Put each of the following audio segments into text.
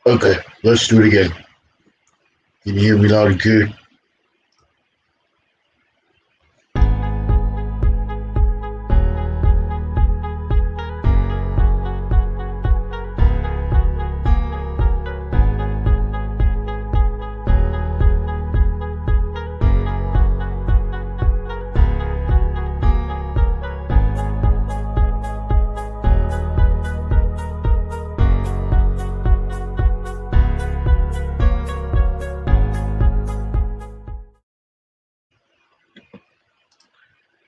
Okay, let's do it again. Can you hear me loud and clear?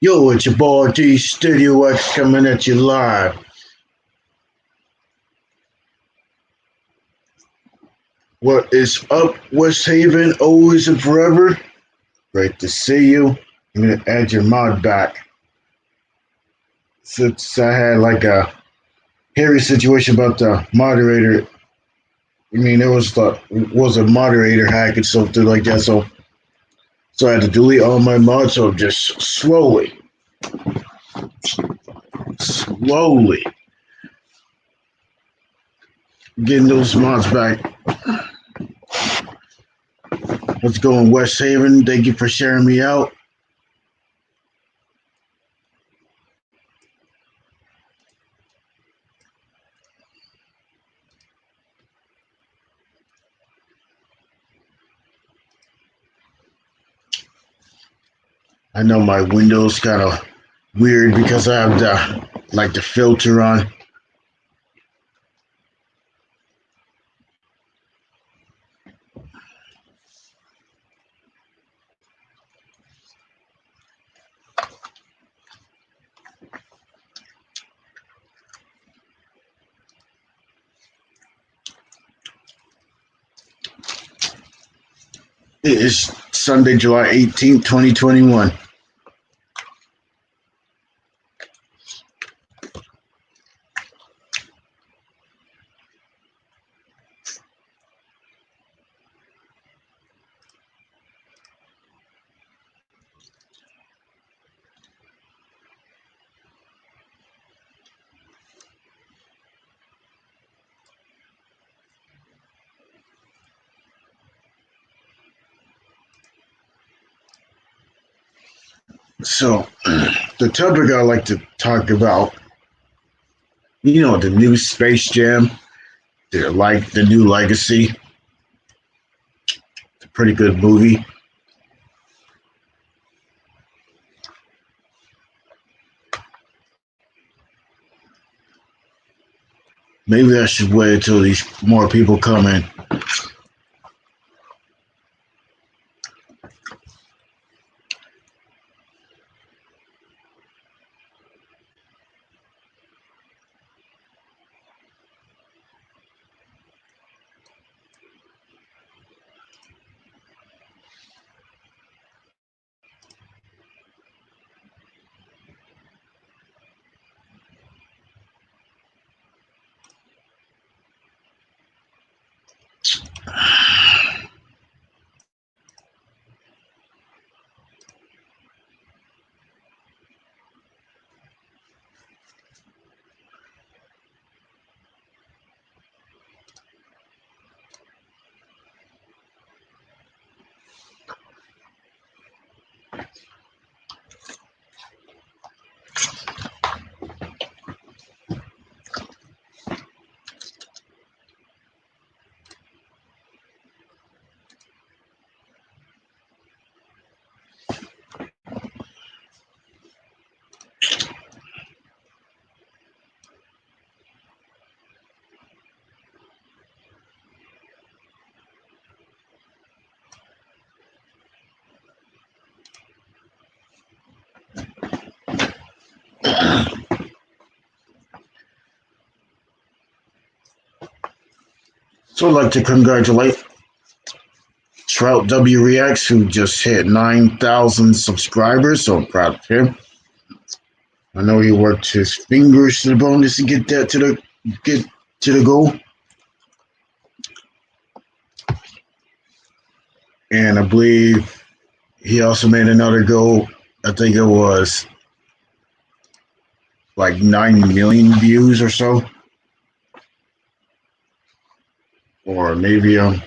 Yo, it's your boy D Studio X coming at you live. What is up, West Haven? Always and forever. Great to see you. I'm gonna add your mod back. Since I had like a hairy situation about the moderator. I mean, there was a moderator hack and something like that. So I had to delete all my mods. So just slowly getting those mods back. Let's go in West Haven. Thank you for sharing me out. I know my window's kind of weird because I have the filter on. It is Sunday, July 18th, 2021. So, the topic I like to talk about, the new Space Jam, the new Legacy. It's a pretty good movie. Maybe I should wait until these more people come in. So I'd like to congratulate Trout W Reacts, who just hit 9,000 subscribers. So I'm proud of him. I know he worked his fingers to the bone just to get to the goal. And I believe he also made another goal. I think it was like 9 million views or so. or maybe I'm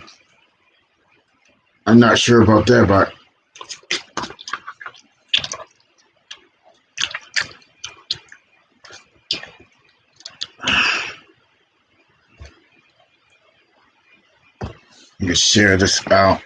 not sure about that, but you can share this out.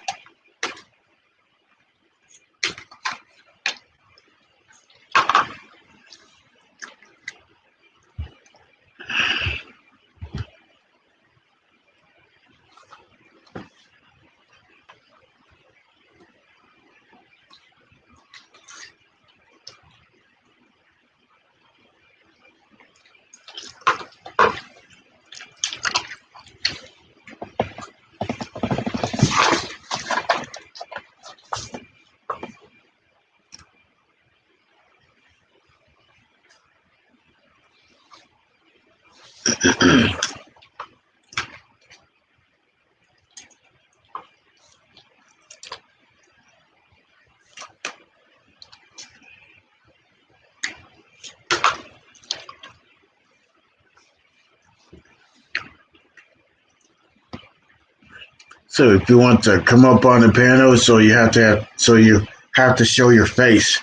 So if you want to come up on the panel, so you have to show your face.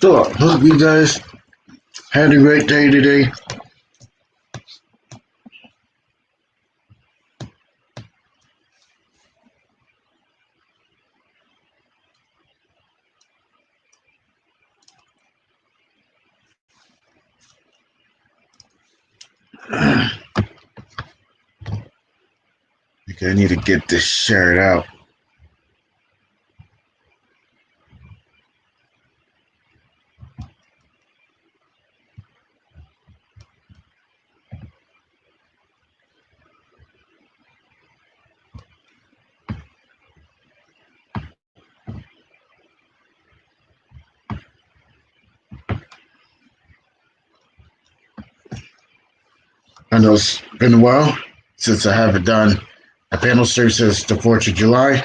So I hope you guys had a great day today. I need to get this shared out. I know it's been a while since I haven't done a panel series since the 4th of July.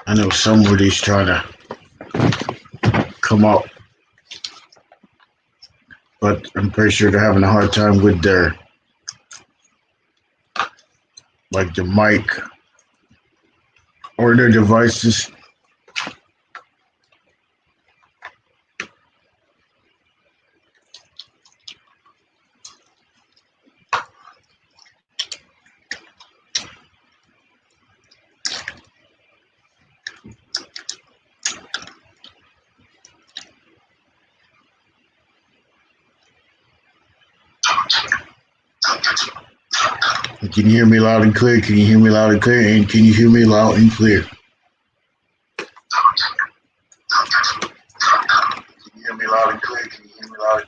I know somebody's trying to come up, but I'm pretty sure they're having a hard time with their mic or their devices. Can you hear me loud and clear? Can you hear me loud and clear? And can you hear me loud and clear? Can you hear me loud and clear? Can you hear me loud and clear?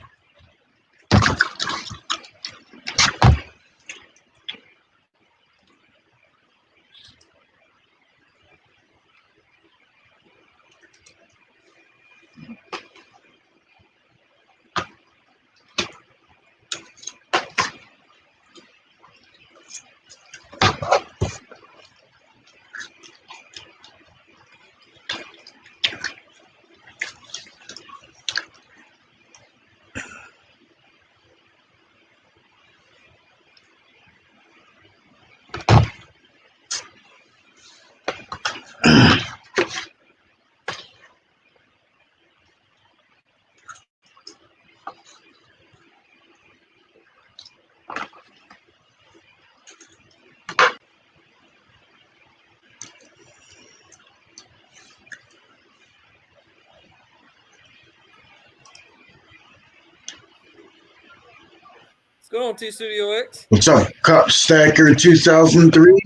going on, T Studio X? What's up, Cup Stacker 2003? What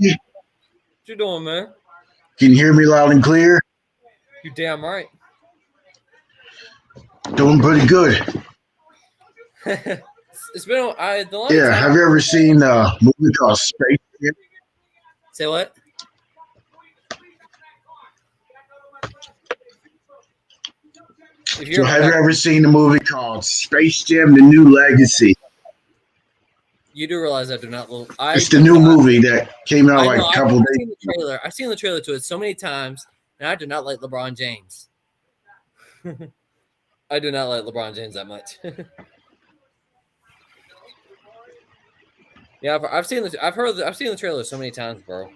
you doing, man? Can you hear me loud and clear? You damn right. Doing pretty good. It's been the last Yeah, time. have you ever seen a movie called Space Jam? Say what? So have you ever seen the movie called Space Jam: The New Legacy? You do realize I do not. It's the new movie that came out like a couple days ago. I've seen the trailer to it so many times, and I do not like LeBron James. I do not like LeBron James that much. Yeah, I've seen the trailer so many times, bro.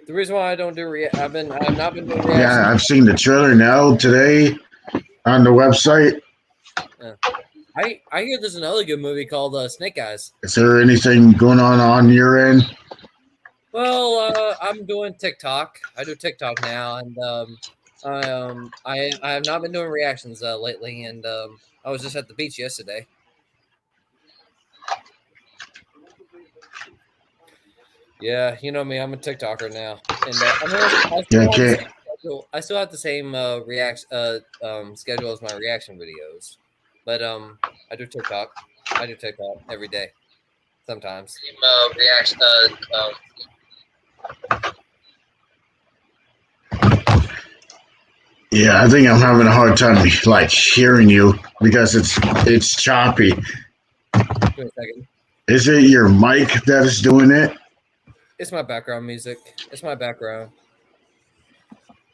The reason why I don't do I've not been doing reactions. Yeah, I've seen the trailer now today on the website. Yeah. I hear there's another good movie called Snake Eyes. Is there anything going on your end? Well, I'm doing TikTok. I do TikTok now, and I have not been doing reactions lately, and I was just at the beach yesterday. Yeah, you know me. I'm a TikToker now, and I still have the same schedule as my reaction videos, but I do TikTok. I do TikTok every day, sometimes. Yeah, I think I'm having a hard time like hearing you because it's choppy. Give me a second. Is it your mic that is doing it? It's my background music. It's my background.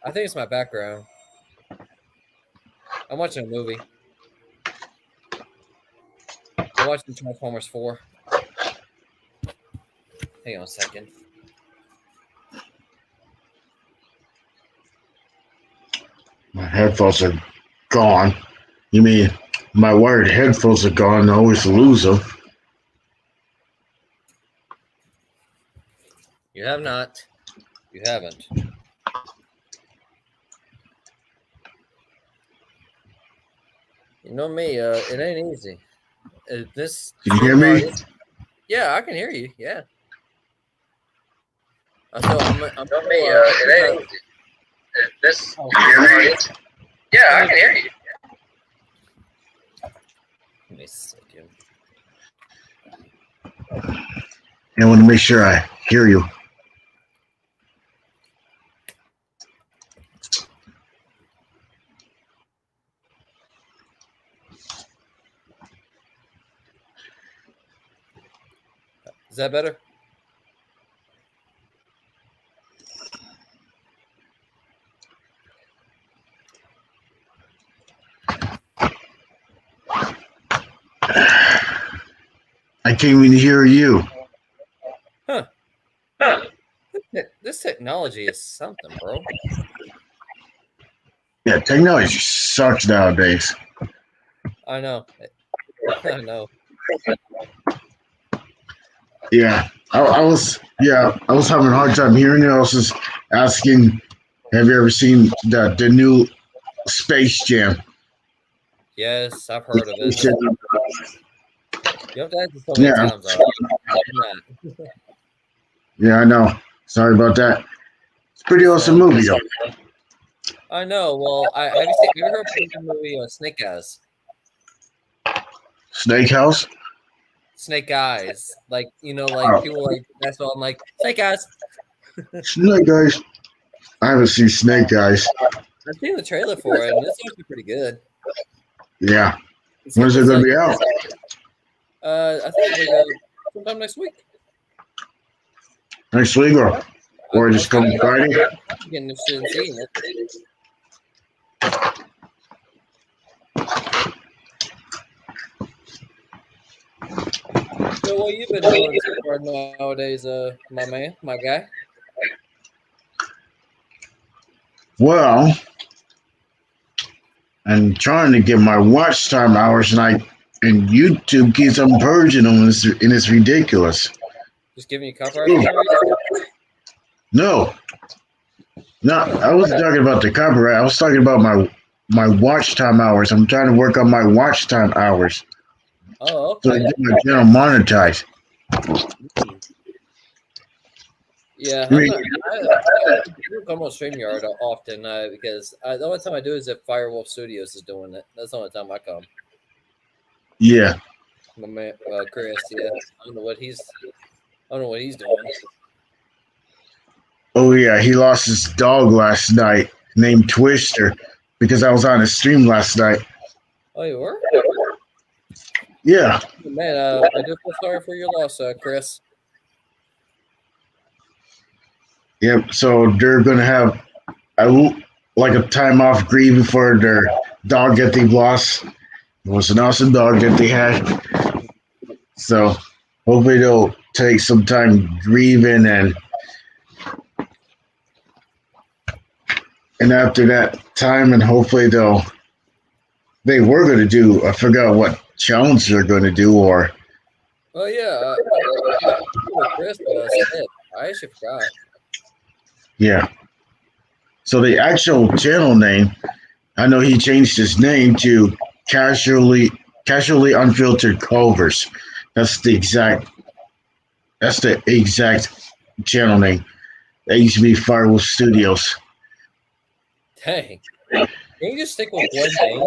I think it's my background. I'm watching a movie. I'm watching Transformers 4. Hang on a second. My headphones are gone. You mean my wired headphones are gone? I always lose them. You have not. You haven't. You know me. It ain't easy. Can you hear me? Yeah, I can hear you. Yeah. It ain't easy. Yeah, I can hear you. Let me see. I want to make sure I hear you. Is that better? I can't even hear you. Huh. This technology is something, bro. Yeah, technology sucks nowadays. I know. I know. Yeah, I was having a hard time hearing you. I was just asking, have you ever seen the new Space Jam? Yes, I've heard of it. You have to ask it so many times. Yeah, I know. Sorry about that. It's a pretty awesome movie, though. I know. Well, have you ever heard of the movie Snake Eyes? Snake House? Snake Eyes. Like, people like, that's all I'm like, Snake Eyes. Snake Eyes. I haven't seen Snake Eyes. I've seen the trailer for it, and it's actually pretty good. Yeah. When's it going to be out? I think it'll be sometime next week. Next week or just coming Friday? I'm getting interested in seeing it. So what you been doing so far nowadays, my man, my guy? Well, I'm trying to get my watch time hours, and YouTube keeps on purging them, and it's ridiculous. Just giving you copyright? No, I wasn't talking about the copyright. I was talking about my watch time hours. I'm trying to work on my watch time hours. Oh, So I okay. get my channel monetized. Yeah, I I'm mean, not. I don't come on StreamYard often because the only time I do is if Firewolf Studios is doing it. That's the only time I come. yeah. My man, Chris. Yeah, I don't know what he's. I don't know what he's doing. Oh yeah, he lost his dog last night named Twister because I was on a stream last night. Oh, you were? Yeah. Man, I do feel sorry for your loss, Chris. Yep. So they're gonna have like a time off grieving for their dog that they lost. It was an awesome dog that they had. So hopefully they'll take some time grieving and after that time and hopefully they were gonna do I forgot what challenge they're gonna do or Oh yeah, Chris said. I actually forgot. yeah. So the actual channel name, I know he changed his name to casually unfiltered Culvers. That's the exact channel name. That used to be Firewolf Studios. Dang. Can you just stick with one name?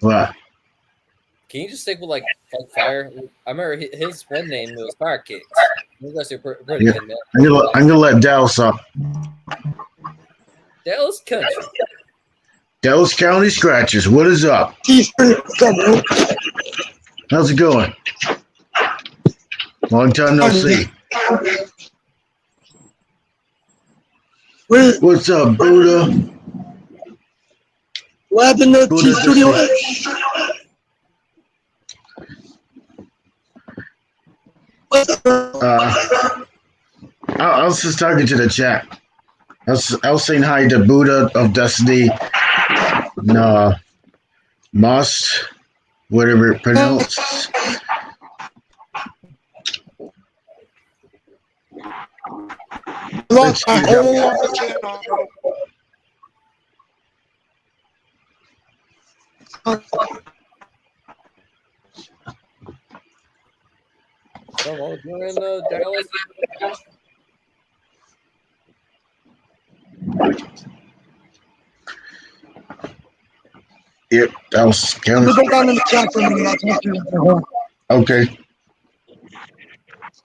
Wow. Can you just stick with like Fire? I remember his one name was Fire Kicks. He was actually pretty Yeah. good, man. I'm gonna let Dallas up. Dallas Country. Dallas County Scratchers, what is up? How's it going? Long time no see. What's up, Buddha? What happened to T Studio I was just talking to the chat. I was saying hi to Buddha of Destiny. No, Moss, whatever it pronounced. Lost my whole channel. Come on, you're in Dallas. Yep, that was kind Go down in the chat for a minute. I'll talk to you. okay.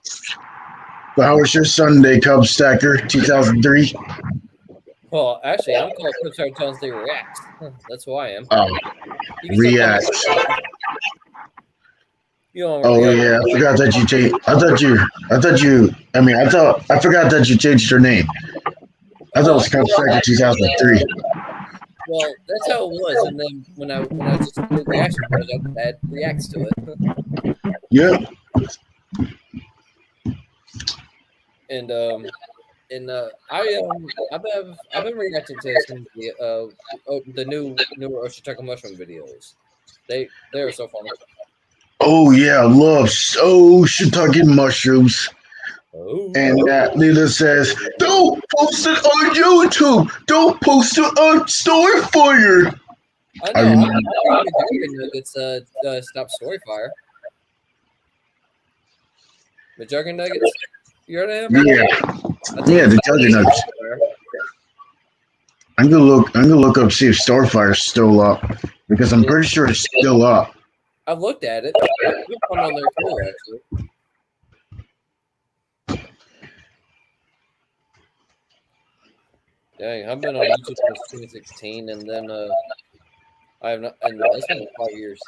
So how was your Sunday, Cub Stacker 2003? Well, actually, I'm called Chris Hard Tones They React. That's who I am. You can still call me React. You don't Oh really yeah, I forgot that you changed. I forgot that you changed your name. I thought it was Cub Stacker 2003. Well, that's how it was, and then when I just did reaction videos, I add reacts to it. Yep. And I've been reacting to some of the newer Oshitaka mushroom videos. They're so funny. Oh yeah, I love shiitake mushrooms. Oh. And that leader says, "Don't post it on YouTube. Don't post it on Storyfire." I know. I think the Nuggets stop Storyfire. The Jugger Nuggets. You heard of him? Yeah, the Jugger Nuggets. I'm gonna look up see if Storyfire's still up because I'm pretty sure it's still up. I've looked at it. It's fun on there too, actually. Dang, I've been on YouTube since 2016, and then I have not. And it's been 5 years.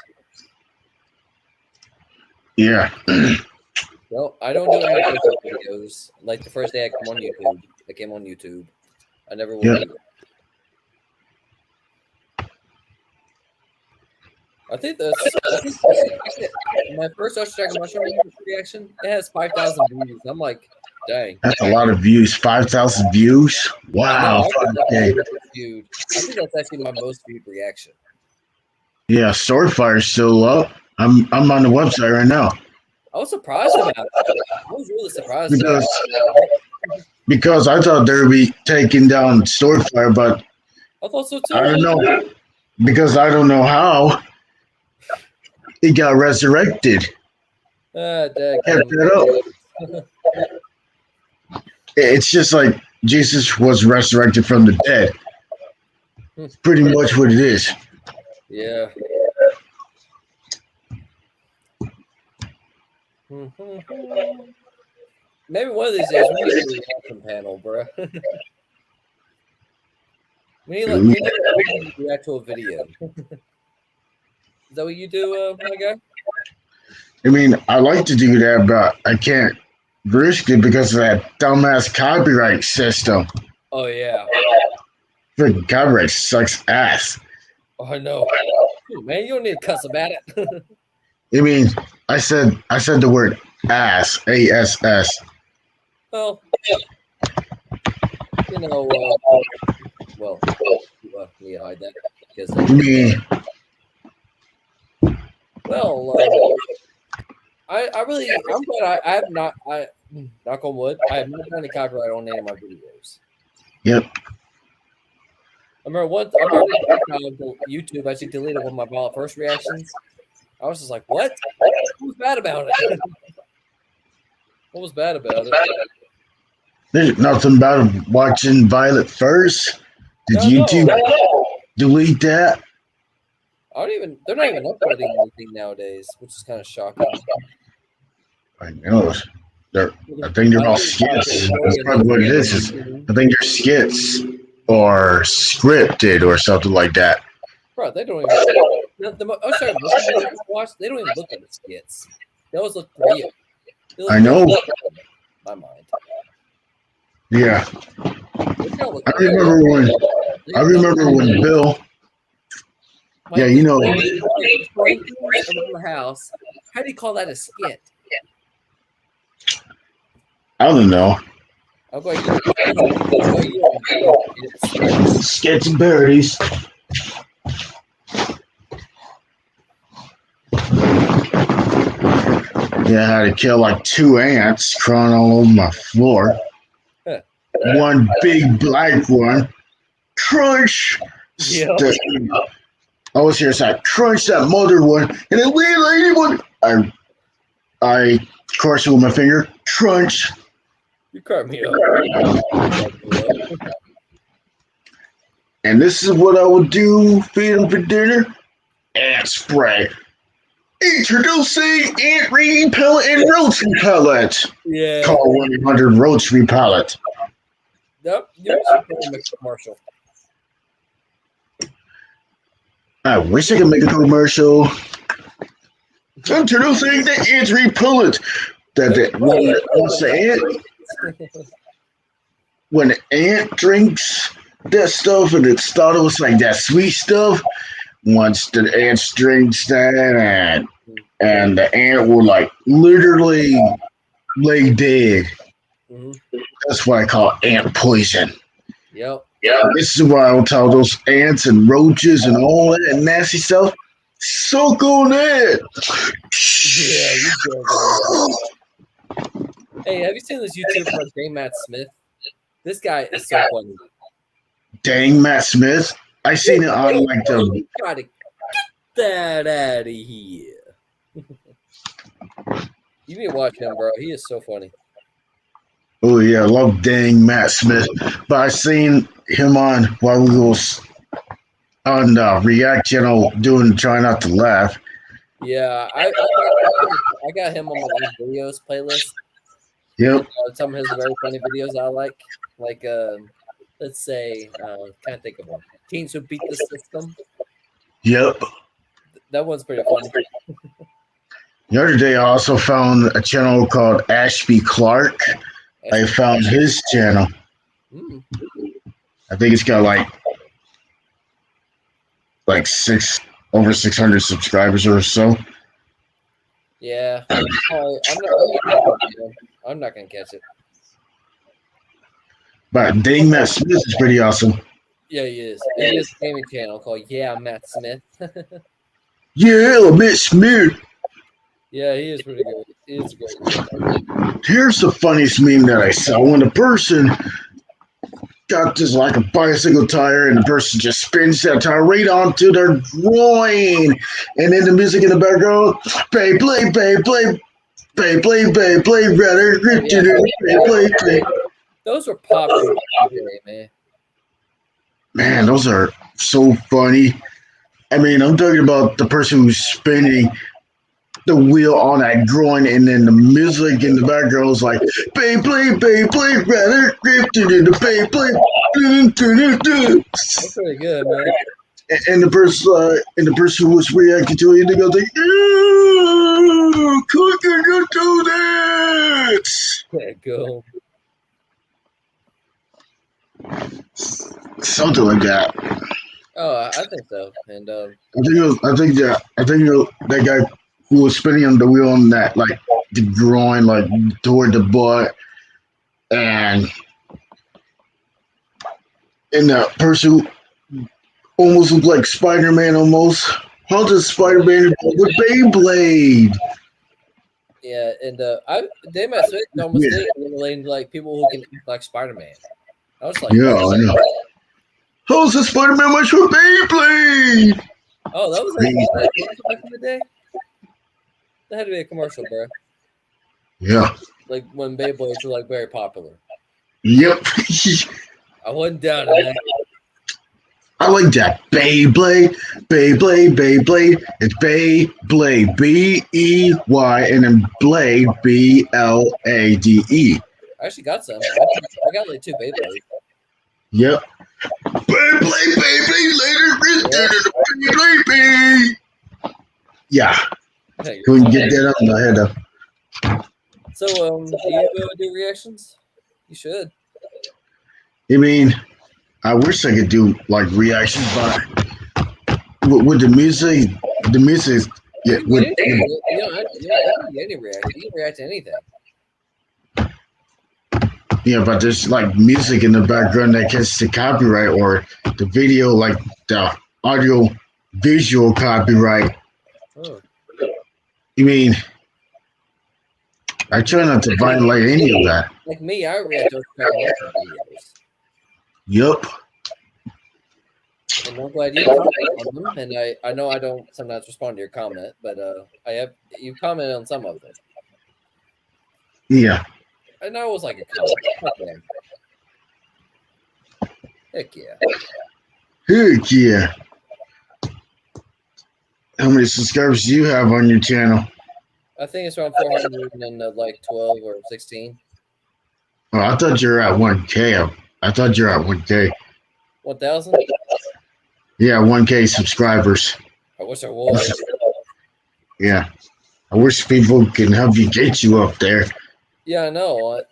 Yeah. Well, I don't do any YouTube videos. Like the first day I came on YouTube. I never will. Yeah. I think my first Oshitaka mushroom reaction. It has 5,000 views. I'm like, dang. That's a lot of views. 5,000 views. Wow. I think that's actually my most viewed reaction. Yeah, Storyfire's still up. I'm on the website right now. I was surprised about it. I was really surprised because I thought they'd be taking down Storyfire, but I thought so too. I don't know because I don't know how. he got resurrected. Dad, Kept that up. It's just like Jesus was resurrected from the dead. Pretty much what it is. Yeah. Maybe one of these days we need to do a reaction panel, bro. we need to react to a video. Is that what you do, my guy? I mean, I like to do that, but I can't risk it because of that dumbass copyright system. Oh yeah. Freaking copyright sucks ass. Oh, I know. Dude, man, you don't need to cuss about it. I mean, I said the word ass, ASS. Well, you know, well, we hide that because. I mean, Well, I'm glad I have not. Knock on wood. I have not done any copyright on any of my videos. yep. I remember YouTube actually deleted one of my Violent First reactions. I was just like, what? What was bad about it? What was bad about it? There's nothing about watching Violet first. Did YouTube delete that? They're not even uploading anything nowadays, which is kind of shocking. I know. I think they're all skits. That's probably what it is. I think they're skits or scripted or something like that. Bro, they don't even. They don't even look at the skits. They always look real. I know. My mind. Yeah. I remember when Bill. Yeah, you know. The house. How do you call that a skit? I don't know. I'm going. Skits and parodies. Yeah, I had to kill like 2 ants crawling all over my floor. One big black one. Crunch. Yeah. I was here, so I crunched that mother one, and then wee lady one. I crushed it with my finger. Crunch. You cracked me up. And this is what I would do, feed them for dinner. Ant spray. Introducing ant repellent and roach repellent. Yeah. Call 1-800 roach repellent. Yep. You should make a commercial. I wish I could make a commercial. Introducing the ant repellent. When the ant drinks that stuff and it started with like that sweet stuff, once the ant drinks that and the ant will like literally lay dead. Mm-hmm. That's what I call ant poison. Yep. Yeah, this is why I will tell those ants and roaches and all that nasty stuff. Suck on it. Yeah, you go. Hey, have you seen this YouTuber Dang Matt Smith? This guy is so funny. Dang Matt Smith. I seen it on like the. You gotta get that out of here. You need to watch him, bro. He is so funny. Oh yeah, I love Dang Matt Smith. But I seen him on while we was on React Channel doing Try Not to Laugh. Yeah, I got him on my videos playlist. Yep. Some of his very funny videos I like let's say, can't think of one. Teens Who Beat the System. Yep. That one's pretty funny. The other day, I also found a channel called Ashby Clark. I found his channel. Mm. I think it's got like over 600 subscribers or so. Yeah, I'm not gonna catch it. But Dang Matt Smith is pretty awesome. Yeah, he is. He has a gaming channel called Yeah Matt Smith. Yeah, Matt Smith. Yeah, he is pretty good. He is great. Here's the funniest meme that I saw. When a person got this like a bicycle tire, and the person just spins that tire right onto their groin, and then the music in the background, Beyblade, Beyblade, Beyblade, Beyblade, rather, Beyblade, Beyblade. Those were popular, man. Man, those are so funny. I mean, I'm talking about the person who's spinning the wheel on that groin, and then the music in the background is like Beyblade, Beyblade, rather, Beyblade. That's pretty good, man. And the person who was reacting to it, they go like, "Ew, could you do that?" Yeah, go. Something like that. Oh, I think so. And I think that guy who was spinning on the wheel on that, like the groin, like toward the butt, and the person who almost looked like Spider-Man almost. How does Spider-Man with Beyblade? yeah, and Dave Matsuda almost Yeah. did it relating to like people who can act like Spider-Man. I was like, Yeah, I know. How's the Spider-Man much with Beyblade? oh, that was like back in the day. That had to be a commercial, bro. Yeah. Like when Beyblades were like very popular. Yep. I wasn't down in that. I like that. Beyblade, Beyblade, Beyblade. It's Beyblade, B-E-Y, and then Blade, B-L-A-D-E. I actually got some. I got like 2 Beyblades. Yep. Beyblade, Beyblade, later, Beyblade. Yeah. Hey, Couldn't get that up in my head though. so, do you do reactions? You should. I mean, I wish I could do like reactions, but with the music, yeah, You don't have to do any reaction. You can react to anything. yeah, but there's like music in the background that gets the copyright, or the video, like the audio visual copyright. Oh. I mean, I try not to violate any of that. Like me, I react to those videos. Yup. And I'm glad you commented on them. And I know I don't sometimes respond to your comment, but you commented on some of them. Yeah. And that was like a comment. Heck yeah. Heck yeah. How many subscribers do you have on your channel? I think it's around 400 and like 12 or 16. Oh, I thought you were at 1K. I thought you were at 1K. 1,000? Yeah, 1K subscribers. I wish I was. Yeah. I wish people can help you get you up there. Yeah, I know.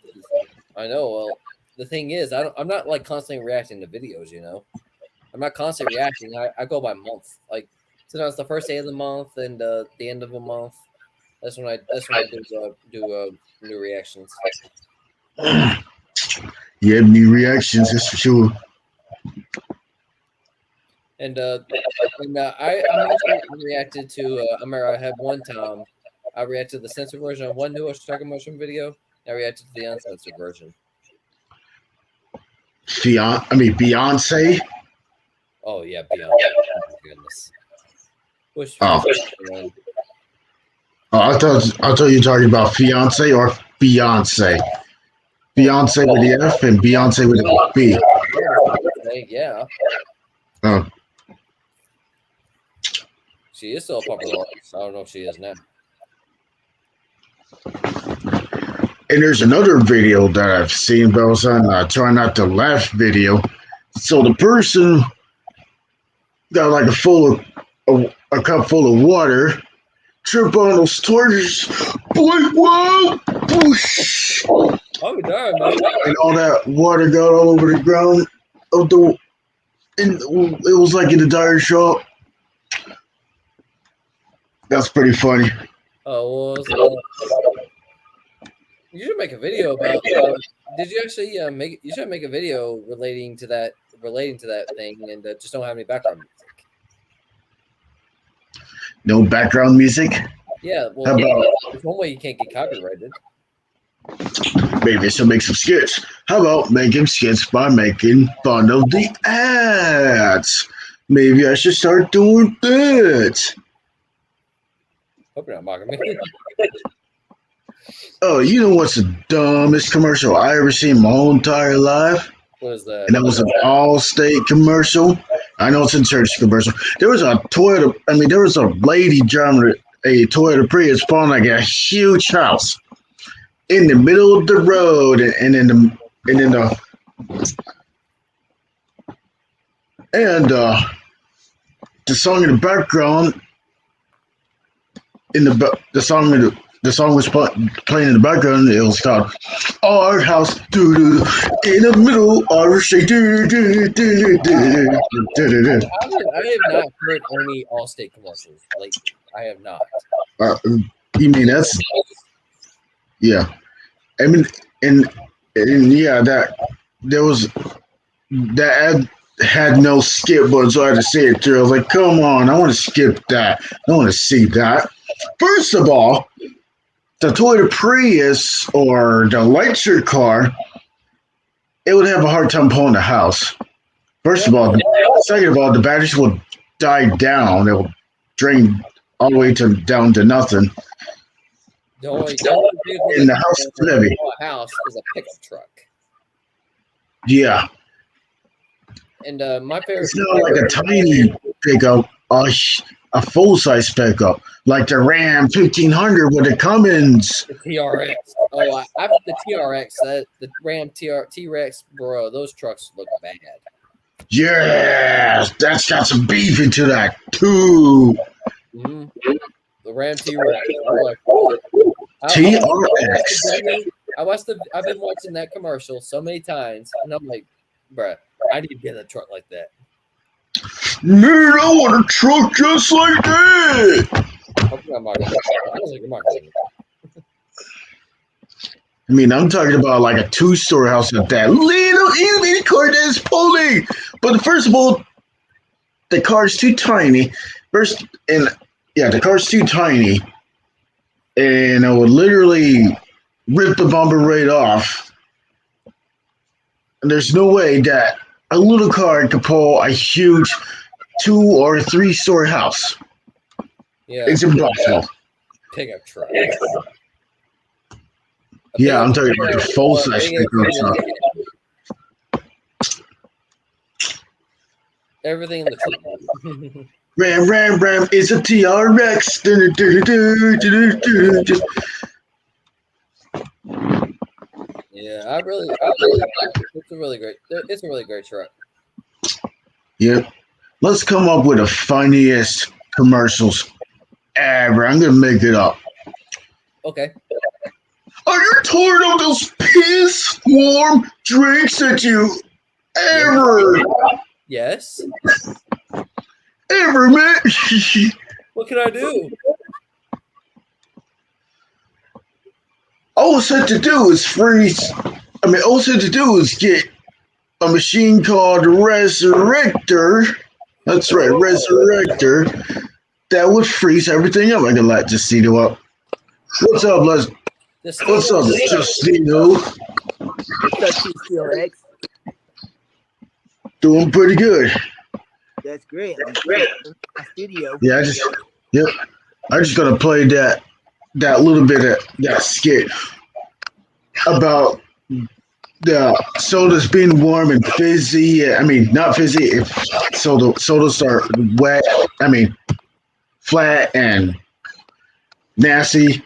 I know. Well, the thing is, I'm not like constantly reacting to videos. You know, I'm not constantly reacting. I go by month. Like sometimes the first day of the month and the end of the month. That's when I do new reactions. You have new reactions, that's for sure. And I actually reacted to. I remember I had one time. I reacted to the censored version of one new Struggle Motion video. I reacted to the uncensored version. Beyonce. Oh yeah, Beyonce. Oh, my goodness. I thought you were talking about fiance or Beyonce. Beyonce with the F and Beyonce with the B. Yeah. Oh. She is still a popular artist. I don't know if she is now. And there's another video that I've seen, but it was on Try Not to Laugh video. So the person got like a cup full of water, trip on those torches, boy, whoa, whoosh, Oh, darn, man. and all that water got all over the ground of the. And it was like in the tire shop. That's pretty funny. Oh, you should make a video about. Did you actually make? You should make a video relating to that thing, and just don't have any background music. No background music. Yeah, well, How about- there's one way you can't get copyrighted. Maybe I should make some skits. How about making skits by making fun of the ads? Maybe I should start doing that. Hope you're not mocking me. Oh, you know what's the dumbest commercial I ever seen in my whole entire life? What is that? And that was an Allstate commercial. I know it's a church commercial. There was a Toyota. I mean, there was a lady driving a Toyota Prius pulling like a huge house in the middle of the road, and in the song in the background, the song was playing in the background. It was called "Our House," in the middle of our street. I have not heard any Allstate commercials. Like, I have not. You mean that's yeah? I mean, and yeah, that there was that ad had no skip button, so I had to see it through. I was like, come on, I want to skip that. I want to see that. First of all, the Toyota Prius or the Lightship car, it would have a hard time pulling the house. First of all, second of all, the batteries will die down. It will drain all the way down to nothing. The only And the house is heavy. A house is a pickup truck. Yeah. And my favorite. It's not like a tiny pickup, a full-size pickup, like the Ram 1500 with the Cummins. The TRX. Oh, after the TRX, the Ram T-Rex, bro, those trucks look bad. Yes, that's got some beef into that too. Mm-hmm. The Ram T-Rex. I'm like, TRX. I've been watching that commercial so many times, and I'm like, bruh, I need to get a truck like that. Man, I want a truck just like that. I mean, I'm talking about like a two-story house with that little itty car that's pulling. But first of all, the car's too tiny. The car's too tiny, and I would literally rip the bumper right off. And there's no way that a little car could pull a huge 2 or 3 story house. Yeah, it's impossible. Pickup truck. Yeah, I'm talking about a full size pickup truck. Everything in the truck. Ram is a TRX. Yeah, I really it's a really great truck. Yep. Let's come up with the funniest commercials ever. I'm gonna make it up. Okay. Are you tired of those piss warm drinks that you ever? Yes. Ever, man? What can I do? All it's had to do is freeze. I mean, all it's had to do is get a machine called Resurrector. That's right, Resurrector. That would freeze everything up. I can light Justino up. What's up, Les? What's up, Justino? What's up, TRX? Doing pretty good. That's great. I'm great. My studio. Yeah, I just gotta play that little bit of that skit about the sodas being warm and fizzy. I mean, not fizzy. If sodas are wet, I mean, flat and nasty.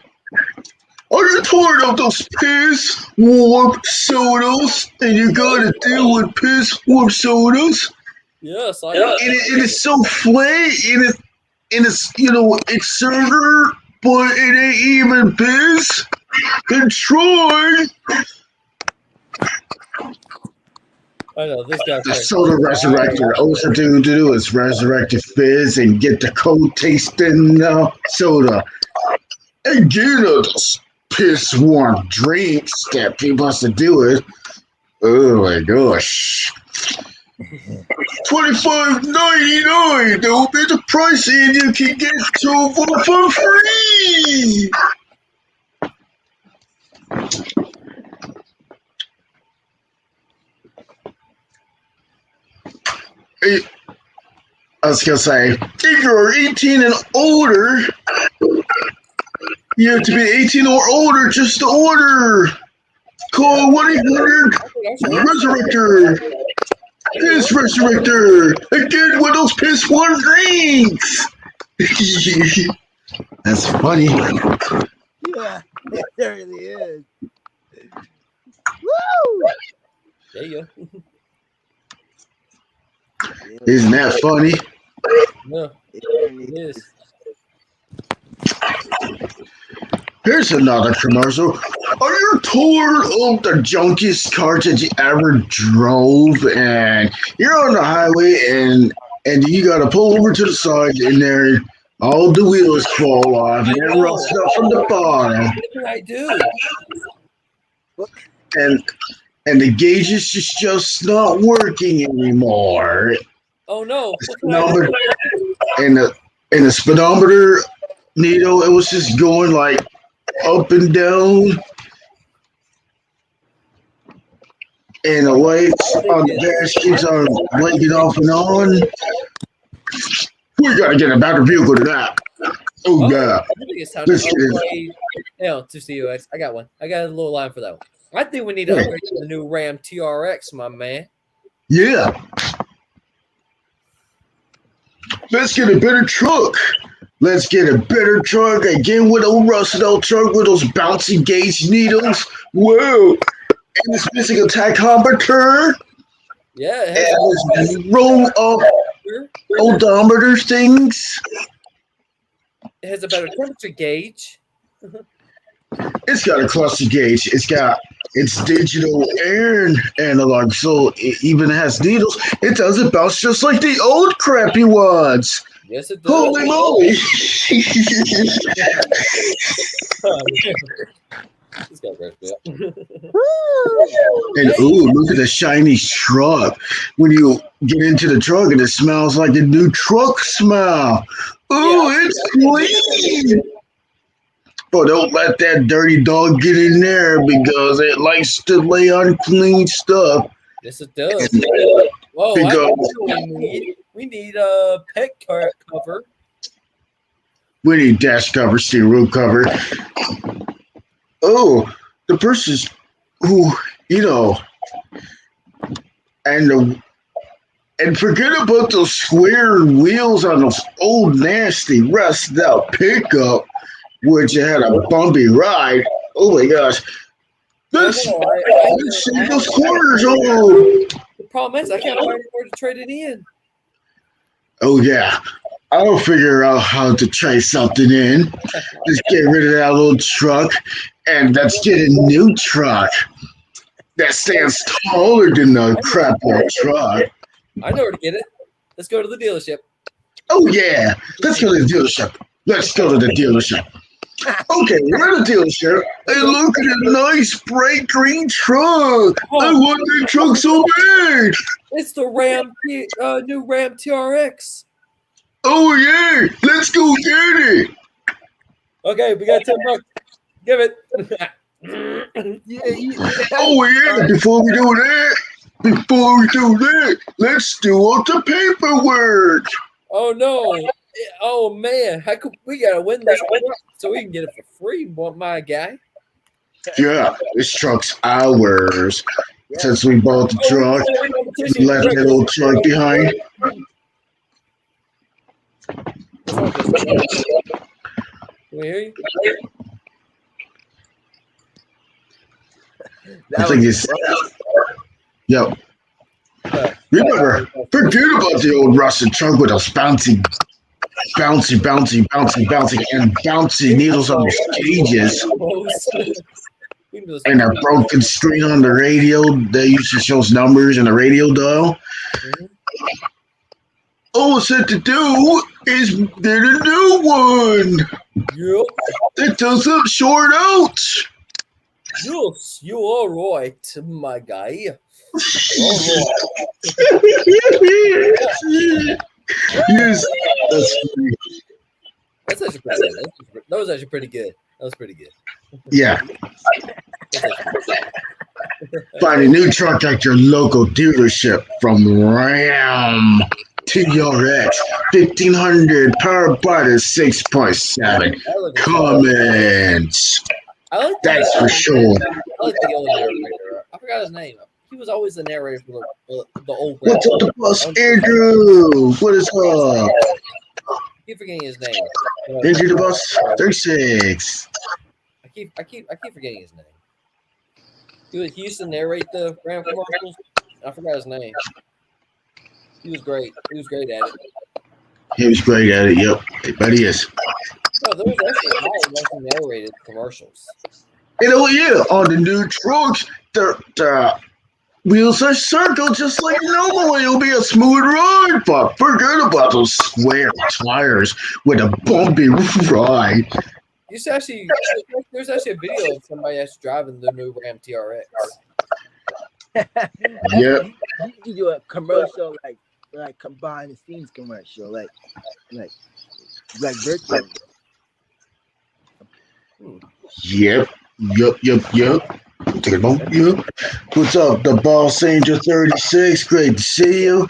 Are you tired of those piss warm sodas? And you gotta deal with piss warm sodas? Yes, It is so flat. It's it's sugar, but it ain't even piss. Then try. I know this guy's The soda resurrector. All you have to do is resurrect the fizz and get the cold tasting soda. And get those piss warm drinks that people have to do with. Oh my gosh. $25.99. That will be the price, and you can get 2 of them for free. I was gonna say, if you're 18 and older, you have to be 18 or older just to order. Call 1-800-RESURRECTOR. Piss Resurrector. Again with those piss one drinks. That's funny. Yeah, it really is. Woo! There you go. Isn't that funny? No, It really it is. Here's another commercial. Are you tired of the junkiest cars that you ever drove, and you're on the highway and you gotta pull over to the side, and there all the wheels fall off and it rusts up from the bottom, What do I do? and the gauge is just not working anymore. Oh no! The What can I speedometer do? and the speedometer needle, it was just going like up and down, and the lights on the dash keeps on blinking off and on. We gotta get a better vehicle than that. Oh yeah. I think it's time to Let's get it. upgrade. Hell, to CUX. I got one. I got a little line for that one. I think we need to upgrade to the new Ram TRX, my man. Yeah. Let's get a better truck. Let's get a better truck again with a rusted out truck with those bouncy gauge needles. Whoa. And it's missing a tachometer. Yeah, it And has those roll up odometer things. it has a better temperature gauge. It's got a cluster gauge. It's digital and analog, so it even has needles. It doesn't bounce just like the old crappy ones. Yes, it does. Holy moly! This guy cracks me up. And ooh, look at the shiny truck. When you get into the truck, and it smells like a new truck smell. Ooh, Yeah. it's clean. But don't let that dirty dog get in there because it likes to lay on clean stuff. Yes, it does. Whoa, I Because- know what we need. We need a pet cover. We need dash cover, steering cover. Oh, the person's who, and forget about those square wheels on those old nasty rusted out pickup, which had a bumpy ride. Oh my gosh. Let's see those corners. Oh. The problem is I can't find anywhere to trade it in. Oh yeah. I'll figure out how to trade something in. Let's get rid of that little truck and let's get a new truck that stands taller than the crap old truck. I know where to get it. Let's go to the dealership. Oh yeah. Let's go to the dealership. Let's go to the dealership. Okay, we're at the dealership. Hey, look at a nice bright green truck. I want that truck so bad. It's the new Ram TRX. Oh yeah, let's go get it. Okay, we got $10. Give it. Oh yeah, before we do that, let's do all the paperwork. Oh no. Oh man, how could we gotta win this truck so we can get it for free, my guy? Yeah, this truck's ours. Since we bought the truck, we left that old truck behind. Can we hear you? I think it's. Yep. Remember, forget about the old rusted truck with those bouncy and bouncy needles on those cages. And a broken screen on the radio that usually shows numbers and the radio dial. All it's had to do is get a new one. Yep. That doesn't short out. Yes, you are right, my guy. Yes, that's funny. That's actually pretty good. That was actually pretty good. That was pretty good. Yeah. Find a new truck at your local dealership from Ram TRX 1500 powered by the 6.7. That look is Comments. I like That's for sure. I like the yellow narrator. I forgot his name. He was always the narrator for the old. What's up, the bus, Andrew? What is up? I keep forgetting his name. Andrew the bus 36. I keep forgetting his name. He used to narrate the Ram commercials. I forgot his name. He was great. He was great at it. He was great at it. Yep, but he is. No, there was actually a guy who actually narrated commercials. And oh yeah, on the new trucks, the wheels are circled just like normal. It'll be a smooth ride, but forget about those square tires with a bumpy ride. There's actually a video of somebody that's driving the new Ram TRX. Yep. You do a commercial like combined scenes commercial, like virtual. Yep. Take a moment. Yep. What's up, the Boss Angel 36? Great to see you.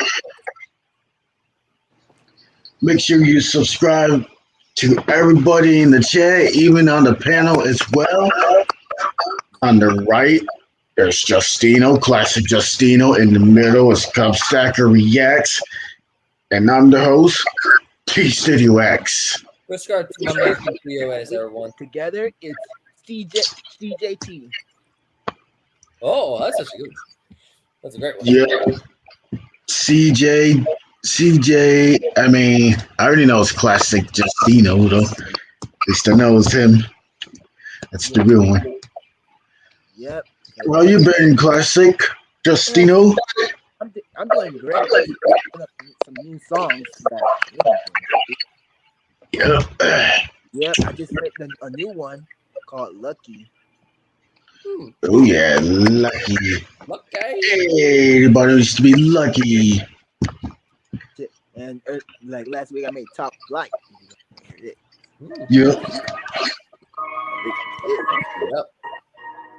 Make sure you subscribe to everybody in the chat, even on the panel as well. On the right, there's Justino, Classic Justino. In the middle is Cub Stacker Reacts. And I'm the host, T Studio X. Let's start my main video as everyone. Together, it's CJT. Oh, that's such a good. That's a great one. Yeah. CJ, I mean, I already know it's Classic Justino, though. At least I know it's him. That's the real one. Yep. Well, you been Classic Justino? I'm doing great. Some new songs. Yep. Yep, I just made a new one called Lucky. Oh, yeah, lucky. Okay. Everybody used to be lucky. And like last week, I made Top Flight. Yep. Yep.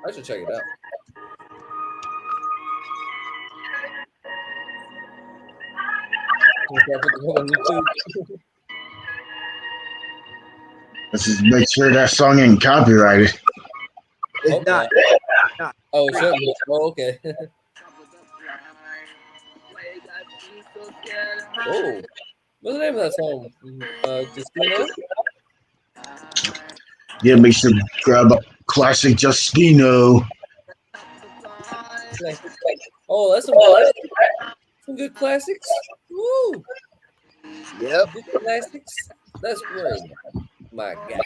I should check it out. Let's just make sure that song ain't copyrighted. It's Okay. not. Oh, it should be. Oh, okay. Oh, what's the name of that song? Justino? Yeah, make sure to grab a Classic Justino. Oh, that's some good classics. Woo! Yep. Good classics. That's great. My God.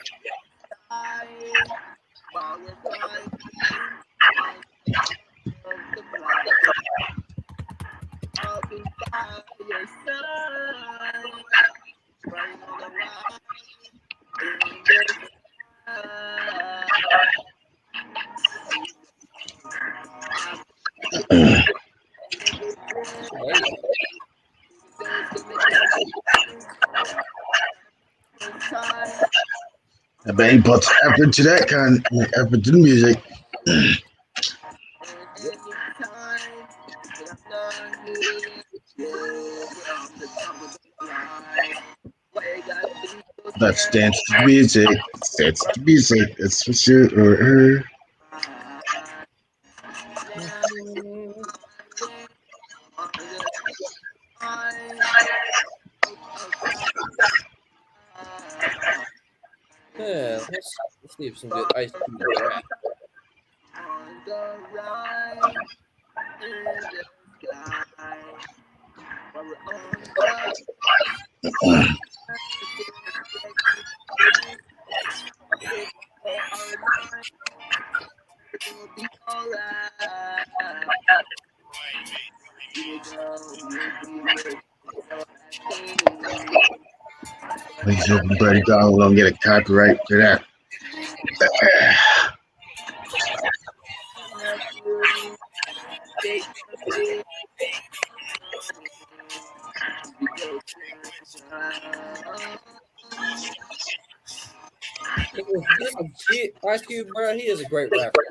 I bet he puts effort to that kind of effort to the music. Let's dance to the music. Dance to the music. That's for sure. Yeah, let's see if some good Ice Cube rap. Please hope Buddy Donald don't get a copyright to that. Ice Cube, bro, he is a great rapper.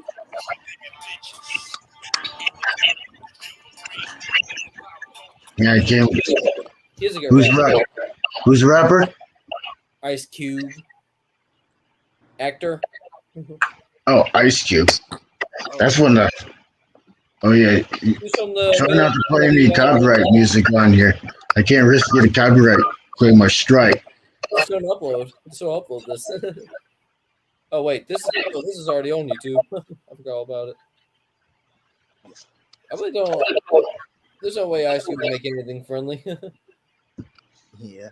Yeah, I can't. He's a good Who's rapper. rap? Who's the rapper? Ice Cube. Actor. Oh, Ice Cube. That's one of. Oh yeah. He's from the Try not to play any copyright music on here. I can't risk getting copyright. Claim my strike. Just don't upload. Just don't upload this. Oh wait, this is already on YouTube. I forgot all about it. I really don't. There's no way Ice Cube can make anything friendly. Yeah.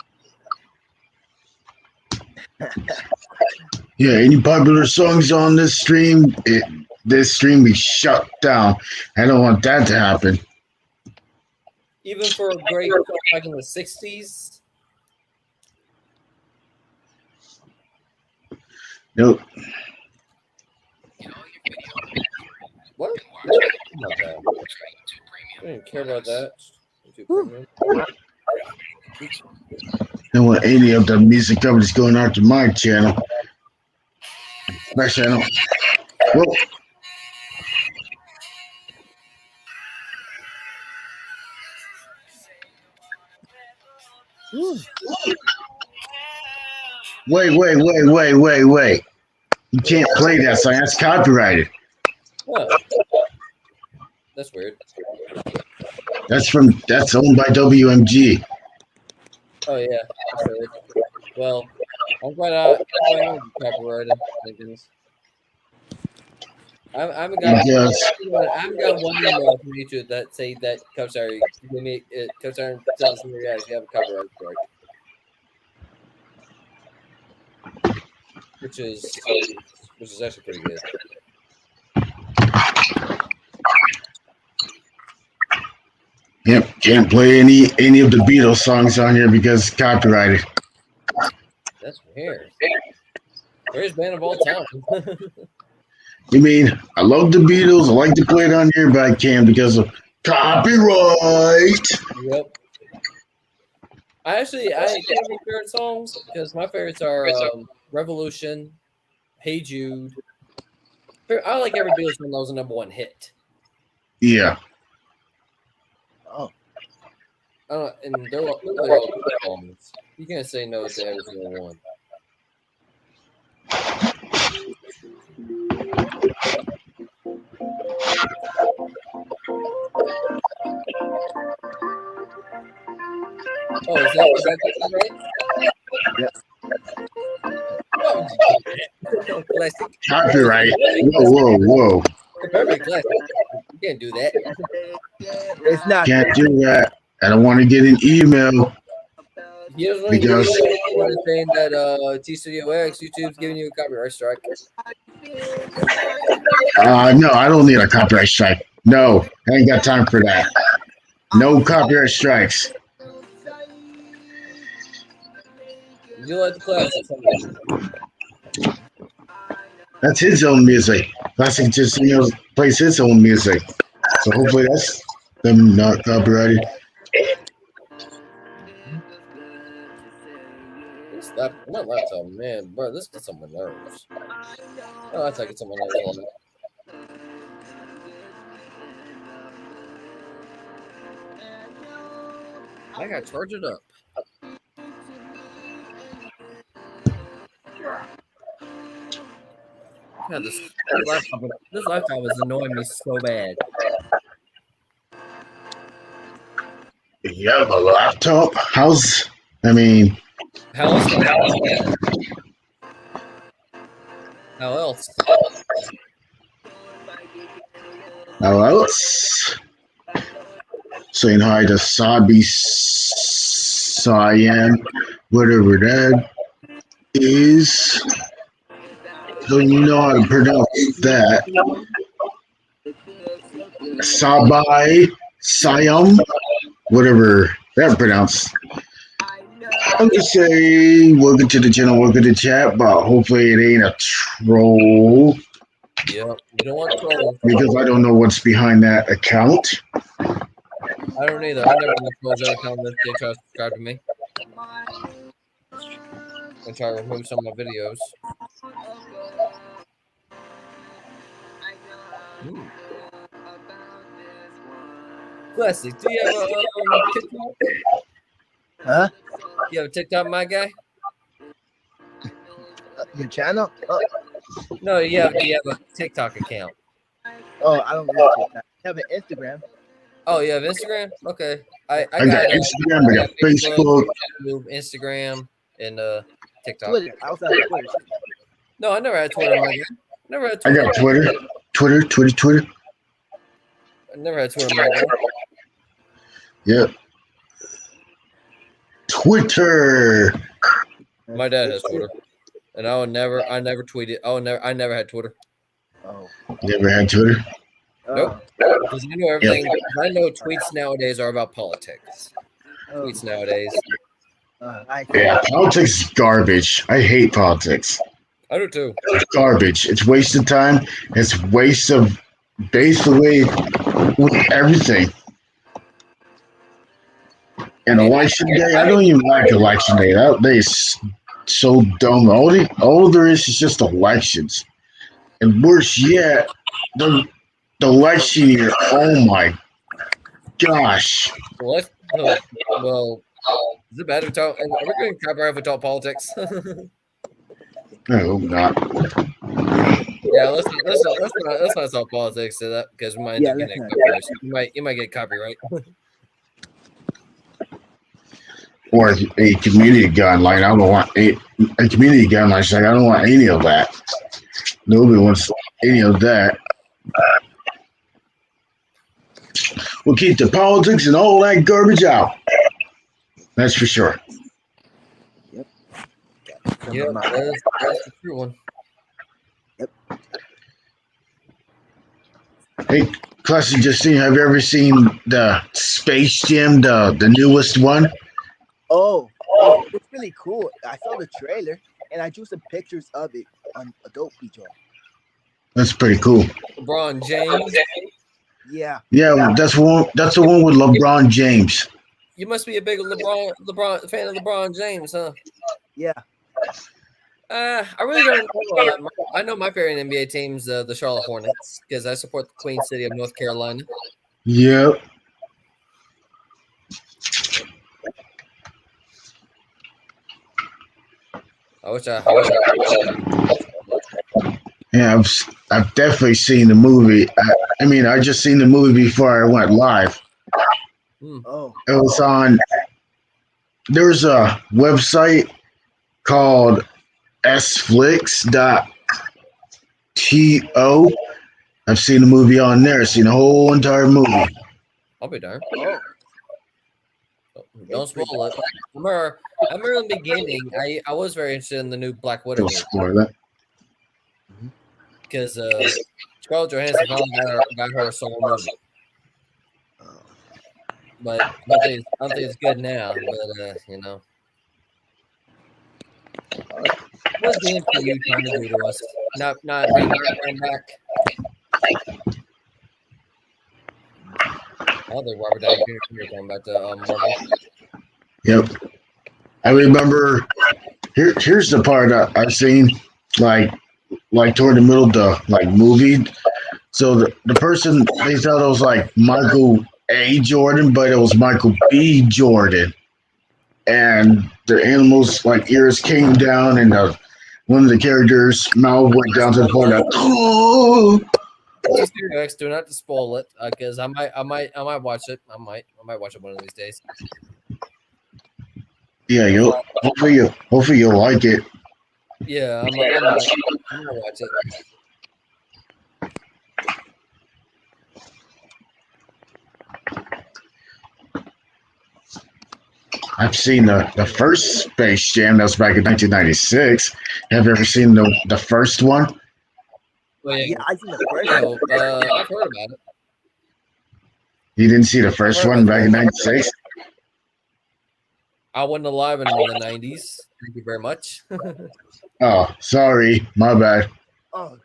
Yeah, any popular songs on this stream? This stream be shut down. I don't want that to happen. Even for a great song back in the '60s. Nope. What? About that. I didn't care about that. YouTube Premium. Don't want any of the music companies going out to my channel. My channel. Whoa. Wait. You can't play that song. That's copyrighted. What? That's weird. That's owned by WMG. Oh yeah. That's weird. Well, I'm glad I don't copyrighted. Thank goodness. I haven't got one email from YouTube that say that Cubstar Cubstar tells me yeah, you have a copyright strike. Which is actually pretty good. Yep, can't play any of the Beatles songs on here because it's copyrighted. That's weird. Greatest band of all time. You mean I love the Beatles? I like to play it on here, but I can't because of copyright. Yep. I can't make favorite songs because my favorites are Revolution, Hey Jude. I like every Beatles song that was a #1 hit. Yeah. Oh. And they're all good songs. You can't say no to every single one. Oh, is that right? Yep. Classic. Copyright. Whoa. Perfect classic. You can't do that. It's not. Can't do that. I don't want to get an email. Because saying that T Studio X YouTube's giving you a copyright strike. No, I don't need a copyright strike. No, I ain't got time for that. No copyright strikes. You like the classics? That's his own music. Classic just plays his own music. So hopefully that's them not copyrighted. My laptop, man, bro, this gets on my nerves. Oh, that's like it's on my nerves. I gotta charge it up. God, this laptop is annoying me so bad. You have a laptop? How else? How else? Saying hi to Sabi Cyan, whatever that is. So you know how to pronounce that. Sabai Siam, whatever that pronounced. I'm just saying, welcome to the channel, welcome to the chat, but hopefully it ain't a troll. Yeah, you don't want trolls. Because I don't know what's behind that account. I don't either. I never want trolls every time that they try to subscribe to me. And try to remove some of my videos. Classic. Do you have a TikTok? Huh? You have a TikTok, my guy? Your channel? No, you have a TikTok account. Oh, I don't use TikTok. I have an Instagram. Oh, you have Instagram? Okay. I I got Instagram, I got Facebook. YouTube, Instagram, and TikTok. Twitter. I also have Twitter. No, I never had Twitter, my guy. Never had I Twitter. got Twitter. I never had Twitter, my guy. Yep. Twitter. My dad has Twitter, and I never tweeted. I never had Twitter. Oh. Never had Twitter. Nope. Because I know everything. I know tweets nowadays are about politics. Oh. Tweets nowadays. Yeah, politics is garbage. I hate politics. I do too. It's garbage. It's wasted time. It's waste of basically with everything. And election day, I don't even like election day. That day is so dumb. All there is just elections. And worse yet, the election year, oh my gosh. Well, is it bad to talk? Are we going to copyright if we talk politics? I hope not. Yeah, let's not talk politics to that because we might end up getting copyright. You might get copyright. Or a community guideline. I don't want a community guideline. Like, I don't want any of that. Nobody wants any of that. We'll keep the politics and all that garbage out. That's for sure. Yeah, that's the true one. Yep. Hey, Classic Justine, have you ever seen the Space Jam, the newest one? Oh, it's really cool. I saw the trailer and I drew some pictures of it on Adobe Joy. That's pretty cool. LeBron James. Yeah. Yeah, that's the one with LeBron James. You must be a big LeBron fan of LeBron James, huh? Yeah. I really don't know. I know my favorite NBA team's the Charlotte Hornets because I support the Queen City of North Carolina. Yep. Yeah, I've definitely seen the movie. I mean, I just seen the movie before I went live. Oh. It was on. There's a website called sflix.to. I've seen the movie on there. I've seen the whole entire movie. I'll be darned. Don't spoil it. I remember in the beginning, I was very interested in the new Black Widow Don't spoil that. because Scarlett Johansson finally got her solo movie. But I don't think it's good now. But you know, what's the MCU trying to do to us? Not bring back. I don't think Robert Downey Jr. is going back to Marvel. Yep. I remember. Here's the part I've seen, like toward the middle of the movie. So the person, they thought it was like Michael A. Jordan, but it was Michael B. Jordan, and the animals ears came down, and one of the characters' mouth went down to the point of. Oh! Do not to spoil it, because I might watch it. I might watch it one of these days. Yeah, hopefully you'll like it. Yeah, I'm gonna watch it. I've seen the first Space Jam. That was back in 1996. Have you ever seen the first one? Well, Yeah, I seen the first I've one. heard about it. You didn't see the first one back in 96? I wasn't alive in the 90s. Thank you very much. Oh, sorry. My bad. Oh,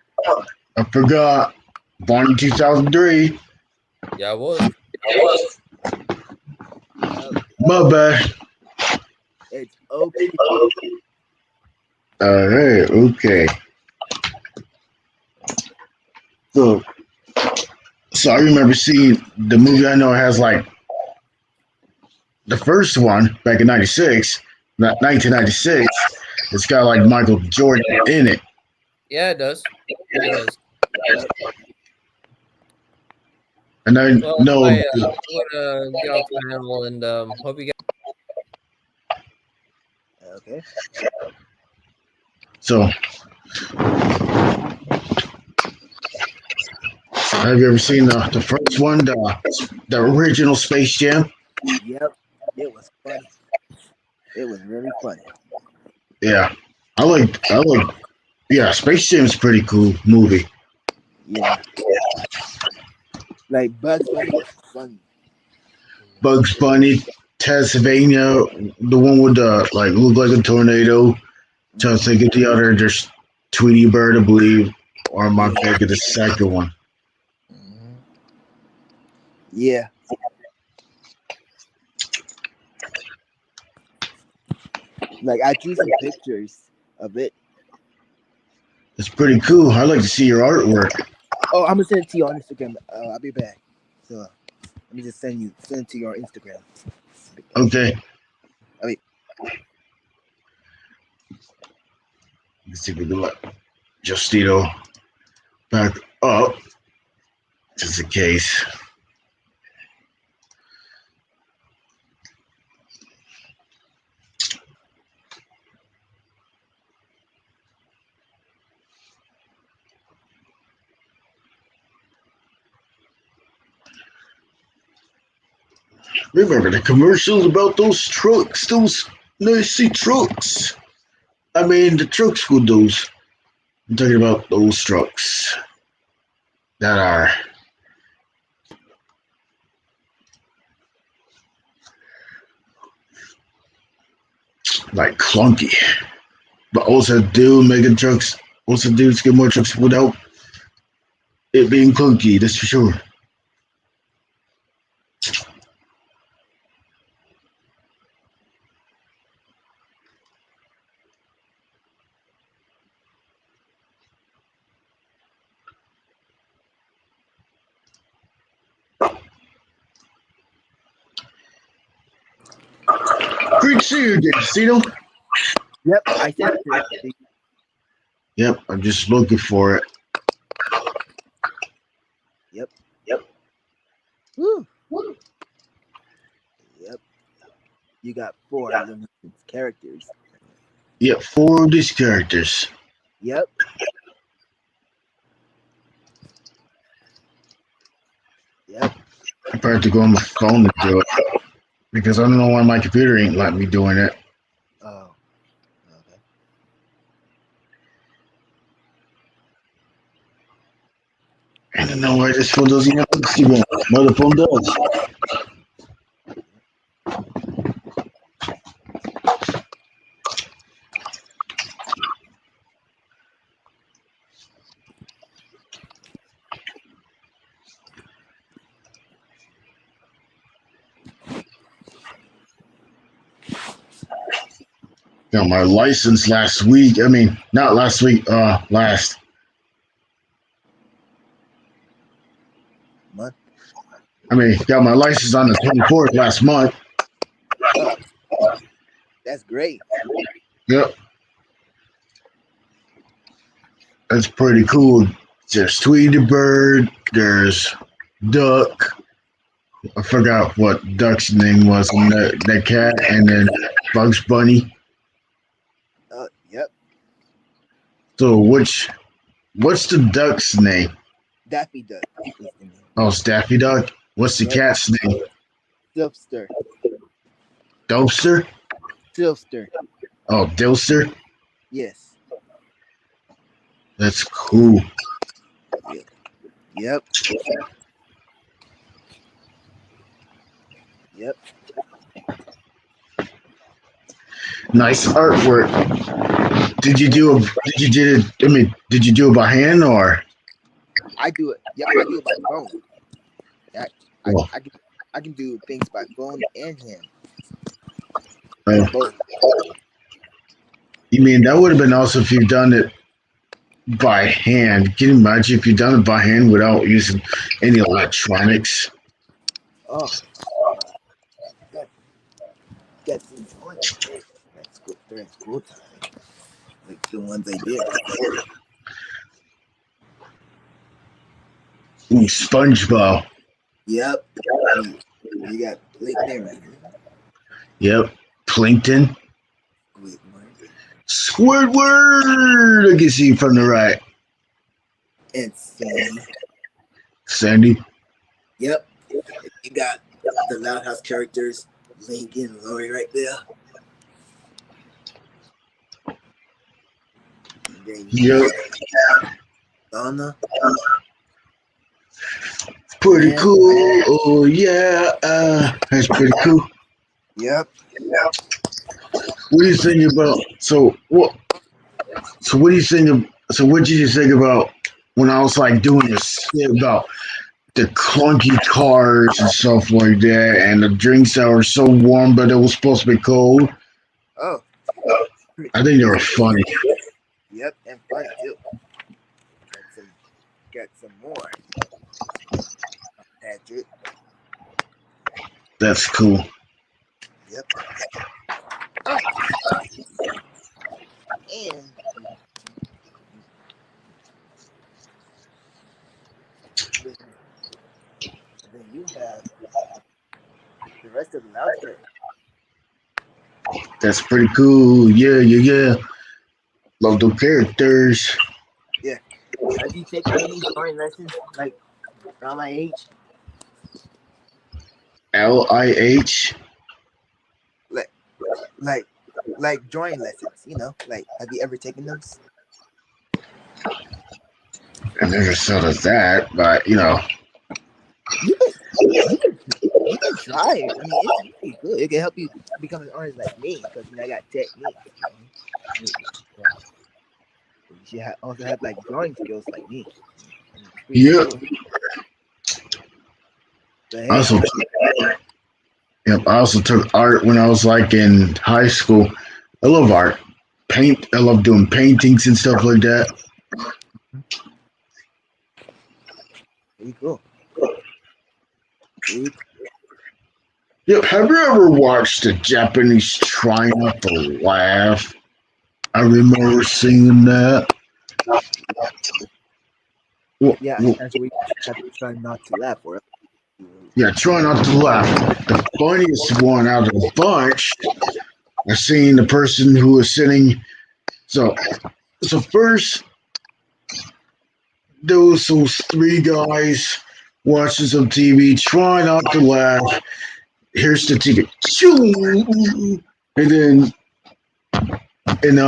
I forgot. Born in 2003. Yeah, I was. My bad. it's okay. All right. Okay. So So I remember seeing the movie. I know it has like the first one back in '96, 1996. It's got like Michael Jordan in it. Yeah, it does. It does. And I Well, know. I'm gonna get off the panel and hope you guys. Okay. So, have you ever seen the first one, the original Space Jam? Yep. It was funny. It was really funny. Yeah, I like. Yeah, Space Jam's a pretty cool movie. Yeah. Like Bugs Bunny was funny. Bugs Bunny, Tasmania, the one with the like look like a tornado. Trying to think of the other. There's Tweety Bird, I believe, or am I thinking the second one? Yeah. Like I drew some pictures of it. It's pretty cool. I like to see your artwork. Oh, I'm gonna send it to you on Instagram. I'll be back. So let me just send it to your Instagram. Okay. Okay. Let's see if we can let Justino back up. Just in case. Remember the commercials about those trucks, those nasty trucks. I mean, the trucks with those. I'm talking about those trucks that are like clunky, but also do making trucks. Also, dudes get more trucks without it being clunky. That's for sure. Great to see you again, Justino. Yep, I sent it to you. Yep, I'm just looking for it. Yep. Woo. Yep. You got 4 of them characters. Yep, 4 of these characters. Yep. Yep. I probably have to go on my phone to do it because I don't know why my computer ain't letting me doing it. Oh. Okay. I don't know why this phone doesn't have Instagram. My other phone does. Got my license last week. I mean, not last week. Last Month. I mean, got my license on the 24th last month. That's great. Yep. That's pretty cool. There's Tweety Bird. There's Duck. I forgot what Duck's name was on that cat. And then Bugs Bunny. Yep. So what's the duck's name? Daffy Duck. is the name. Oh, it's Daffy Duck. What's the Yep. cat's name? Silfster. Dopester? Silfster. Oh, Dilster? Yes. That's cool. Yep. Yep. Nice artwork. Did you do it by hand or? I do it. Yep, I do it by phone. Oh. I can do things by phone and hand. Oh. Both. You mean that would have been awesome if you'd done it by hand. Can you imagine if you done it by hand without using any electronics? Oh, got got some joints. That's good during school time. Like the ones I did. Ooh, SpongeBob. Yep. You got Blake there, man. Yep. Plankton. Wait, what? Squidward. I can see from the right. And Sandy. Sandy. Yep. You got the Loud House characters, Lincoln and Lori right there. And then you Yep. got Donna. Pretty Yeah. cool. Oh yeah. That's pretty cool. Yep. What do you think about? So what? So what do you think of? So what did you think about when I was like doing a skit about the clunky cars and stuff like that, and the drinks that were so warm but it was supposed to be cold? Oh. I think they were funny. Yep, and fun too. Got some more. Patrick. That's cool. Yep. And then you have the rest of the Loud characters. That's pretty cool. Yeah. Love those characters. Have you taken any drawing lessons like around my age? LIH. Like drawing lessons, you know? Like, have you ever taken those? I never thought of that, but You can try it. I mean, it's pretty good. It can help you become an artist like me because I got technique. You should also have like drawing skills like me. yeah. But I hey, also, yep. I also took art when I was like in high school. I love art. I love doing paintings and stuff like that. pretty cool. Yep. Have you ever watched the Japanese try not to laugh? I remember seeing that. Yeah, that's where you have to try not to laugh or Yeah, try not to laugh. The funniest one out of the bunch, I seen the person who was sitting. So first there was those three guys watching some TV, try not to laugh. Here's the TV, and then and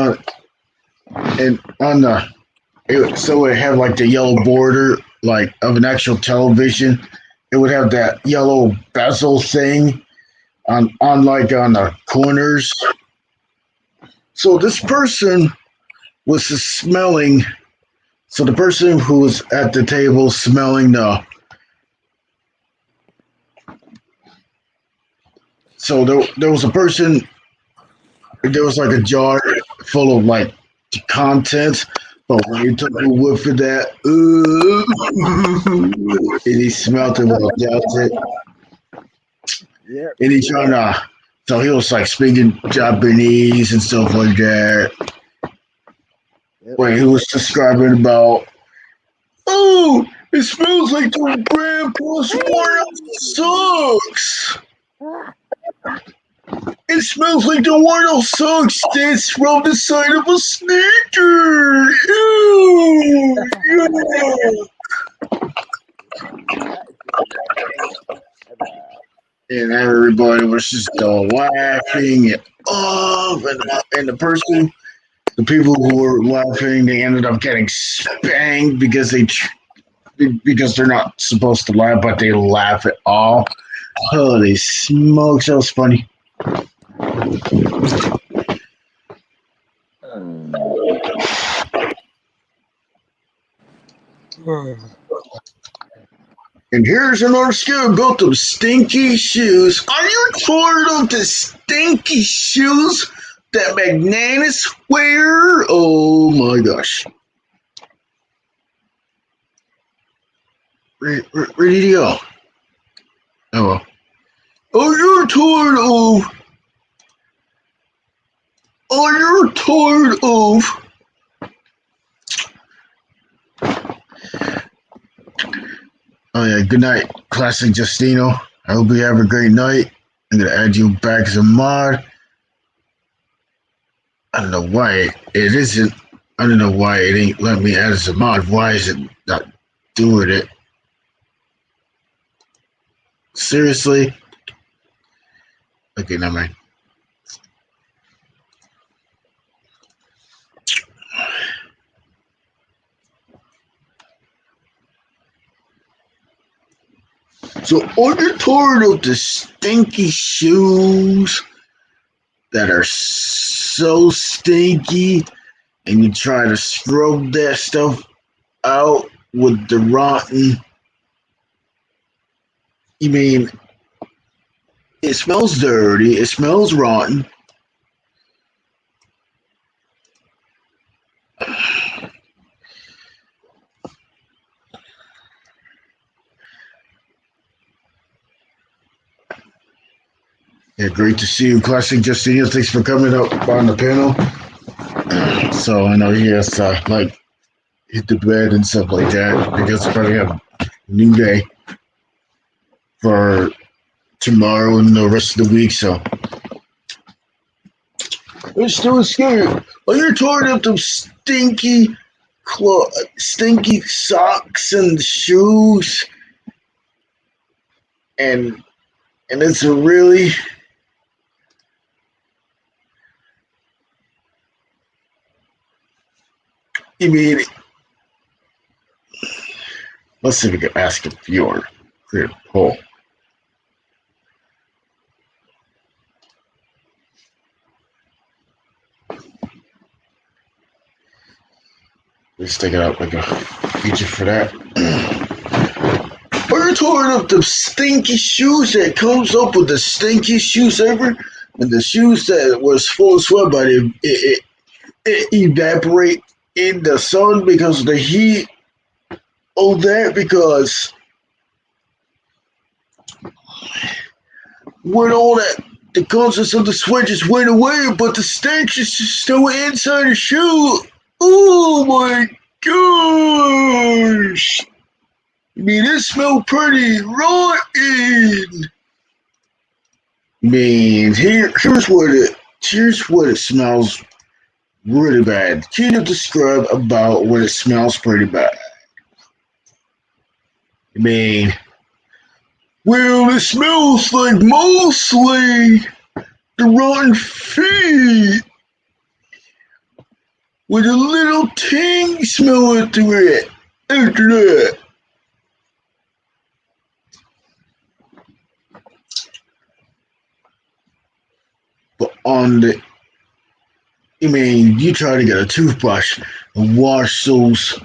on so it had like the yellow border like of an actual television. It would have that yellow bezel thing on like on the corners. So this person was smelling. So the person who was at the table smelling the. So there was a person. There was like a jar full of like contents. But when he took a whiff of that, and he smelled it while it. yeah. And he trying to, so he was like speaking Japanese and stuff like that. Yep. When he was describing about, oh, it smells like the grandpa's worn socks. It smells like the worn socks that's from the side of a sneaker. Ew. And everybody was just laughing it off, and the people who were laughing, they ended up getting spanked because they're not supposed to laugh, but they laugh at all. Holy smokes, that was funny. And here's another skill about those stinky shoes. Are you tired of the stinky shoes that Magnanis wear? Oh my gosh. Where did he go? Oh well. Oh, you're tired of. Oh, you're tired of. Oh yeah. Good night, Classic Justino. I hope you have a great night. I'm gonna add you back as a mod. I don't know why it isn't. I don't know why it ain't let me add as a mod. Why is it not doing it? Seriously? Okay, never mind. So, are you tired of the stinky shoes that are so stinky and you try to scrub that stuff out with the rotten? You mean, it smells dirty, it smells rotten. Yeah, great to see you, Classic Justino. Thanks for coming up on the panel. So I know he has to like hit the bed and stuff like that because probably have a new day for tomorrow and the rest of the week. So it's still scary. Are you tired of them stinky stinky socks and shoes? And it's a really you mean let's see if we can ask a viewer. Create a poll. Let's take it out like a feature for that. Are you tired of the stinky shoes that comes up with the stinkiest shoes ever? And the shoes that was full of sweat, but it evaporate in the sun because of the heat. Oh, that because when all that the contents of the sweat just went away, but the stench is just still inside the shoe. Oh my gosh! I mean, it smelled pretty rotten. I mean, here's what it smells really bad. Can you describe about when it smells pretty bad? I mean, well, it smells like mostly the rotten feet with a little ting smell into it after that. But on the, I mean, you try to get a toothbrush and wash those.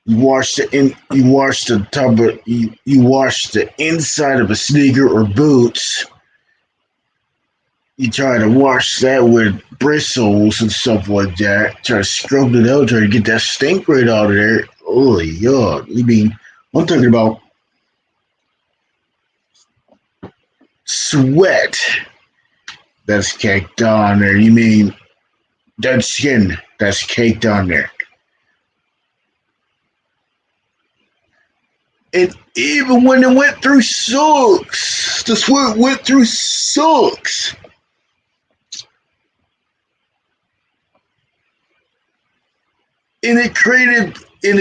You wash the inside of a sneaker or boots. You try to wash that with bristles and stuff like that. Try to scrub it out, try to get that stink right out of there. Oh, yuck. I mean, I'm talking about sweat that's caked on there. You mean dead skin that's caked on there. And even when it went through socks, the sweat went through socks. And it created, and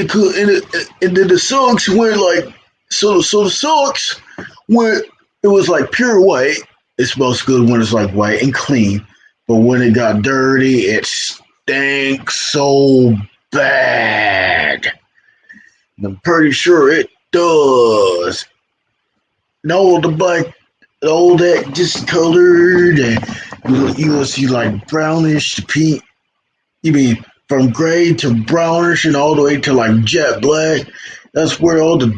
then the socks went like, so the socks went, it was like pure white. It smells good when it's like white and clean. But when it got dirty, it stank so bad. And I'm pretty sure it does. And all the black, all that discolored, and you will see like brownish to pink. You mean from gray to brownish and all the way to like jet black? That's where all the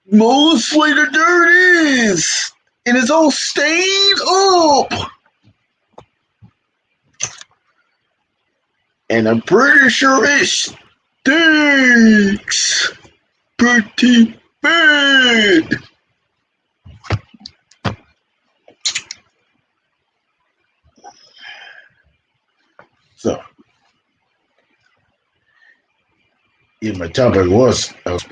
mostly the dirt is, and it's all stained up. And I'm pretty sure it stinks pretty bad. So, yeah, my topic was I was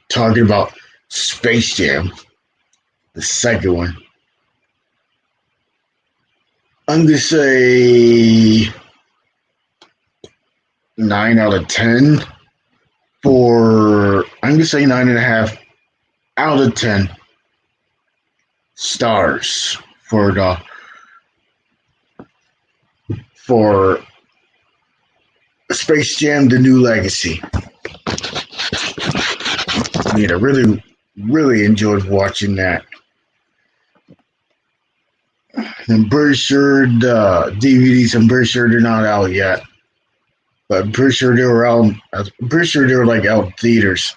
talking about Space Jam, the second one. I'm gonna say 9 out of 10 for. I'm gonna say 9.5 out of 10 stars for Space Jam: The New Legacy. I mean, I really enjoyed watching that. I'm pretty sure the DVDs. I'm pretty sure they're not out yet, but I'm pretty sure they were out. I'm pretty sure they were like out in theaters.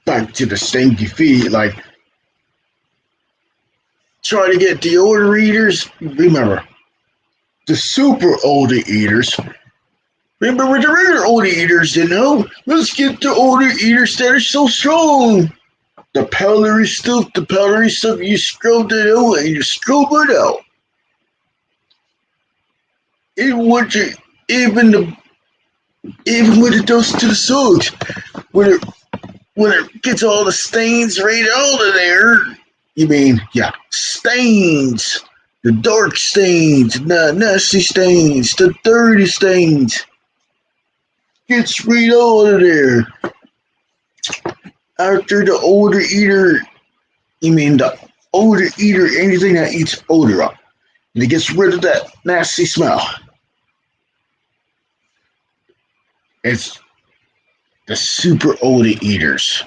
Back to the stinky feet, like try to get the older eaters. Remember, the super older eaters. Remember the regular older eaters, you know? Let's get the older eaters that are so strong. The powdery stuff, you scrub it out and you scrub it out. Even when it does to the socks, when it gets all the stains right out of there. You mean, yeah, stains. The dark stains, the nasty stains, the dirty stains. Gets right out of there. After the older eater, you mean the older eater, anything that eats odor up. And it gets rid of that nasty smell. It's the super older eaters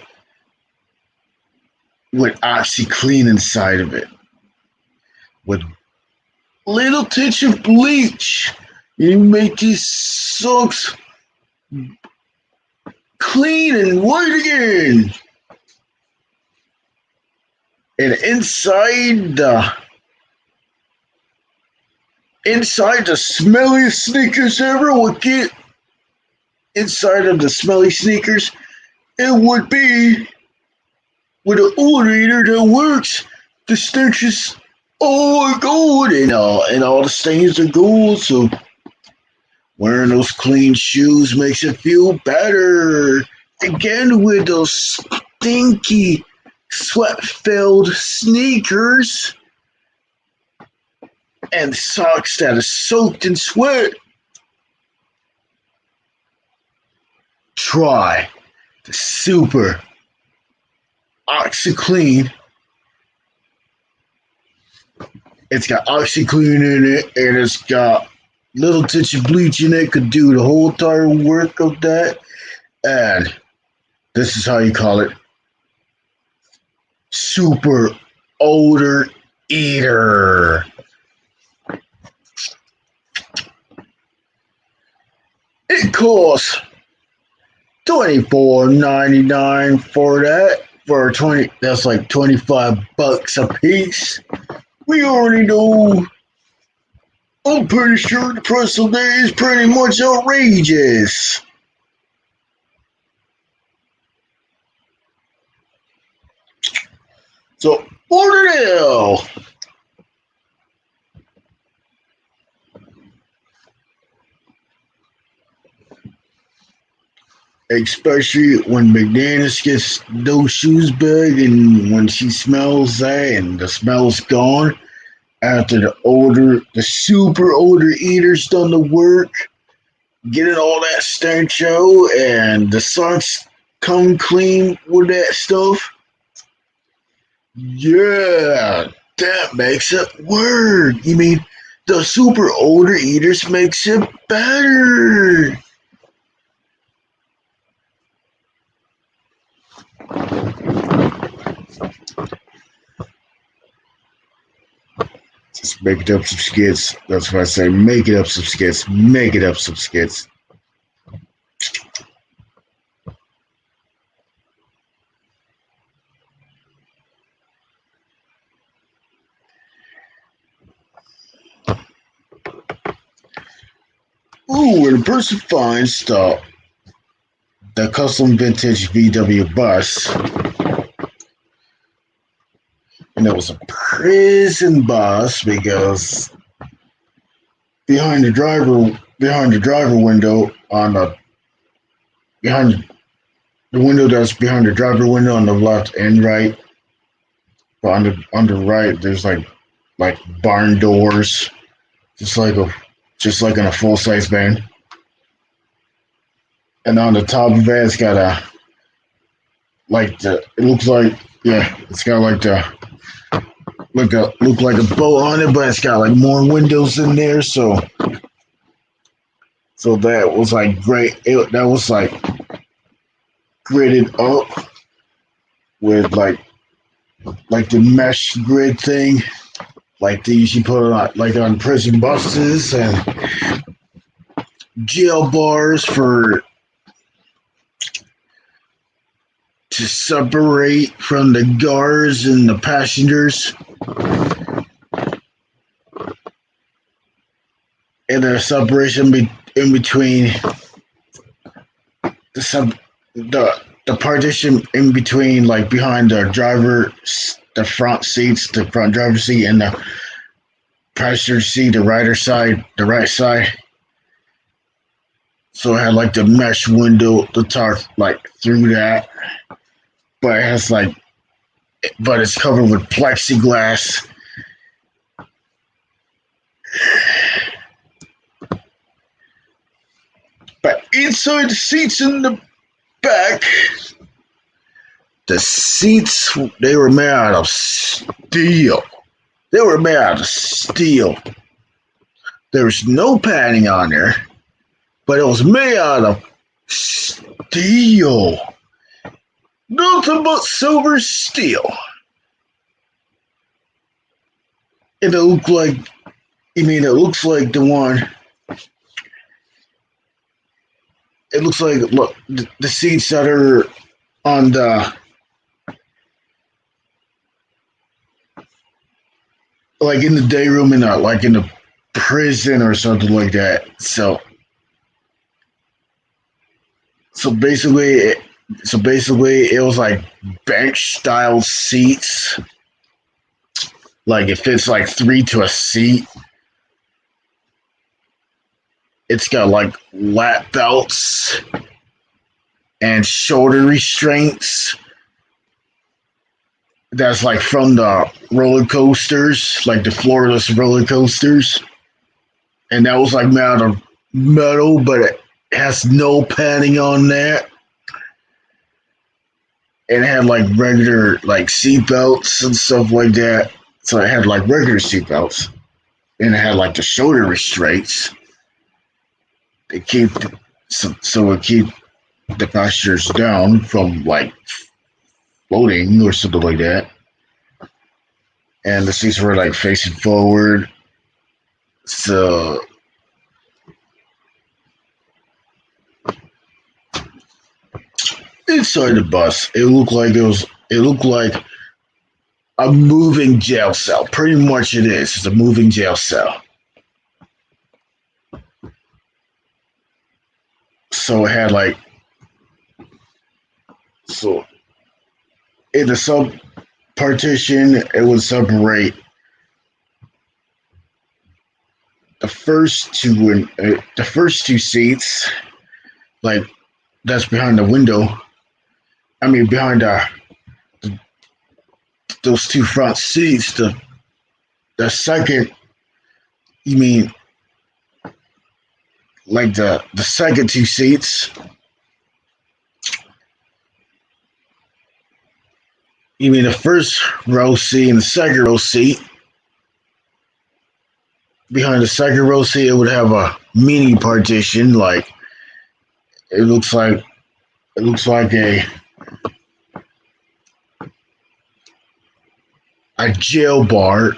with OxyClean inside of it. With little touch of bleach. You make these socks clean and white again. And inside the smelliest sneakers ever would get inside of the smelly sneakers, it would be with an odor eater that works. The stench is all gold and all the stains are gold, so wearing those clean shoes makes it feel better. Again with those stinky, sweat-filled sneakers and socks that are soaked in sweat. Try the super OxyClean. It's got OxyClean in it, and it's got little touch of bleach in it. Could do the whole entire work of that. And this is how you call it: super odor eater. It costs $24.99 for that. That's like $25 a piece. We already know. I'm pretty sure the price of that is pretty much outrageous. So order now. Especially when McDaniels gets those shoes back and when she smells that and the smell's gone after the super odor eater's done the work, getting all that stench out and the socks come clean with that stuff. Yeah, that makes it work. You mean the super odor eaters makes it better. Just make it up some skits. That's what I say. Make it up some skits. Make it up some skits. Ooh, when a person finds the custom vintage VW bus, and it was a prison bus because behind the driver window on the behind the window that's behind the driver window on the left and right, but on the right there's like barn doors, just like in a full size van. And on the top of it, it's got it looks like, yeah, it's got look like a boat on it, but it's got like more windows in there. So that was like great. That was like gridded up with like the mesh grid thing, like they usually put on prison buses, and jail bars to separate from the guards and the passengers, and a separation in between the partition in between, like behind the front seats, the front driver's seat, and the passenger seat, the right side. So it had like the mesh window to talk like through that, but it's covered with plexiglass. But inside the seats in the back, the seats, they were made out of steel. There was no padding on there, but it was made out of steel. Nothing but silver steel. And it looks like the one. It looks like, look, the seats that are on the, like in the day room, like in the prison or something like that. So basically it was like bench style seats. Like it fits like 3 to a seat. It's got like lap belts and shoulder restraints. That's like from the roller coasters, like the floorless roller coasters. And that was like made out of metal, but it has no padding on that. And it had like regular like seat belts and stuff like that. So it had like regular seat belts. And it had like the shoulder restraints. It keep so it keep the passengers down from like floating or something like that. And the seats were like facing forward. So inside the bus, it looked like a moving jail cell. Pretty much it is. It's a moving jail cell. So it had like, so in the sub partition, it would separate the first two seats, like that's behind the window. I mean, behind those two front seats. The second, you mean like the second two seats. You mean the first row seat and the second row seat? Behind the second row seat, it would have a mini partition. Like it looks like a jail bar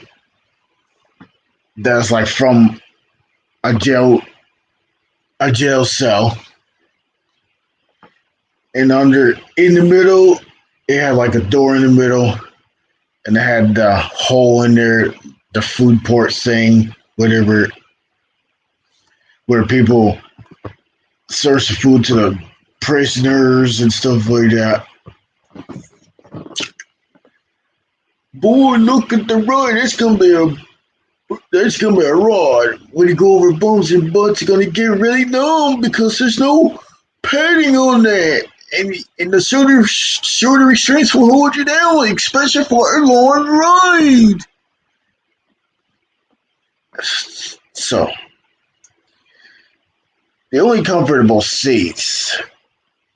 that's like from a jail cell. And in the middle, it had like a door in the middle, and it had the hole in there, the food port thing, whatever where people serve food to the prisoners and stuff like that. Boy, look at the ride. That's gonna be a ride. When you go over bumps and butts, you're gonna get really numb because there's no padding on that. And the shorter restraints will hold you down, especially for a long ride. So, the only comfortable seats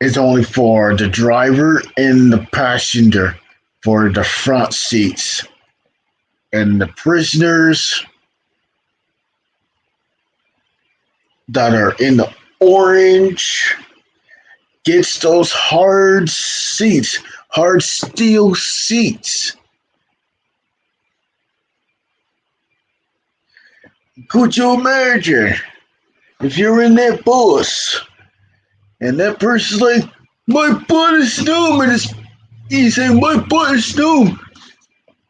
is only for the driver and the passenger for the front seats. And the prisoners that are in the orange gets those hard seats, hard steel seats. Could you imagine if you're in that bus and that person's like, my butt is numb, and he's saying, my butt is numb.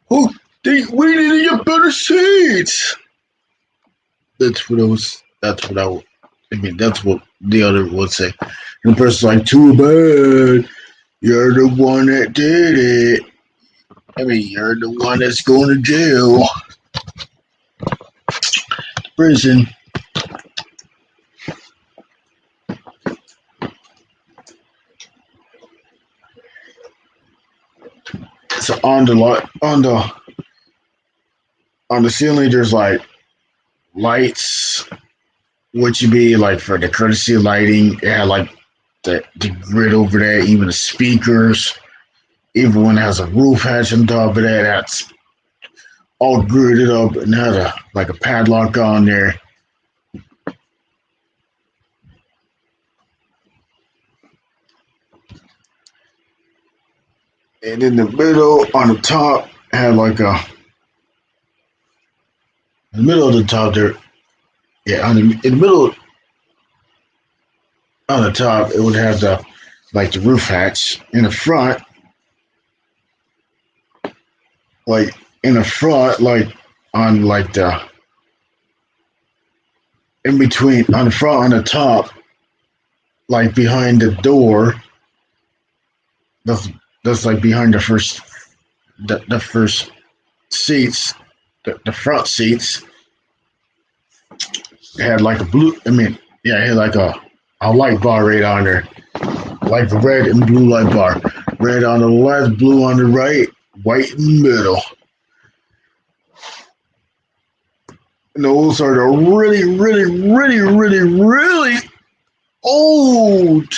Oh, we need to get better seats. That's what the other would say. And the person's like, too bad. You're the one that did it. You're the one that's going to jail. Prison. So on the ceiling, there's like lights, which would be like for the courtesy lighting. It had like the grid over there, even the speakers, even when it has a roof hatch on top of that, that's all gridded up and had a padlock on there. And in the middle, on the top, had like in the middle of the top there, yeah, in the middle, on the top, it would have the roof hatch. In the front, on the in between, on the front, on the top, like behind the door, that's like behind the first seats, the front seats. It had like a blue, it had like a light bar right on there, like the red and blue light bar. Red on the left, blue on the right, white in the middle. And those are the really, really, really, really, really old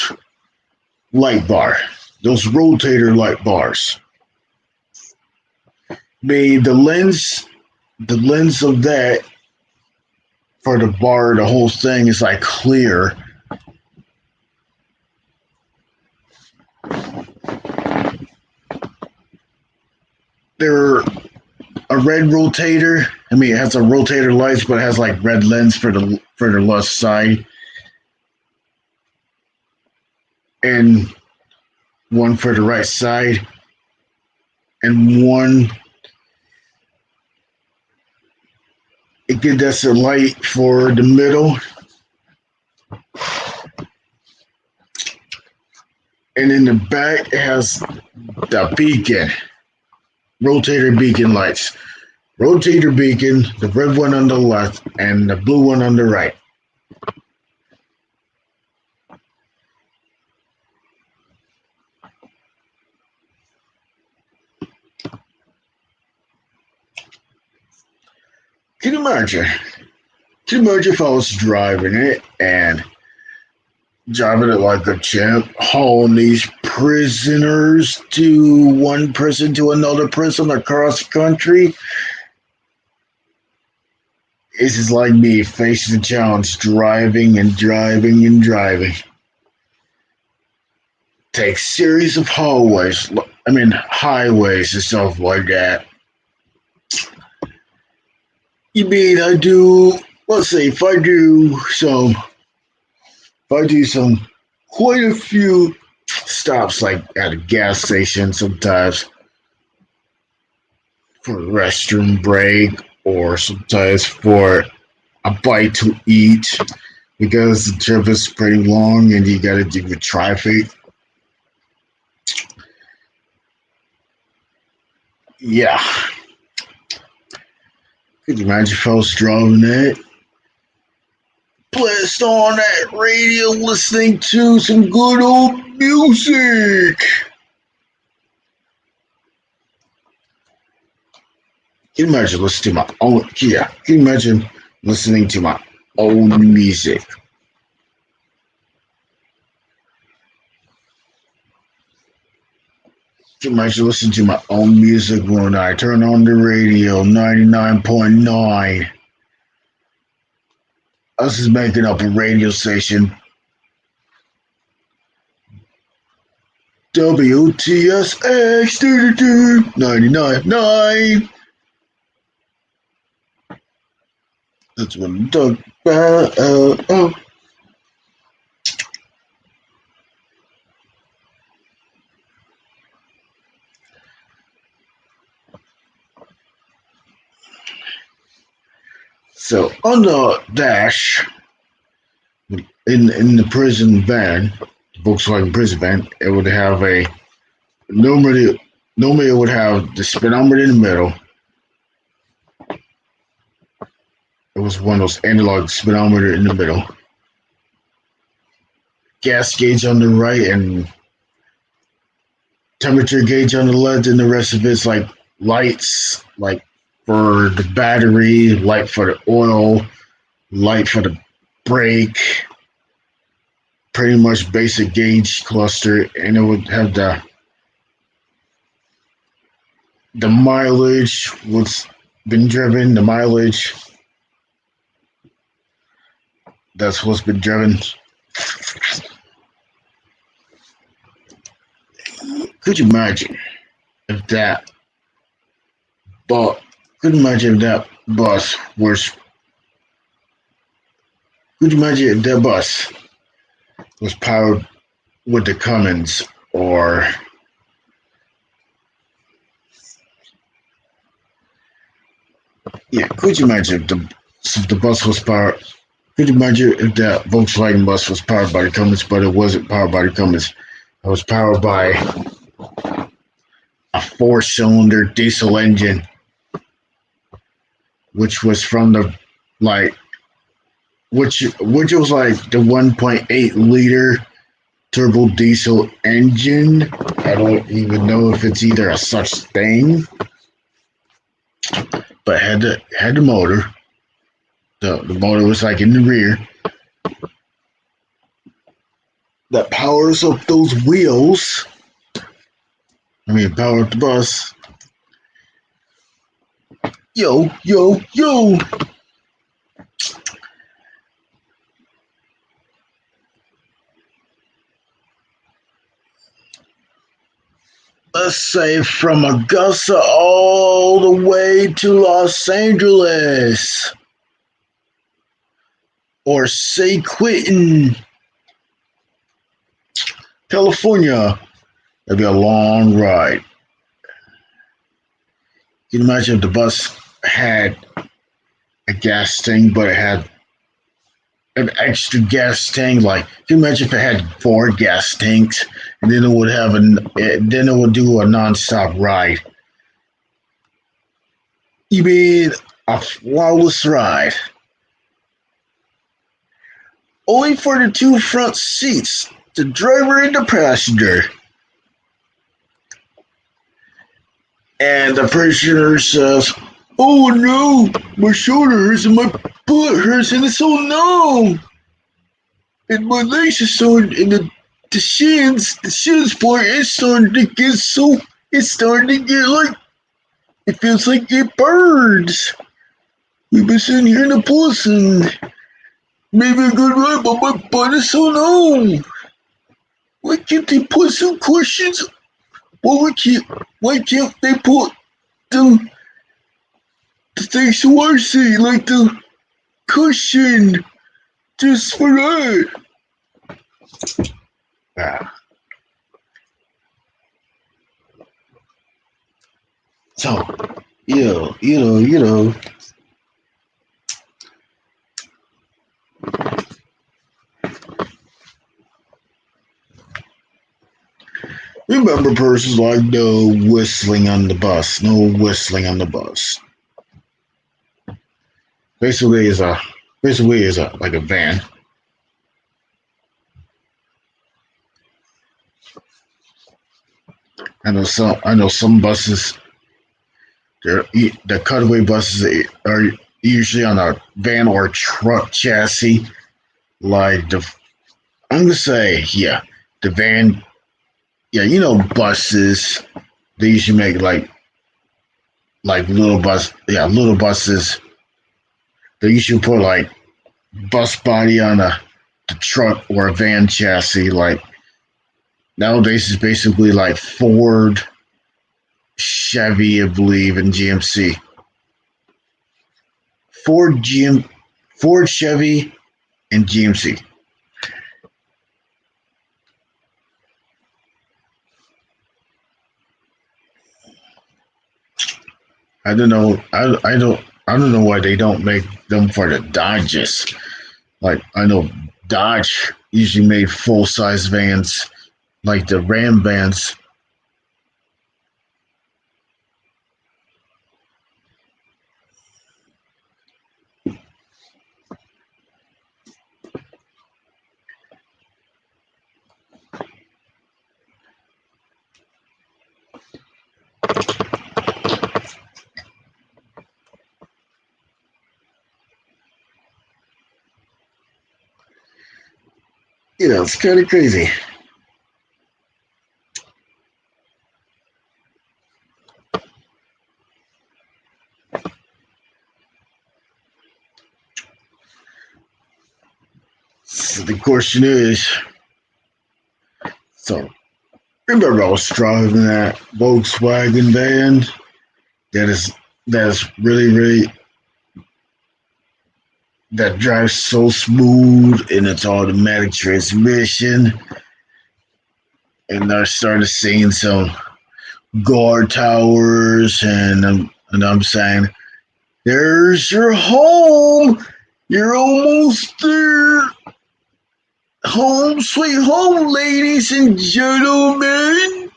light bar. Those rotator light bars. The lens of that for the bar, the whole thing is like clear. They're a red rotator. It has a rotator lights, but it has like red lens for the left side, and one for the right side, and one. That's a light for the middle. And in the back, it has the beacon, rotator beacon lights. Rotator beacon, the red one on the left and the blue one on the right. Can you imagine? Can you imagine if I was driving it and driving it like a champ, hauling these prisoners to one prison to another prison across the country? This is like me facing the challenge, driving and driving and driving. Take series of highways and stuff like that. If I do some quite a few stops, like at a gas station sometimes for a restroom break, or sometimes for a bite to eat, because the trip is pretty long and you got to deal with traffic. Yeah. Could you imagine folks driving that? Blast on that radio listening to some good old music. Can you imagine listening to my own? Yeah. Can you imagine listening to my own music? Can you imagine listening to my own music when I turn on the radio 99.9? Us is making up a radio station. WTSX 99.9. That's what I'm talking about. So on the dash, in the prison van, Volkswagen prison van, it would have a normally it would have the speedometer in the middle. It was one of those analog speedometer in the middle. Gas gauge on the right and temperature gauge on the left, and the rest of it's like lights, like for the battery, light for the oil, light for the brake. Pretty much basic gauge cluster, and it would have the mileage, what's been driven, the mileage. That's what's been driven. Could you imagine if that but could you imagine if that bus was could you imagine if that bus was powered with the Cummins or yeah, could you imagine if the bus was powered could you imagine if that Volkswagen bus was powered by the Cummins, but it wasn't powered by the Cummins. It was powered by a 4-cylinder diesel engine, which was from the like which was like the 1.8 liter turbo diesel engine. I don't even know if it's either a such thing, but had the motor. The motor was like in the rear that powers up those wheels. I mean, power up the bus. Yo, yo, yo. Let's say from Augusta all the way to Los Angeles. Or San Quentin, California. That'd be a long ride. You can imagine if the bus had a gas tank, but it had an extra gas tank. Like, can you imagine if it had 4 gas tanks, and then it would have then it would do a nonstop ride. You mean a flawless ride? Only for the 2 front seats, the driver and the passenger. And the prisoner says, "Oh no, my shoulder hurts and my butt hurts, and it's so numb. And my legs are starting, and the shins part is starting to get it's starting to get like, it feels like it burns. We've been sitting here in the bus and maybe a good ride, but my butt is so numb. Why can't they put some questions? Why can't they put the things to our seat, like the cushion, just for that?" So, you know. Remember, persons like no whistling on the bus. No whistling on the bus. Basically is a like a van. I know some buses. The cutaway buses are usually on a van or truck chassis. Like I'm gonna say, yeah, the van. Yeah, you know buses. They usually make like little buses. They usually put like bus body on the truck or a van chassis. Like nowadays, it's basically like Ford, Chevy, I believe, and GMC. Ford, GM, Ford, Chevy, and GMC. I don't know. I don't know why they don't make them for the Dodges. Like I know Dodge usually made full size vans, like the Ram vans. You know, it's kind of crazy. So the question is, so remember I was driving that Volkswagen van that is really that drives so smooth in its automatic transmission, and I started seeing some guard towers, and I'm saying, "There's your home. You're almost there. Home, sweet home, ladies and gentlemen."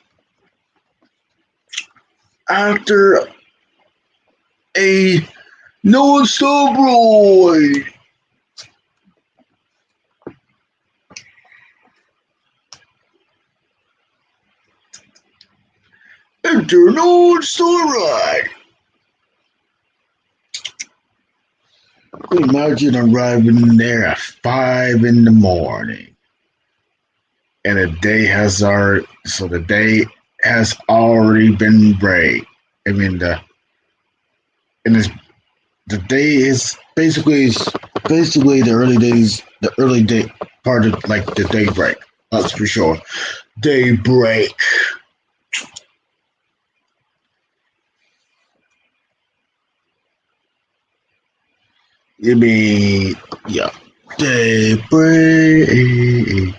After a non-stop ride. After a non-stop ride. Imagine arriving there at 5 in the morning, and the day has already been break. I mean and it's the day is basically the early day part of like the day break. That's for sure. Day break. You mean yeah. Day break.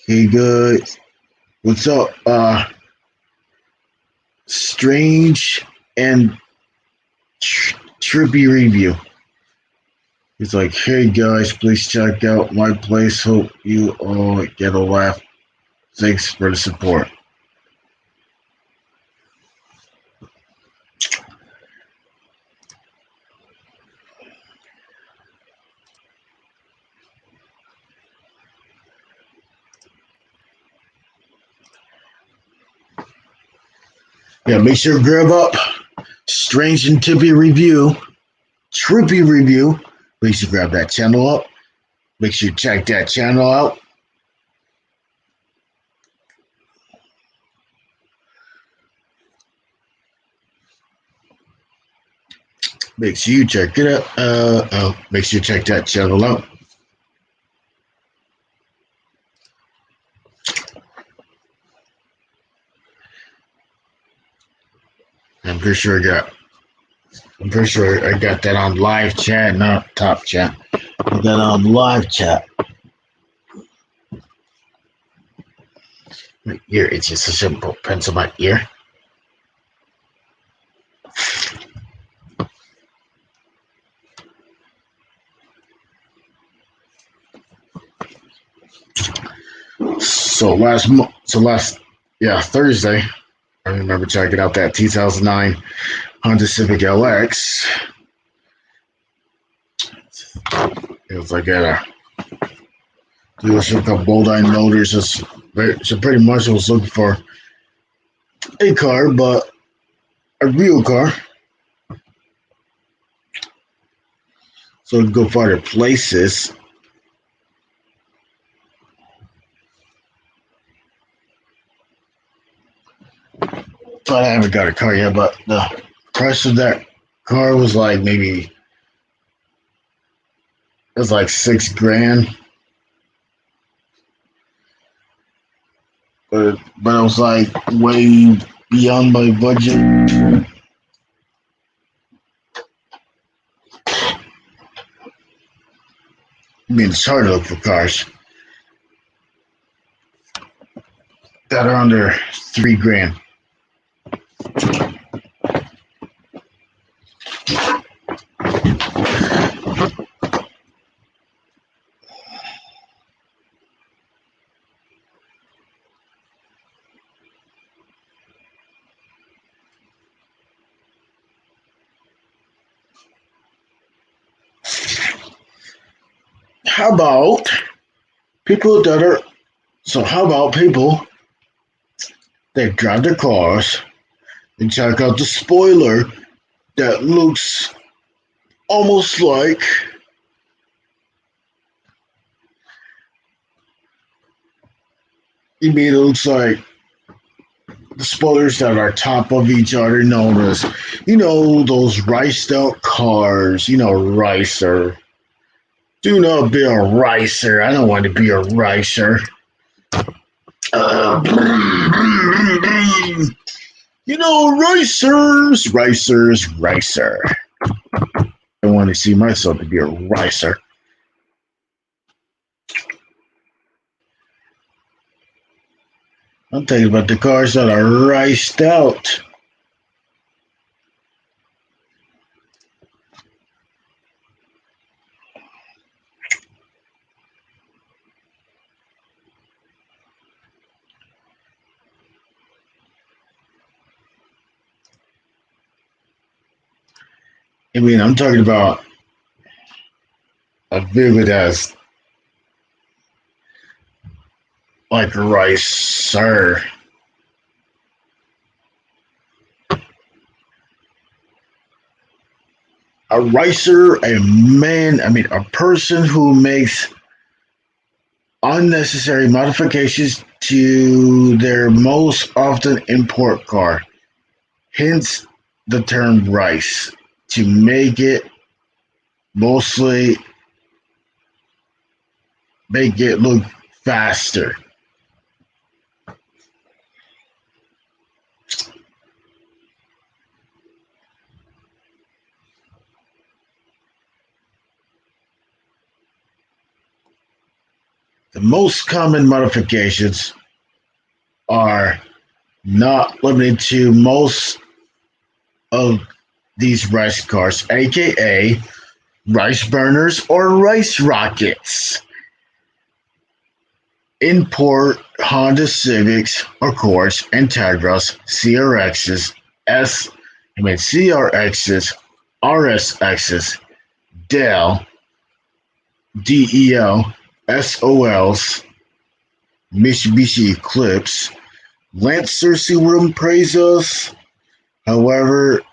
Hey guys. What's up? Strange and trippy review. He's like, hey guys, please check out my place. Hope you all get a laugh. Thanks for the support. Yeah, make sure to grab up Strange and Trippy review. Make sure to grab that channel up. Make sure you check that channel out. Make sure you check it out. Make sure you check that channel out. I'm pretty sure I got that on live chat, not top chat. I got that on live chat. My ear itches, a simple pencil my ear. Thursday, I remember checking out that 2009 Honda Civic LX. It was like at a dealership called Bodine Motors. So pretty much I was looking for a car, but a real car. So I'd go farther places. But I haven't got a car yet, but the price of that car was like maybe it was like $6,000. But I was like way beyond my budget. I mean, it's hard to look for cars that are under $3,000. How about people that are how about people that drive their cars and check out the spoiler that looks almost like it looks like the spoilers that are top of each other, known as those riced out cars, ricer. Do not be a ricer. I don't want to be a ricer. Ricer. I want to see myself to be a ricer. I'm thinking about the cars that are riced out. I mean, I'm talking about a vehicle that's like a ricer. A ricer, a person who makes unnecessary modifications to their most often import car. Hence the term rice, to make it look faster. The most common modifications are not limited to most of these rice cars, aka rice burners or rice rockets. Import Honda Civics, Accords, Integras, CRXs, CRXs, RSXs, Del, SOLs, Mitsubishi Eclipse, Lancer Subaru Imprezas. However,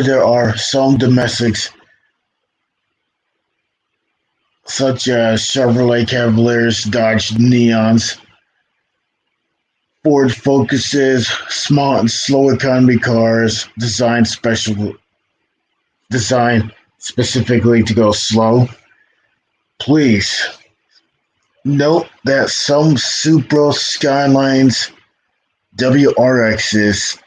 there are some domestics such as Chevrolet Cavaliers, Dodge Neons, Ford Focuses, small and slow economy cars designed specifically to go slow. Please note that some Supra Skylines, WRXs,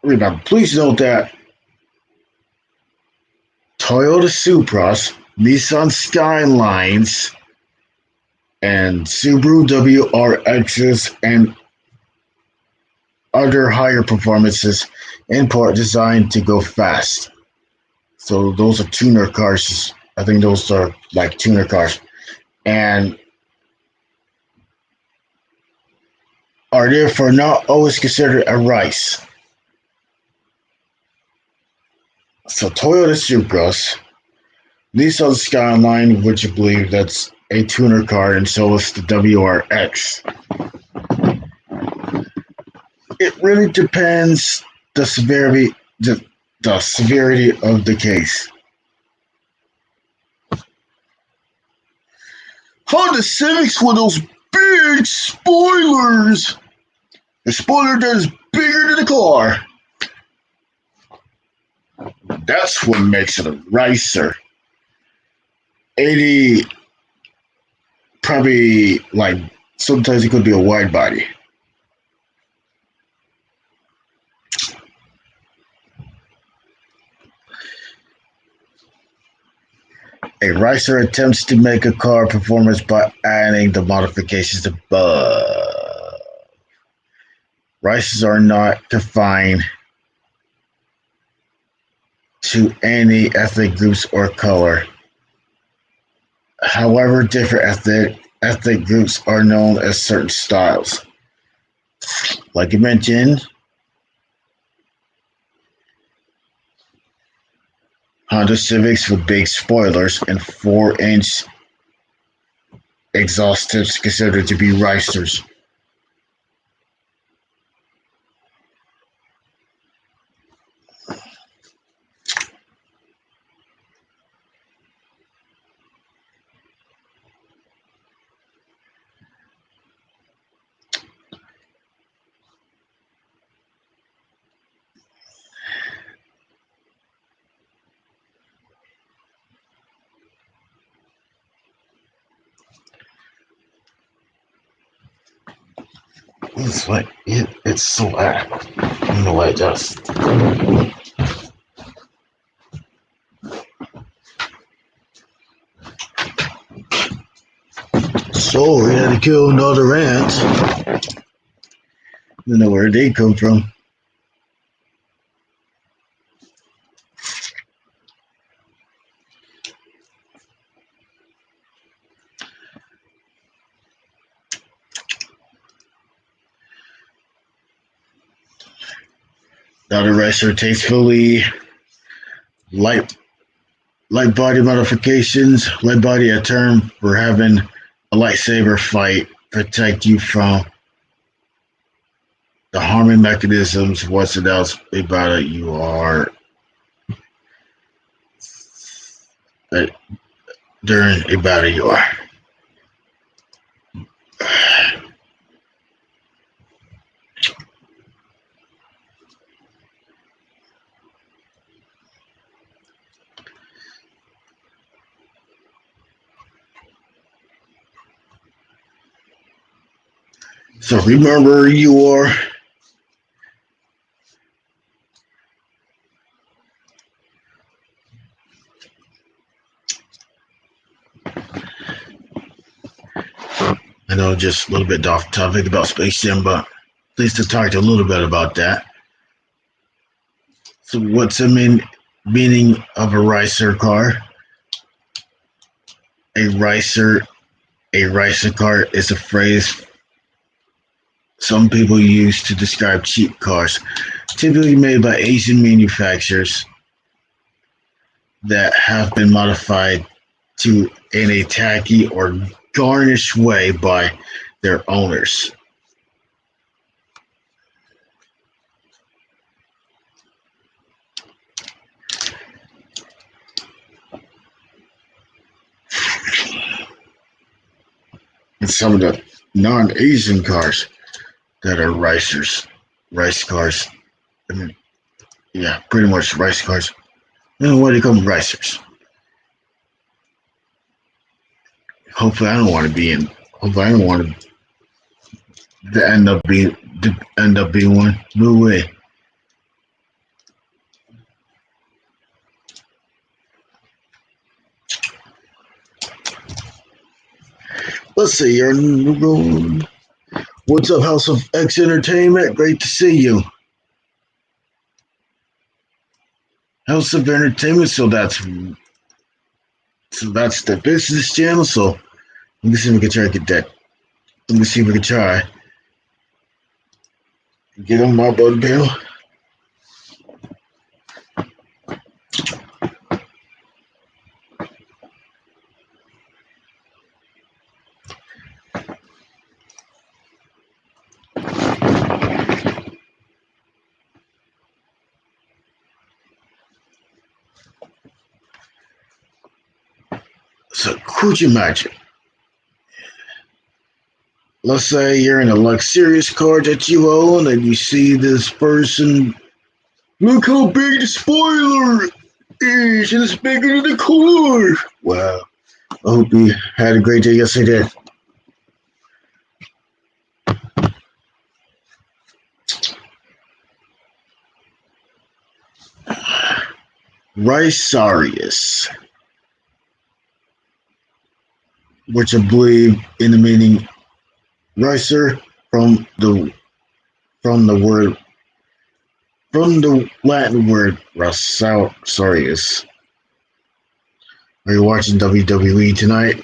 Remember, please note that Toyota Supras, Nissan Skylines, and Subaru WRXs and other higher performances in part designed to go fast. So those are tuner cars. I think those are like tuner cars. And are therefore not always considered a race. So Toyota Supras, Nissan Skyline, which I believe that's a tuner car, and so is the WRX. It really depends the severity of the case. Honda Civics with those big spoilers. The spoiler that is bigger than the car. That's what makes it a racer. 80, probably like sometimes it could be a wide body. A racer attempts to make a car performance by adding the modifications above. Racers are not confined to any ethnic groups or color. However, different ethnic groups are known as certain styles. Like you mentioned, Honda Civics with big spoilers and 4-inch exhaust tips considered to be racers. It's like it's so loud. I don't know why it does. So we had to kill another ant. I don't know where they come from. Another racer tastefully light body modifications. Light body, a term for having a lightsaber fight protect you from the harming mechanisms. Once announced about it, you are during a battle. You are. So remember, you are I know just a little bit off topic about Space Jam, but at least to talk a little bit about that. So what's the meaning of a racer car? A racer car is a phrase some people use to describe cheap cars, typically made by Asian manufacturers that have been modified in a tacky or garnished way by their owners. And some of the non-Asian cars that are race cars. I mean, yeah, pretty much race cars. And what do you call them, racers? Hopefully, I don't want to end up being one. No way. Let's see. You're in the room. What's up, House of X Entertainment? Great to see you. House of Entertainment. So that's the business channel. So let me see if we can try to get that. Let me see if we can try get on my bug bill. So could you imagine? Let's say you're in a luxurious car that you own and you see this person. Look how big the spoiler is, and it's bigger than the car. Wow. I hope you had a great day yesterday. Rhizarius, which I believe in the meaning ricer from the word from the Latin word Rhizarius. Are you watching WWE tonight?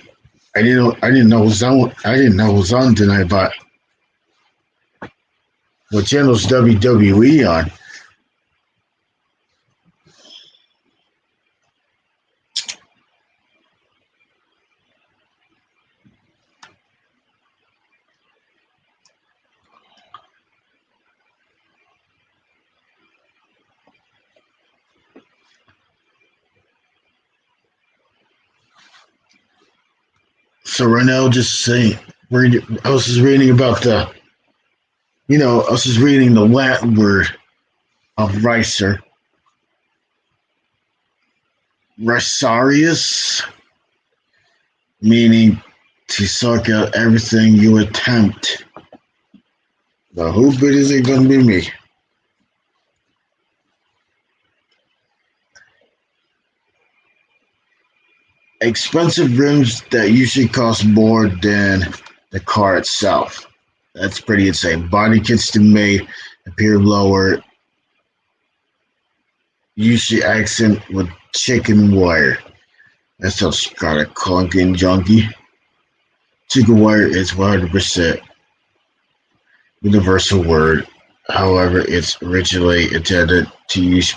I didn't know it was on. I didn't know it was on tonight, but what channel's WWE on? So right now, just saying, I was just reading about I was just reading the Latin word of ricer, Rhizarius, meaning to suck out everything you attempt. But who bit is it going to be me? Expensive rims that usually cost more than the car itself. That's pretty insane. Body kits to made appear lower, usually accent with chicken wire. That sounds kind of clunky and junky. Chicken wire is 100% universal word. However, it's originally intended to use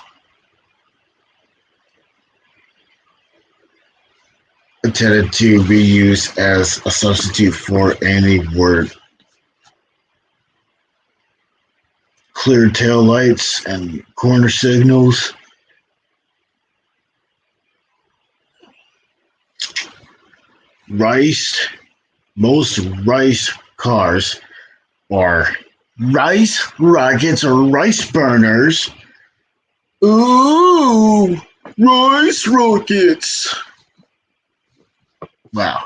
intended to be used as a substitute for any word. Clear tail lights and corner signals. Most rice cars are rice rockets or rice burners. Ooh, rice rockets. Wow.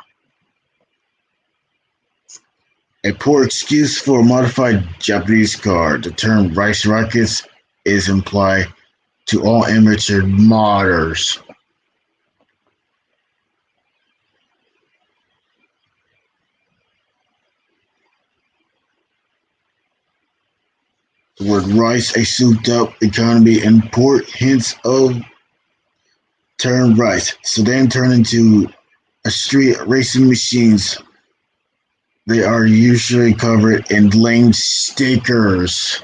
A poor excuse for a modified Japanese car. The term rice rockets is implied to all amateur modders. The word rice, a souped-up economy import hints of term rice. Sedan turned into a street racing machines. They are usually covered in lame stickers.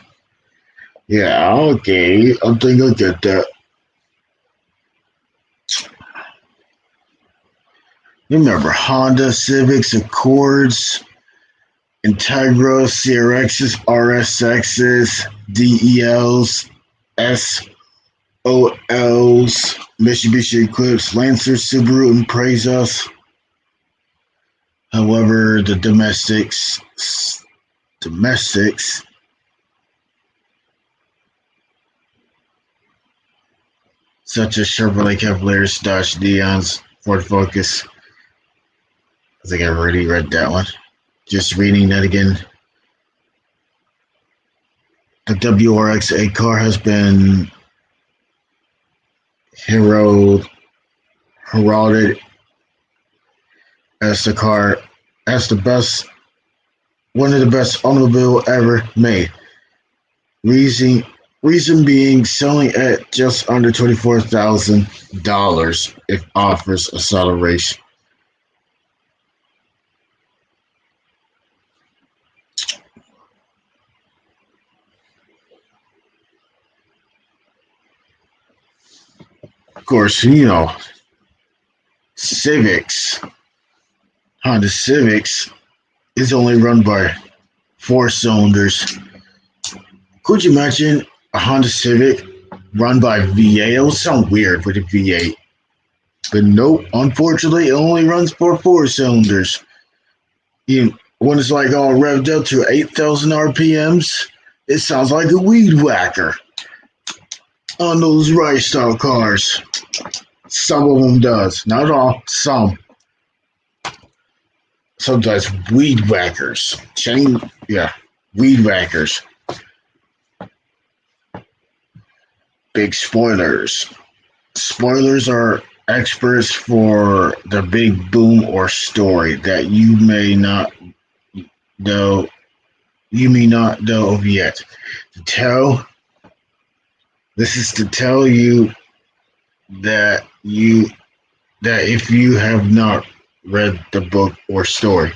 Yeah, okay. I think I get that. You remember Honda Civics, Accords, Integra, CRXs, RSXs, DELs, SOLs, Mitsubishi Eclipse, Lancer, Subaru, and Imprezas. However, the domestics, such as Chevrolet Cavaliers, Dodge Neons, Ford Focus. I think I already read that one. Just reading that again. The WRX-8 car has been heralded as the car as the best, one of the best automobile ever made. Reason reason being selling at just under $24,000 it offers acceleration. Of course, Civics, Honda Civics is only run by four cylinders. Could you imagine a Honda Civic run by V8? It would sound weird with a V8. But nope, unfortunately, it only runs for four cylinders. When it's like all revved up to 8,000 RPMs, it sounds like a weed whacker on those rice style cars. Some of them does, not all, some. Sometimes weed whackers. Weed whackers. Big spoilers. Spoilers are experts for the big boom or story that you may not know of yet. This is to tell you that if you have not read the book or story.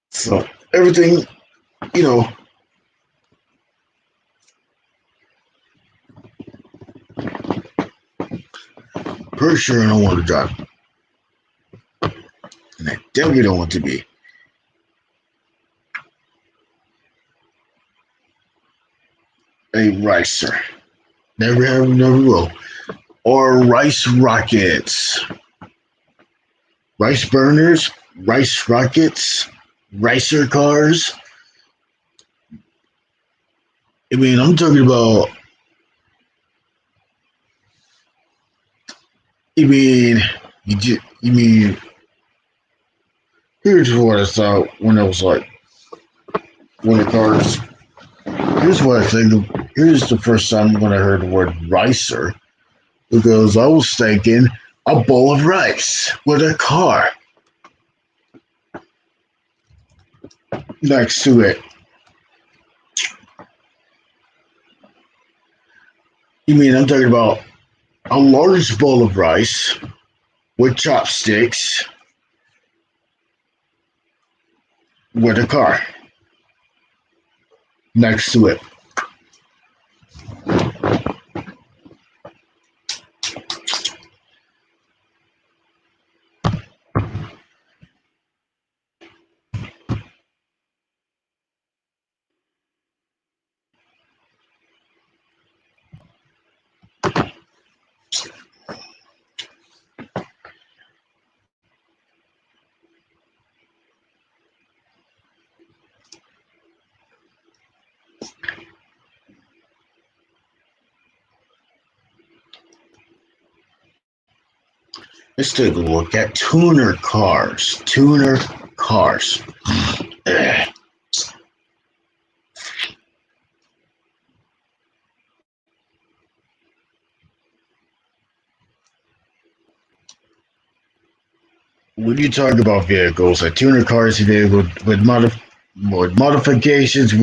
So everything, you know, pretty sure I don't want to drive. And I definitely don't want to be a ricer. Never have, never will. Or rice rockets. Rice burners, rice rockets, ricer cars. I mean, I'm talking about. You mean? Here's what I thought when I was like, when the cars. Here's what I think. Here's the first time when I heard the word ricer, because I was thinking a bowl of rice with a car next to it. You mean I'm talking about a large bowl of rice with chopsticks with a car next to it. Let's take a look at tuner cars. Tuner cars. When you talk about vehicles, a tuner car is a vehicle with modifications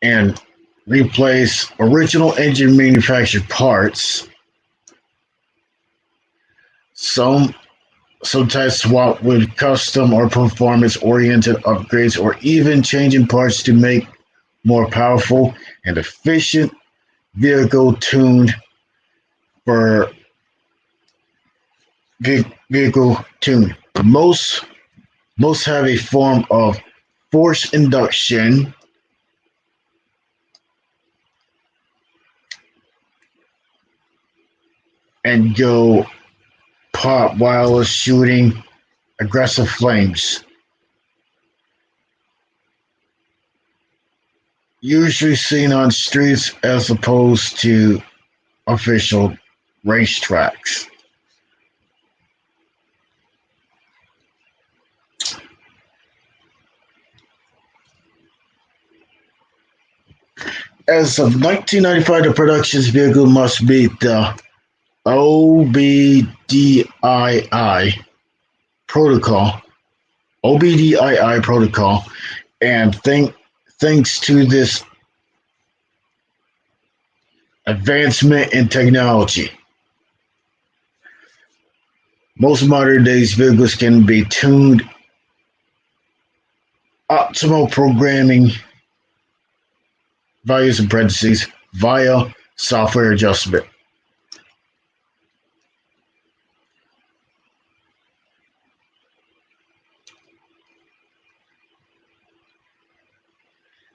and replace original engine manufactured parts. Sometimes swap with custom or performance-oriented upgrades, or even changing parts to make more powerful and efficient vehicle tuned for vehicle tune. Most have a form of force induction and go pop while shooting aggressive flames. Usually seen on streets as opposed to official racetracks. As of 1995, the production's vehicle must meet the OBDII protocol. OBDII protocol, and thanks to this advancement in technology, most modern days vehicles can be tuned optimal programming values in parentheses via software adjustment.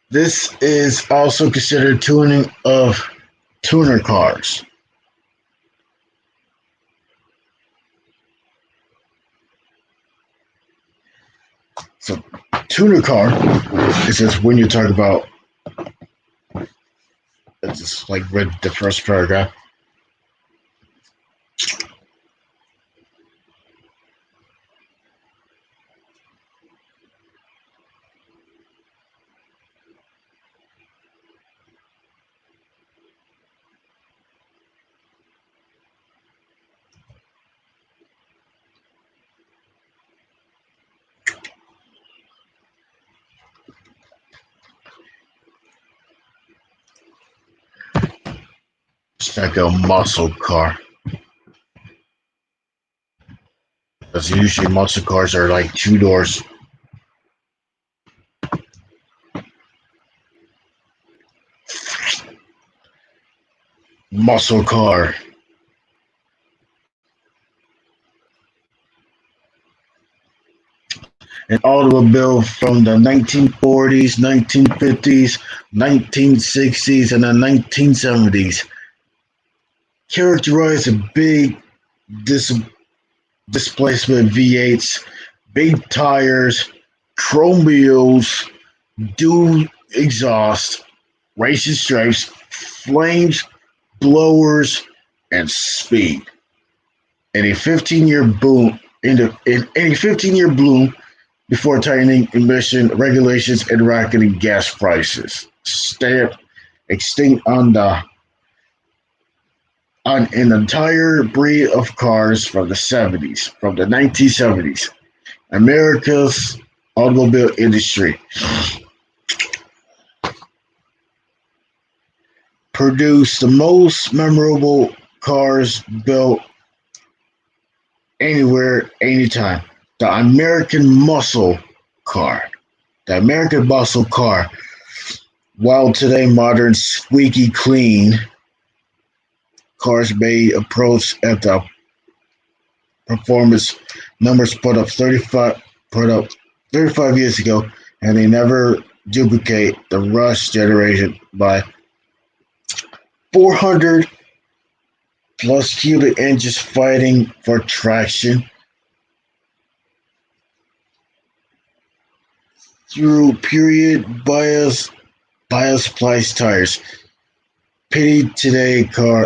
This is also considered tuning of tuner cars. So, tuner car is just when you talk about. I just like read the first paragraph. It's like a muscle car. Because usually muscle cars are like two doors. Muscle car. An automobile from the 1940s, 1950s, 1960s, and the 1970s. Characterized a big displacement V8s, big tires, chrome wheels, dual exhaust, racing stripes, flames, blowers, and speed. And a 15-year boom in a 15-year bloom before tightening emission regulations and rocketing gas prices. Stamped extinct on an entire breed of cars from the 1970s. America's automobile industry produced the most memorable cars built anywhere, anytime. The American muscle car. The American muscle car, while today modern, squeaky clean cars may approach at the performance numbers put up 35 years ago, and they never duplicate the Rush generation by 400 plus cubic inches fighting for traction through period bias splice tires. Pity today's car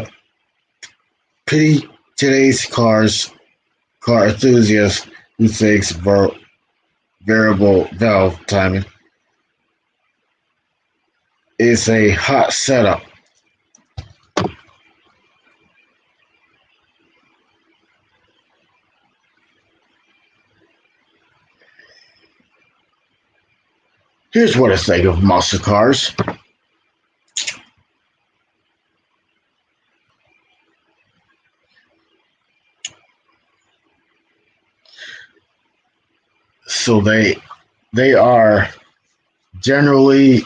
enthusiast who thinks variable valve timing is a hot setup. Here's what I think of muscle cars. So they were generally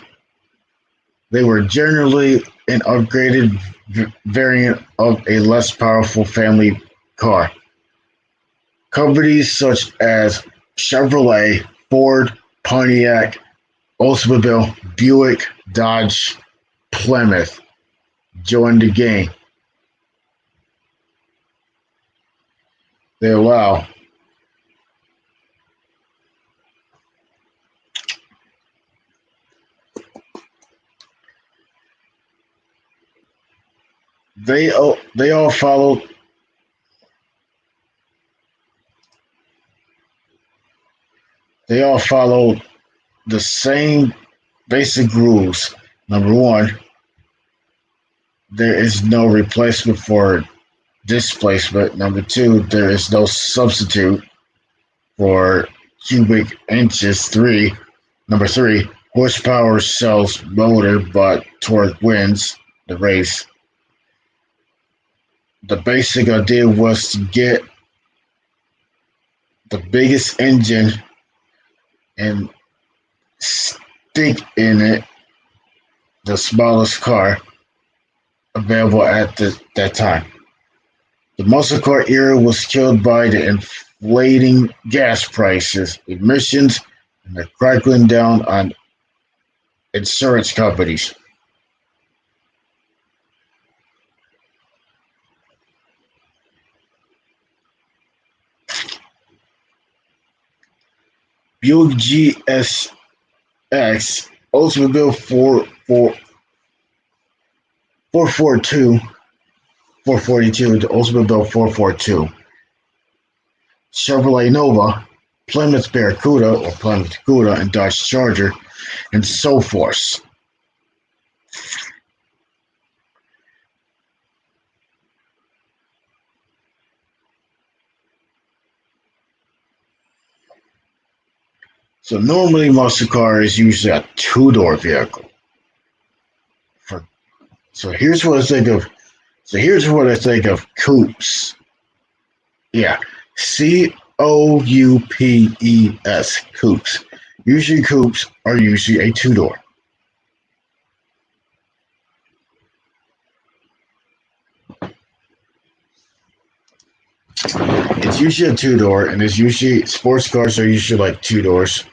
an upgraded variant of a less powerful family car. Companies such as Chevrolet, Ford, Pontiac, Oldsmobile, Buick, Dodge, Plymouth joined the game. They allow they all followed the same basic rules. Number one, there is no replacement for displacement. Number two, there is no substitute for cubic inches. Number three, horsepower sells motor, but torque wins the race. The basic idea was to get the biggest engine and stick in it the smallest car available at that time. The muscle car era was killed by the inflating gas prices, emissions, and the crackling down on insurance companies. Buick GSX Oldsmobile 442, 442, the Oldsmobile 442, Chevrolet Nova, Plymouth Barracuda or Plymouth Cuda, and Dodge Charger, and so forth. So normally muscle car is usually a two-door vehicle. So here's what I think of. So here's what I think of coupes. Yeah, Coupes, coupes. Usually coupes are usually a two-door. It's usually a two-door, and it's usually sports cars are usually like two doors.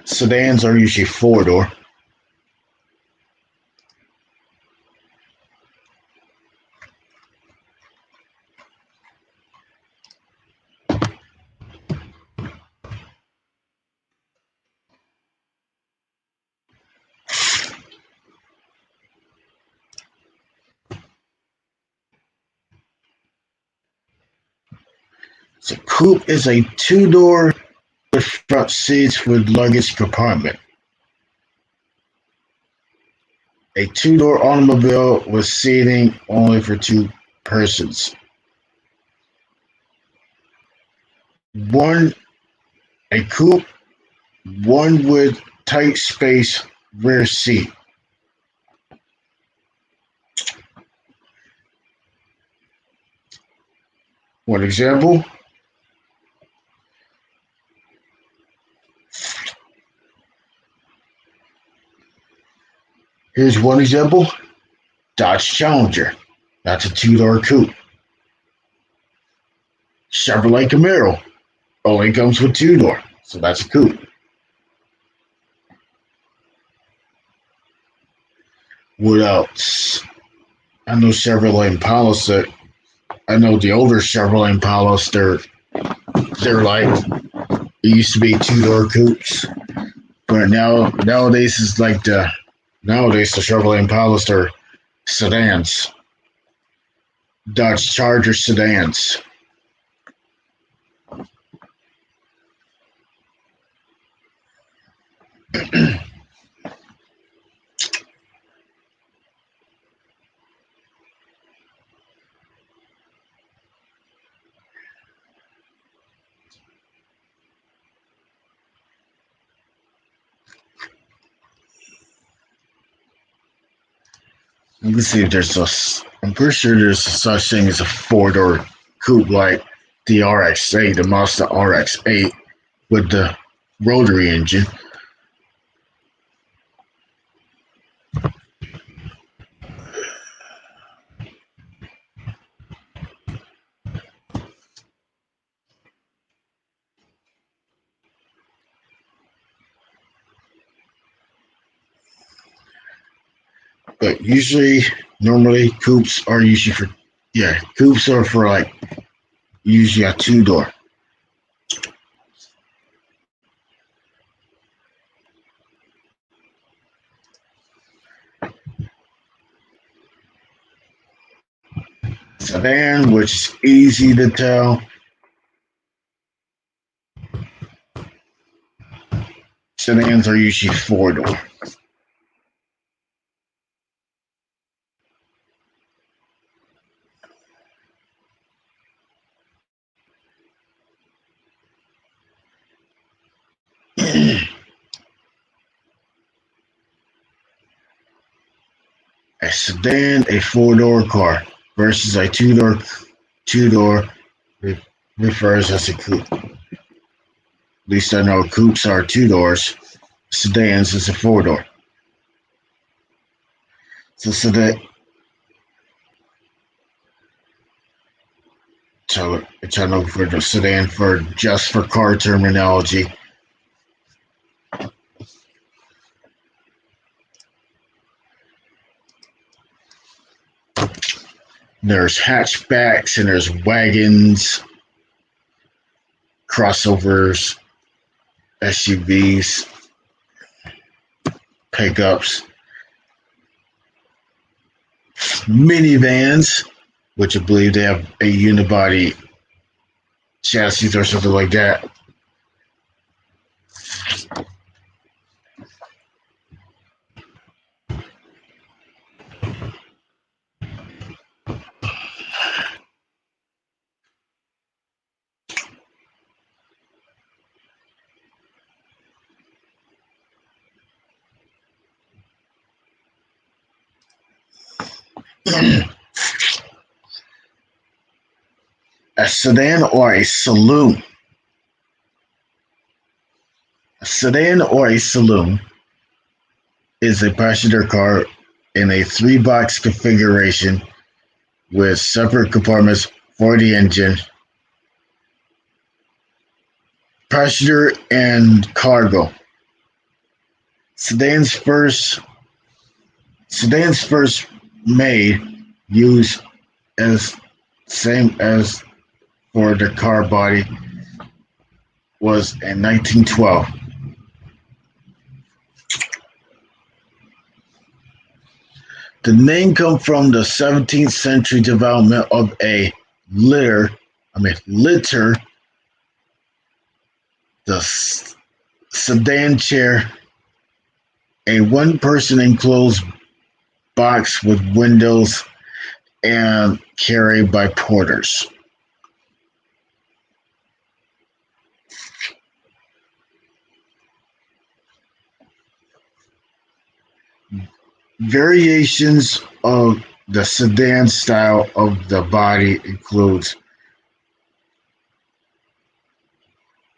Sedans are usually four-door. So coupe is a two-door with front seats with luggage compartment. A two-door automobile with seating only for two persons. A coupe, one with tight space rear seat. One example, here's one example, Dodge Challenger. That's a two-door coupe. Chevrolet Camaro only comes with two-door, so that's a coupe. What else? I know Chevrolet Impalas. I know the older Chevrolet Impalas. They're like it used to be two-door coupes, but nowadays it's like the Chevrolet Impalas are sedans, Dodge Charger sedans. You can see if there's a. I'm pretty sure there's a such thing as a four-door coupe like the RX-8, the Mazda RX-8 with the rotary engine. But normally coupes are usually for coupes are for like usually a two-door. Sedan, which is easy to tell. sedans are usually four-door. A sedan, a four-door car versus a two-door refers as a coupe. At least I know coupes are two doors. Sedans is a four-door. So sedan. So it's I know for the sedan for just for car terminology. There's hatchbacks and there's wagons, crossovers, SUVs, pickups, minivans, which I believe they have a unibody chassis or something like that. A sedan or a saloon. A sedan or a saloon is a passenger car in a three-box configuration with separate compartments for the engine, passenger, and cargo. Sedans first made used as same as for the car body was in 1912. The name comes from the 17th century development of a litter, the sedan chair, a one-person enclosed box with windows and carried by porters. Variations of the sedan style of the body includes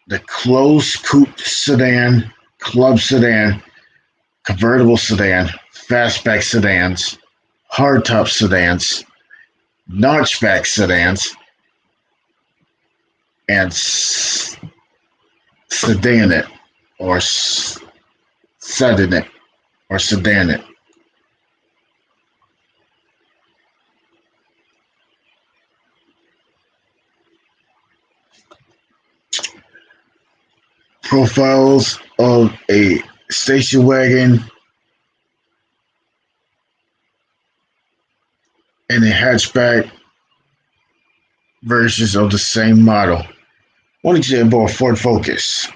the closed coupe sedan, club sedan, convertible sedan, fastback sedans, hardtop sedans, notchback sedans, and sedanet or sedanet or sedanet. Profiles of a station wagon and a hatchback versions of the same model. One example, a Ford Focus.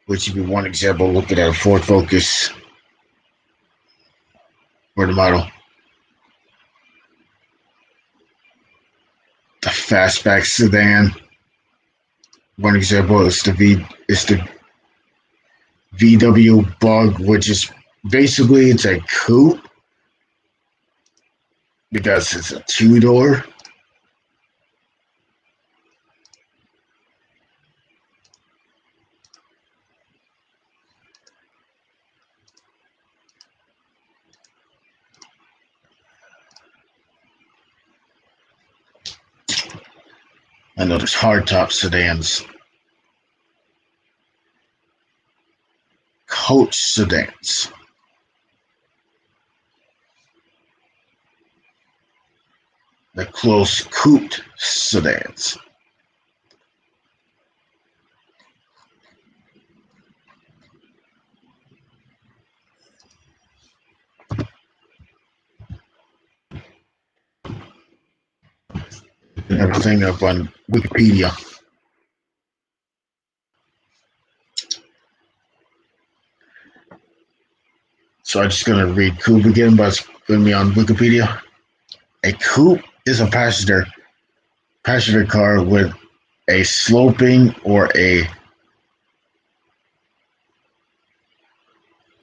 Which would be one example looking at a Ford Focus for the model. The fastback sedan. One example is the VW Bug, which is basically it's a coupe because it's a two-door. I know there's hardtop sedans, coach sedans, the closed coupe sedans. everything up on Wikipedia. So I'm just gonna read coupe again, but it's gonna be on Wikipedia. A coupe is a passenger car with a sloping or a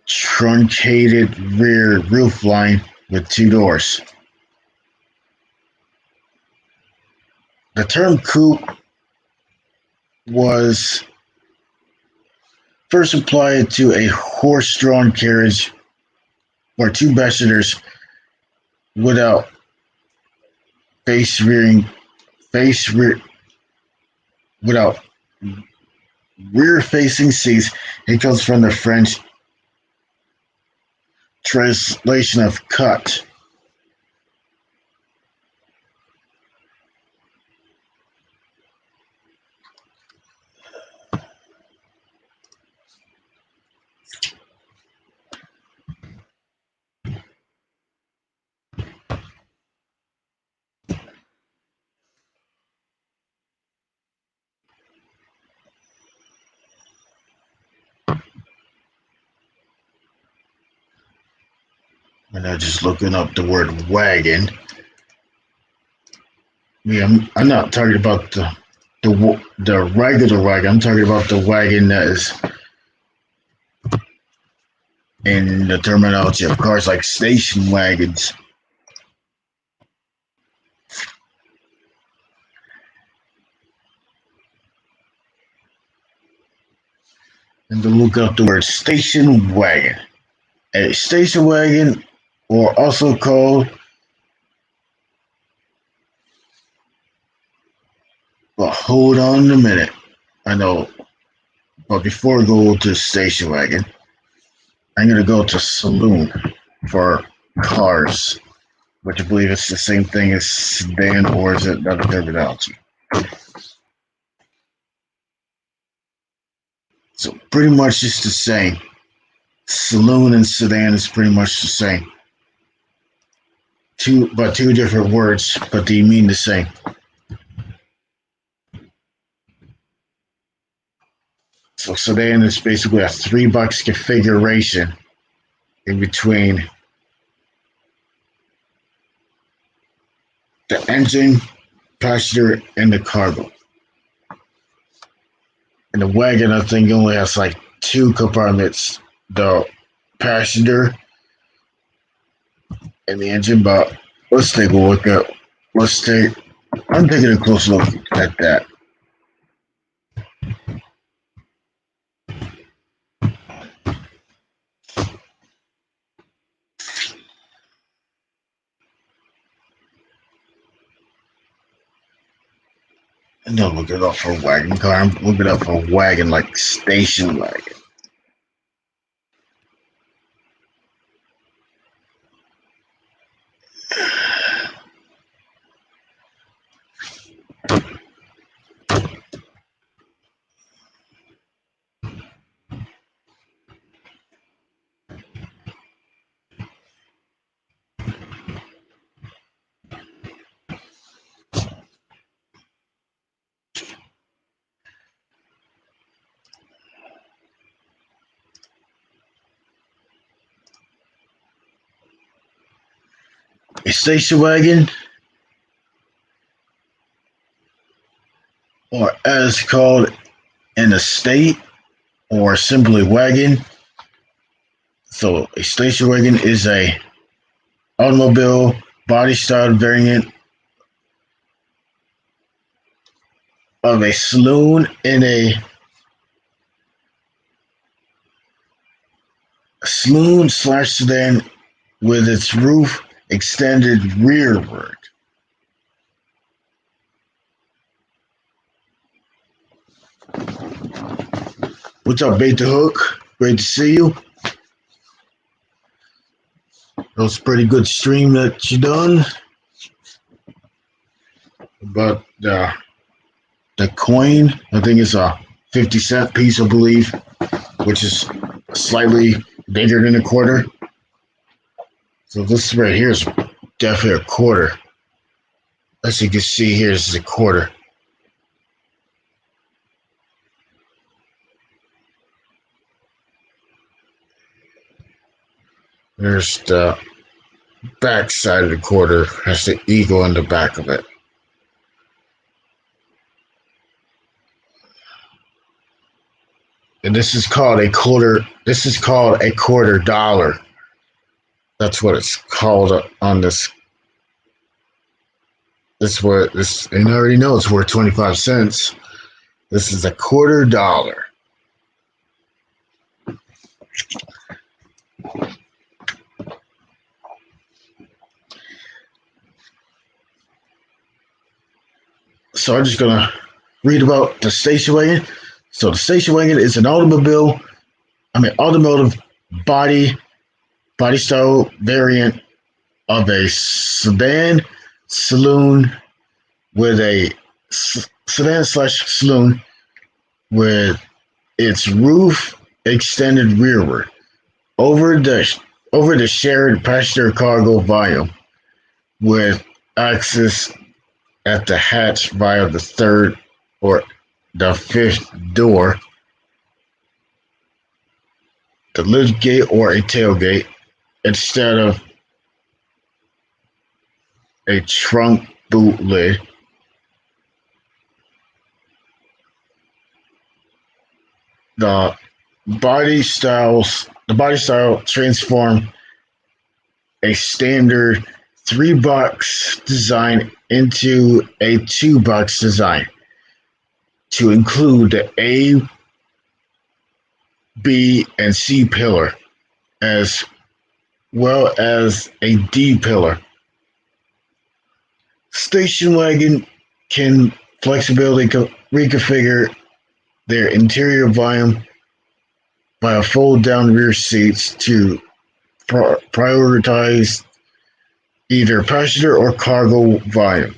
truncated rear roofline with two doors. The term coupe was first applied to a horse-drawn carriage where two passengers without without rear-facing seats. It comes from the French translation of cut. And I'm just looking up the word wagon. Yeah, I'm not talking about the regular wagon. I'm talking about the wagon that is in the terminology of cars like station wagons. And to look up the word station wagon. A station wagon, or also called, but hold on a minute. I know, but before we go to station wagon, I'm going to go to saloon for cars, which I believe it's the same thing as sedan, or is it another terminology? So pretty much it's the same. Saloon and sedan is pretty much the same. Two different words, but they mean the same. So sedan is basically a 3-box configuration in between the engine, passenger, and the cargo. And the wagon, I think, only has like 2 compartments: the passenger and the engine. But let's take a look at. I'm taking a close look at that. And don't look it up for wagon car. I'm looking up for wagon like station wagon. A station wagon, or as called an estate, or simply wagon. So a station wagon is a automobile body style variant of a saloon in a saloon/sedan with its roof extended rearward. What's up, Bait the Hook? Great to see you. That was a pretty good stream that you done. But the coin, I think it's a 50-cent piece, I believe, which is slightly bigger than a quarter. So this right here is definitely a quarter. As you can see here, this is a quarter. There's the back side of the quarter. Has the eagle in the back of it. And this is called a quarter. This is called a quarter dollar. That's what it's called on this. This what this. And I already know it's worth 25 cents. This is a quarter dollar. So I'm just gonna read about the station wagon. So the station wagon is an automotive body style variant of a sedan saloon with a sedan slash saloon with its roof extended rearward over the shared passenger cargo volume with access at the hatch via the third or the fifth door, the lift gate or a tailgate, instead of a trunk boot lid. The body style transform a standard 3-box design into a 2-box design to include the A, B, and C pillar, as well as a D pillar. Station wagon can flexibly reconfigure their interior volume via fold-down rear seats to prioritize either passenger or cargo volume.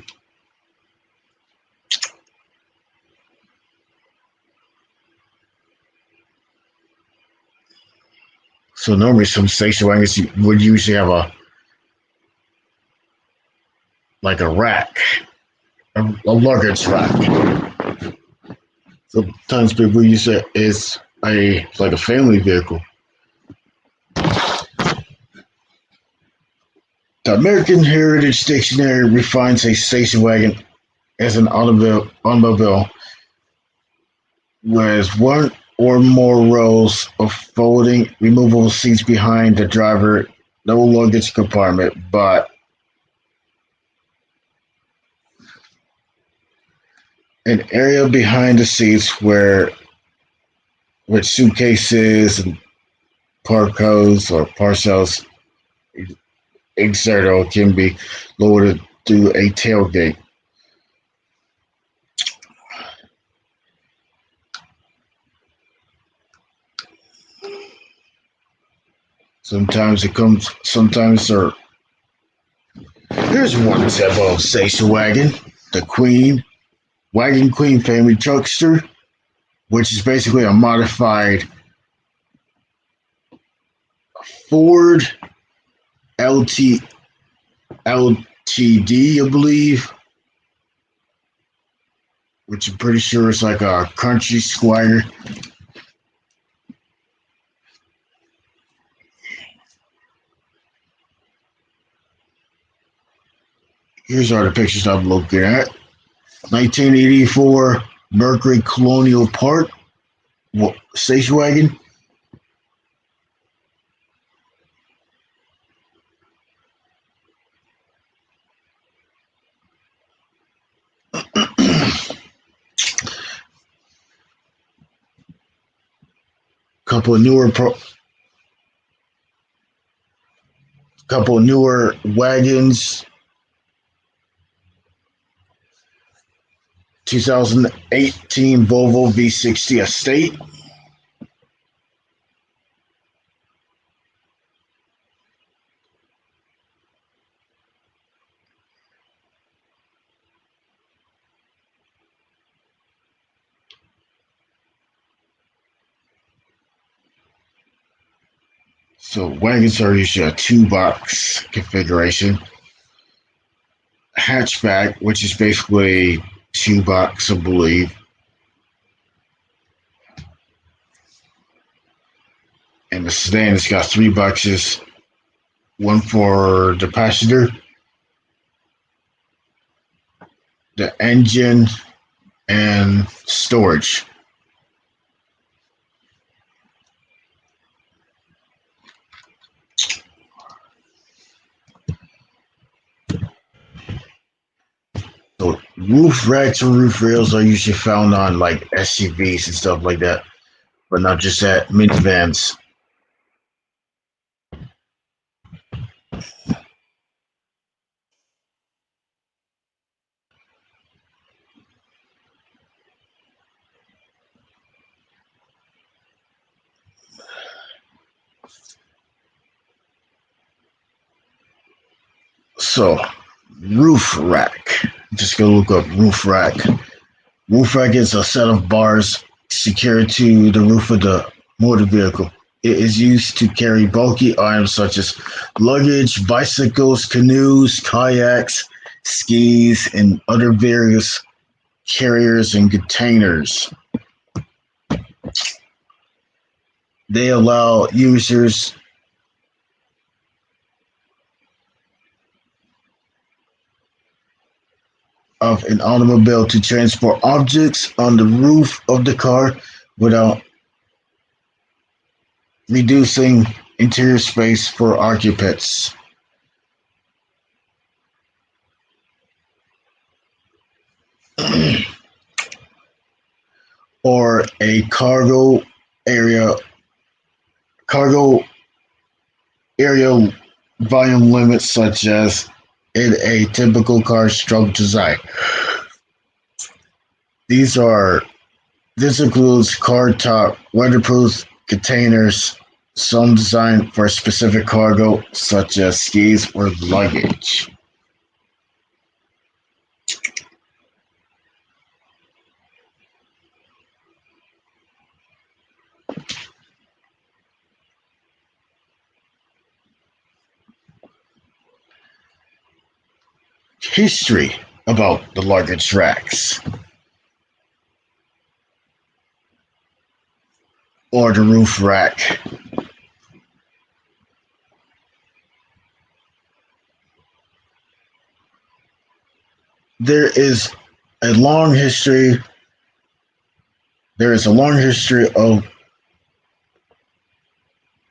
So normally some station wagons would usually have a rack, a luggage rack. Sometimes people use it as a family vehicle. The American Heritage Dictionary defines a station wagon as an automobile with one or more rows of folding, removable seats behind the driver, no luggage compartment, but an area behind the seats with suitcases and parcels or parcels, etc., can be lowered through a tailgate. Sometimes here's one example of station wagon, the Wagon Queen family truckster, which is basically a modified Ford LTD, I believe, which I'm pretty sure is like a country squire. Here's all the pictures I'm looking at. 1984 Mercury Colonial Park station wagon. Couple of newer wagons. 2018 Volvo V60 Estate. So wagons are usually a 2-box configuration. hatchback, which is basically a shoebox, I believe. And the sedan has got 3 boxes, one for the passenger, the engine, and storage. So roof racks and roof rails are usually found on like SUVs and stuff like that, but not just at minivans. So roof rack. Just go look up roof rack. Roof rack is a set of bars secured to the roof of the motor vehicle. It is used to carry bulky items such as luggage, bicycles, canoes, kayaks, skis, and other various carriers and containers. They allow users of an automobile to transport objects on the roof of the car without reducing interior space for occupants. Or a cargo area volume limit such as in a typical car's trunk design. This includes car top weatherproof containers, some designed for specific cargo such as skis or luggage. History about the luggage racks or the roof rack. There is a long history. There is a long history of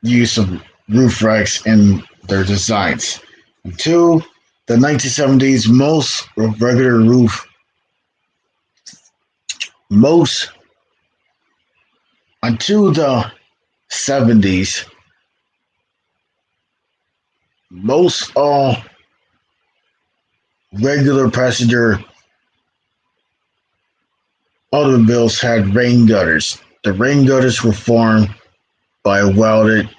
use of roof racks in their designs. Until the 1970s, most until the 70s, most all regular passenger automobiles had rain gutters. The rain gutters were formed by welded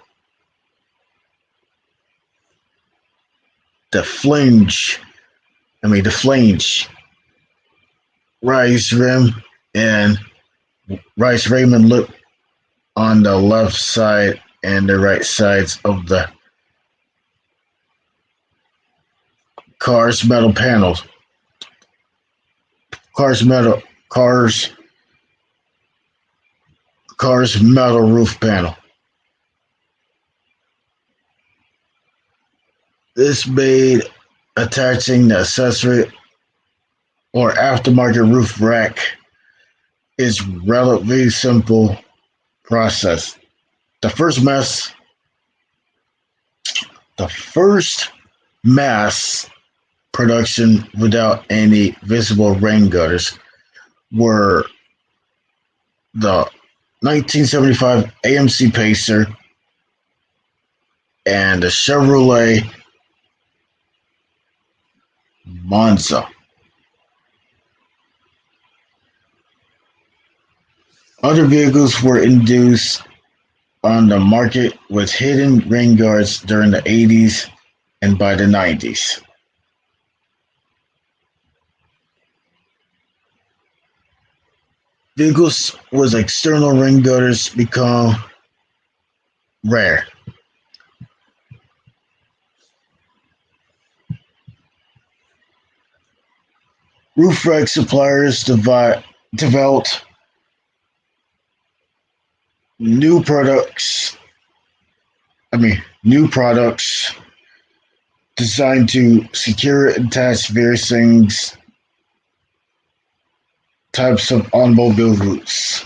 the flange rise rim and rise Raymond lip on the left side and the right sides of the car's metal panels. Car's metal roof panel. This made attaching the accessory or aftermarket roof rack is relatively simple process. The first mass production without any visible rain gutters were the 1975 AMC Pacer and the Chevrolet Monza. Other vehicles were introduced on the market with hidden rain guards during the 80s and by the 90s. Vehicles with external rain gutters become rare. Roof rack suppliers developed new products. New products designed to secure and attach various things, types of automobile roofs.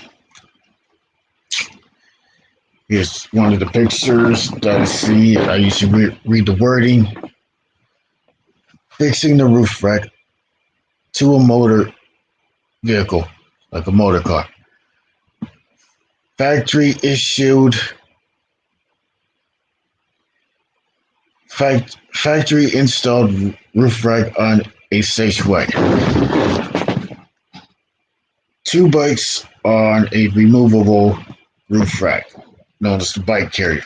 Here's one of the pictures that I see. I usually read the wording. Fixing the roof rack to a motor vehicle, like a motor car. Factory issued. Factory installed roof rack on a Stageway. 2 bikes on a removable roof rack, known as the bike carrier.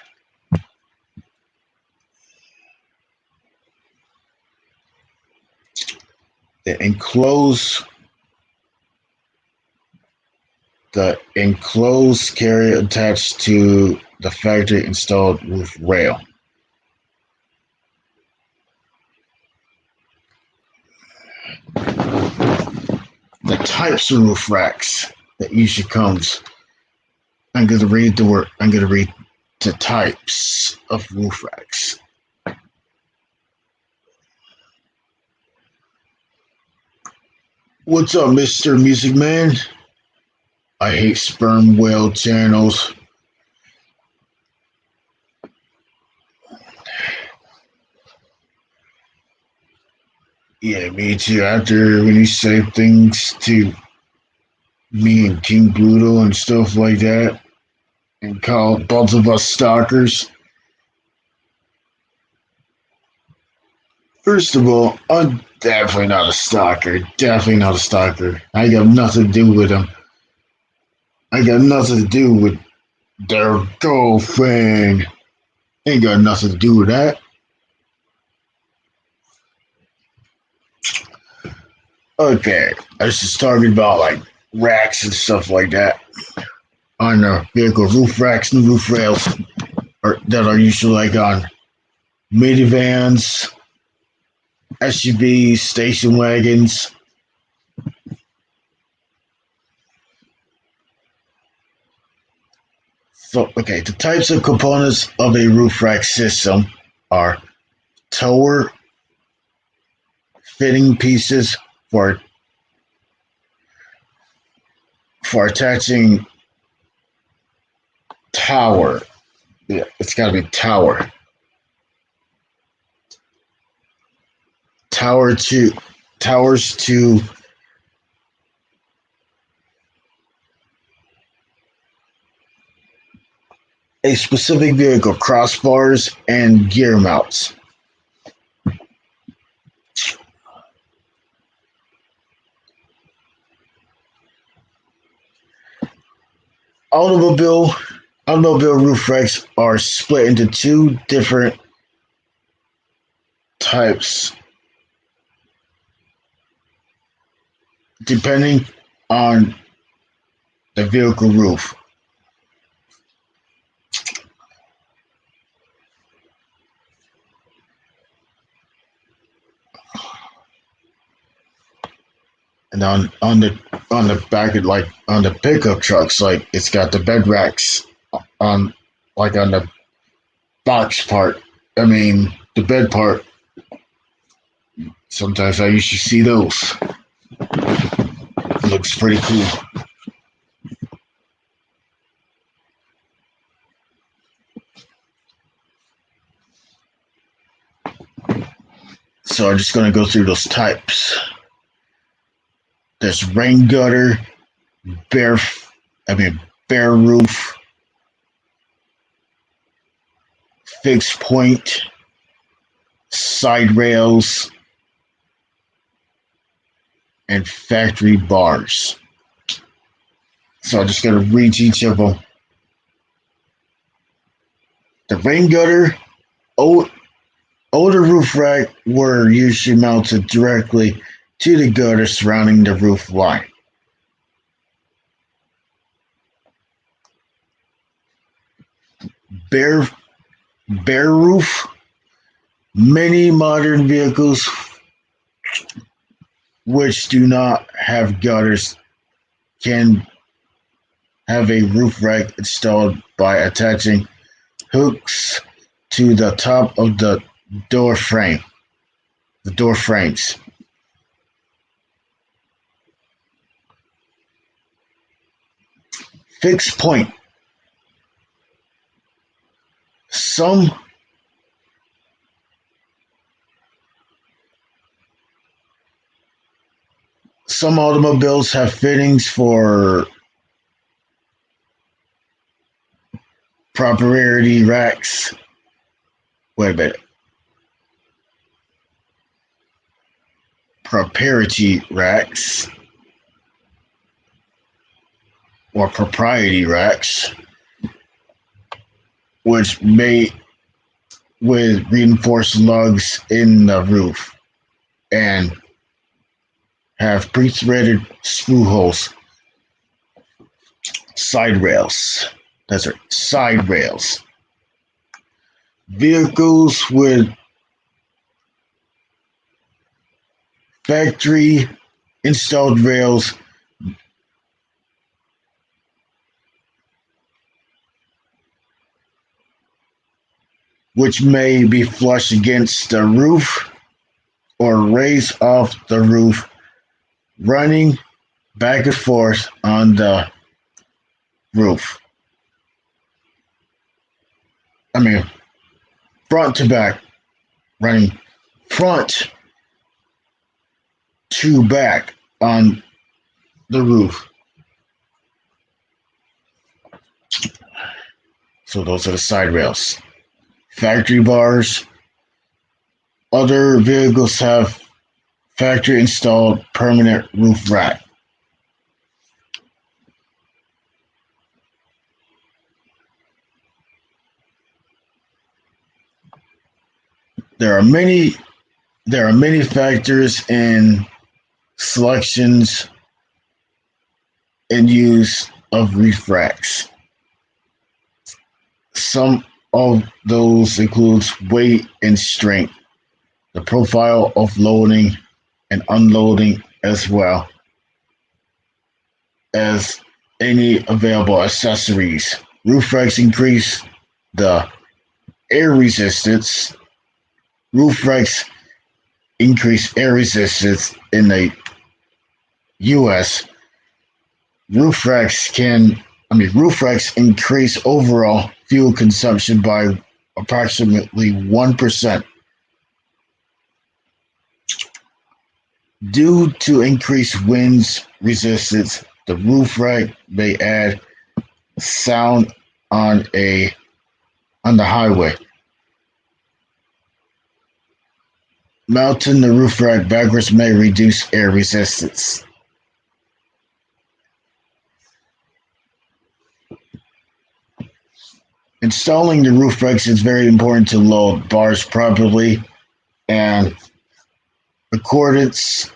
The enclosed carrier attached to the factory installed roof rail. The types of roof racks that usually comes. I'm going to read the types of roof racks. What's up, Mr. Music Man? I hate sperm whale channels. Yeah, me too. After when you say things to me and King Pluto and stuff like that, and call both of us stalkers. First of all, I'm definitely not a stalker. Definitely not a stalker. I got nothing to do with them. I got nothing to do with their girlfriend. Ain't got nothing to do with that. Okay, I was just talking about like racks and stuff like that on the vehicle. Roof racks and roof rails that are usually like on minivans, SUVs, station wagons. So, okay, the types of components of a roof rack system are tower, fitting pieces for attaching tower. Yeah, it's got to be tower. Towers to a specific vehicle, crossbars and gear mounts. Automobile roof racks are split into 2 different types depending on the vehicle roof. And on the back of like on the pickup trucks, like it's got the bed racks on like on the box part. I mean the bed part. Sometimes I usually see those. It looks pretty cool. So I'm just gonna go through those types. There's rain gutter, bare roof, fixed point, side rails, and factory bars. So I'm just gonna read each of them. The rain gutter, older roof rack were usually mounted directly to the gutter surrounding the roof line. Bare roof. Many modern vehicles which do not have gutters can have a roof rack installed by attaching hooks to the top of the door frames. Fixed point. Some automobiles have fittings for proprietary racks. Wait a minute. Proprietary racks or proprietary racks, which made with reinforced lugs in the roof and have pre-threaded screw holes. Side rails. That's right, side rails. Vehicles with factory installed rails which may be flush against the roof or raised off the roof, running back and forth on the roof. Front to back, running front to back on the roof. So those are the side rails. Factory bars. Other vehicles have factory installed permanent roof rack. There are many factors in selections and use of roof racks. Some of those includes weight and strength, the profile of loading and unloading, as well as any available accessories. Roof racks increase the air resistance. Roof racks increase air resistance in the U.S. Roof racks increase overall fuel consumption by approximately 1%. Due to increased wind resistance, the roof rack may add sound on the highway. Mounting the roof rack backwards may reduce air resistance. Installing the roof racks is very important to load bars properly and accordance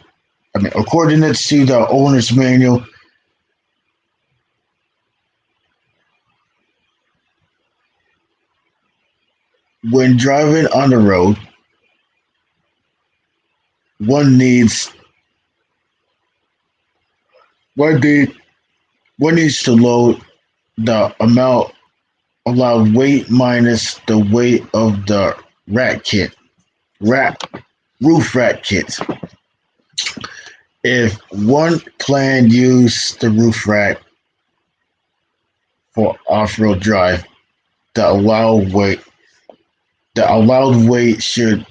to the owner's manual. When driving on the road, one needs to load the amount allowed weight minus the weight of the roof rack kit. If one plan use the roof rack for off-road drive, the allowed weight should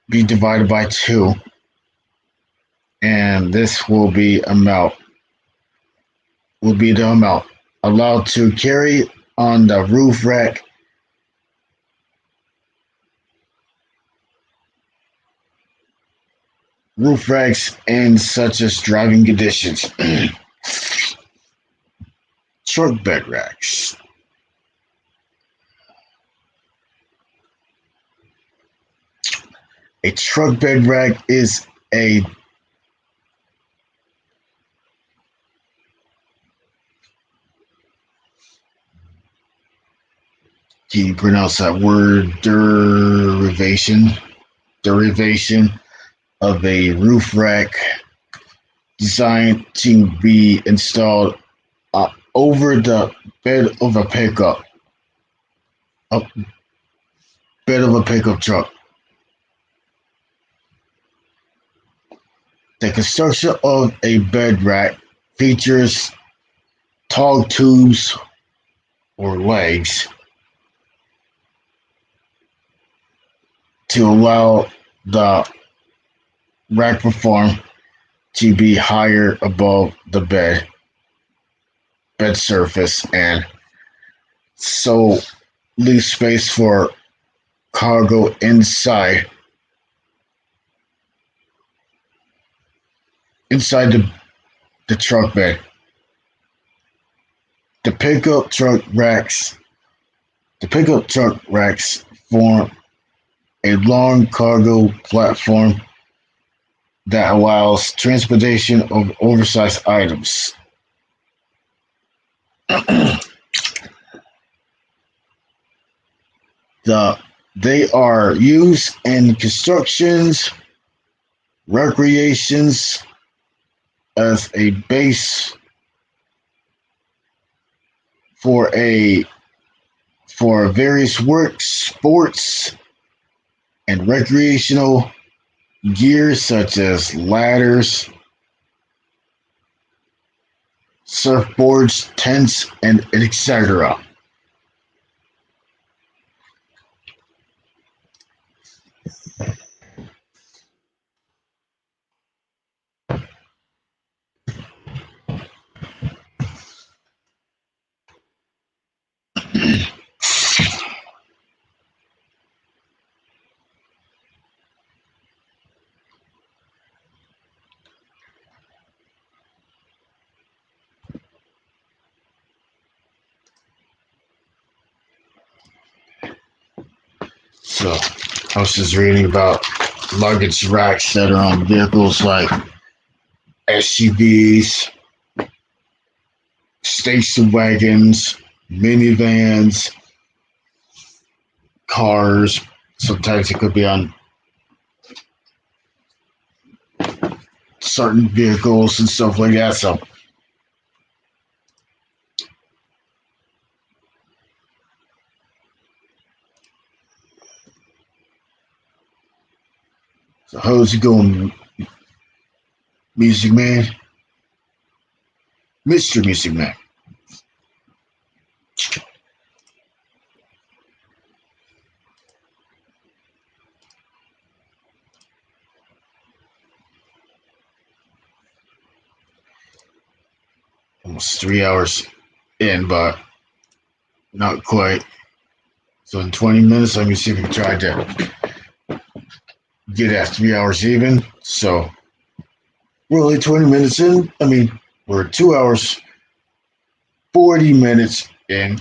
be divided by 2, and this will be the amount allowed to carry on the roof rack. Roof racks in such as driving conditions. Truck bed racks. A truck bed rack is a can you pronounce that word? Derivation of a roof rack designed to be installed over the bed of a pickup, a bed of a pickup truck. The construction of a bed rack features tall tubes or legs to allow the rack platform to be higher above the bed surface and so leave space for cargo inside the truck bed. The pickup truck racks form a long cargo platform that allows transportation of oversized items. They are used in constructions, recreations as a base for various work, sports, and recreational gear such as ladders, surfboards, tents, and etc. So I was just reading about luggage racks that are on vehicles like SUVs, station wagons, minivans, cars. Sometimes it could be on certain vehicles and stuff like that. So how's it going, Music Man? Mr. Music Man. Almost 3 hours in, but not quite. So in 20 minutes, let me see if we can try to get at 3 hours even. So we're only 20 minutes in. I mean, we're 2 hours, 40 minutes in.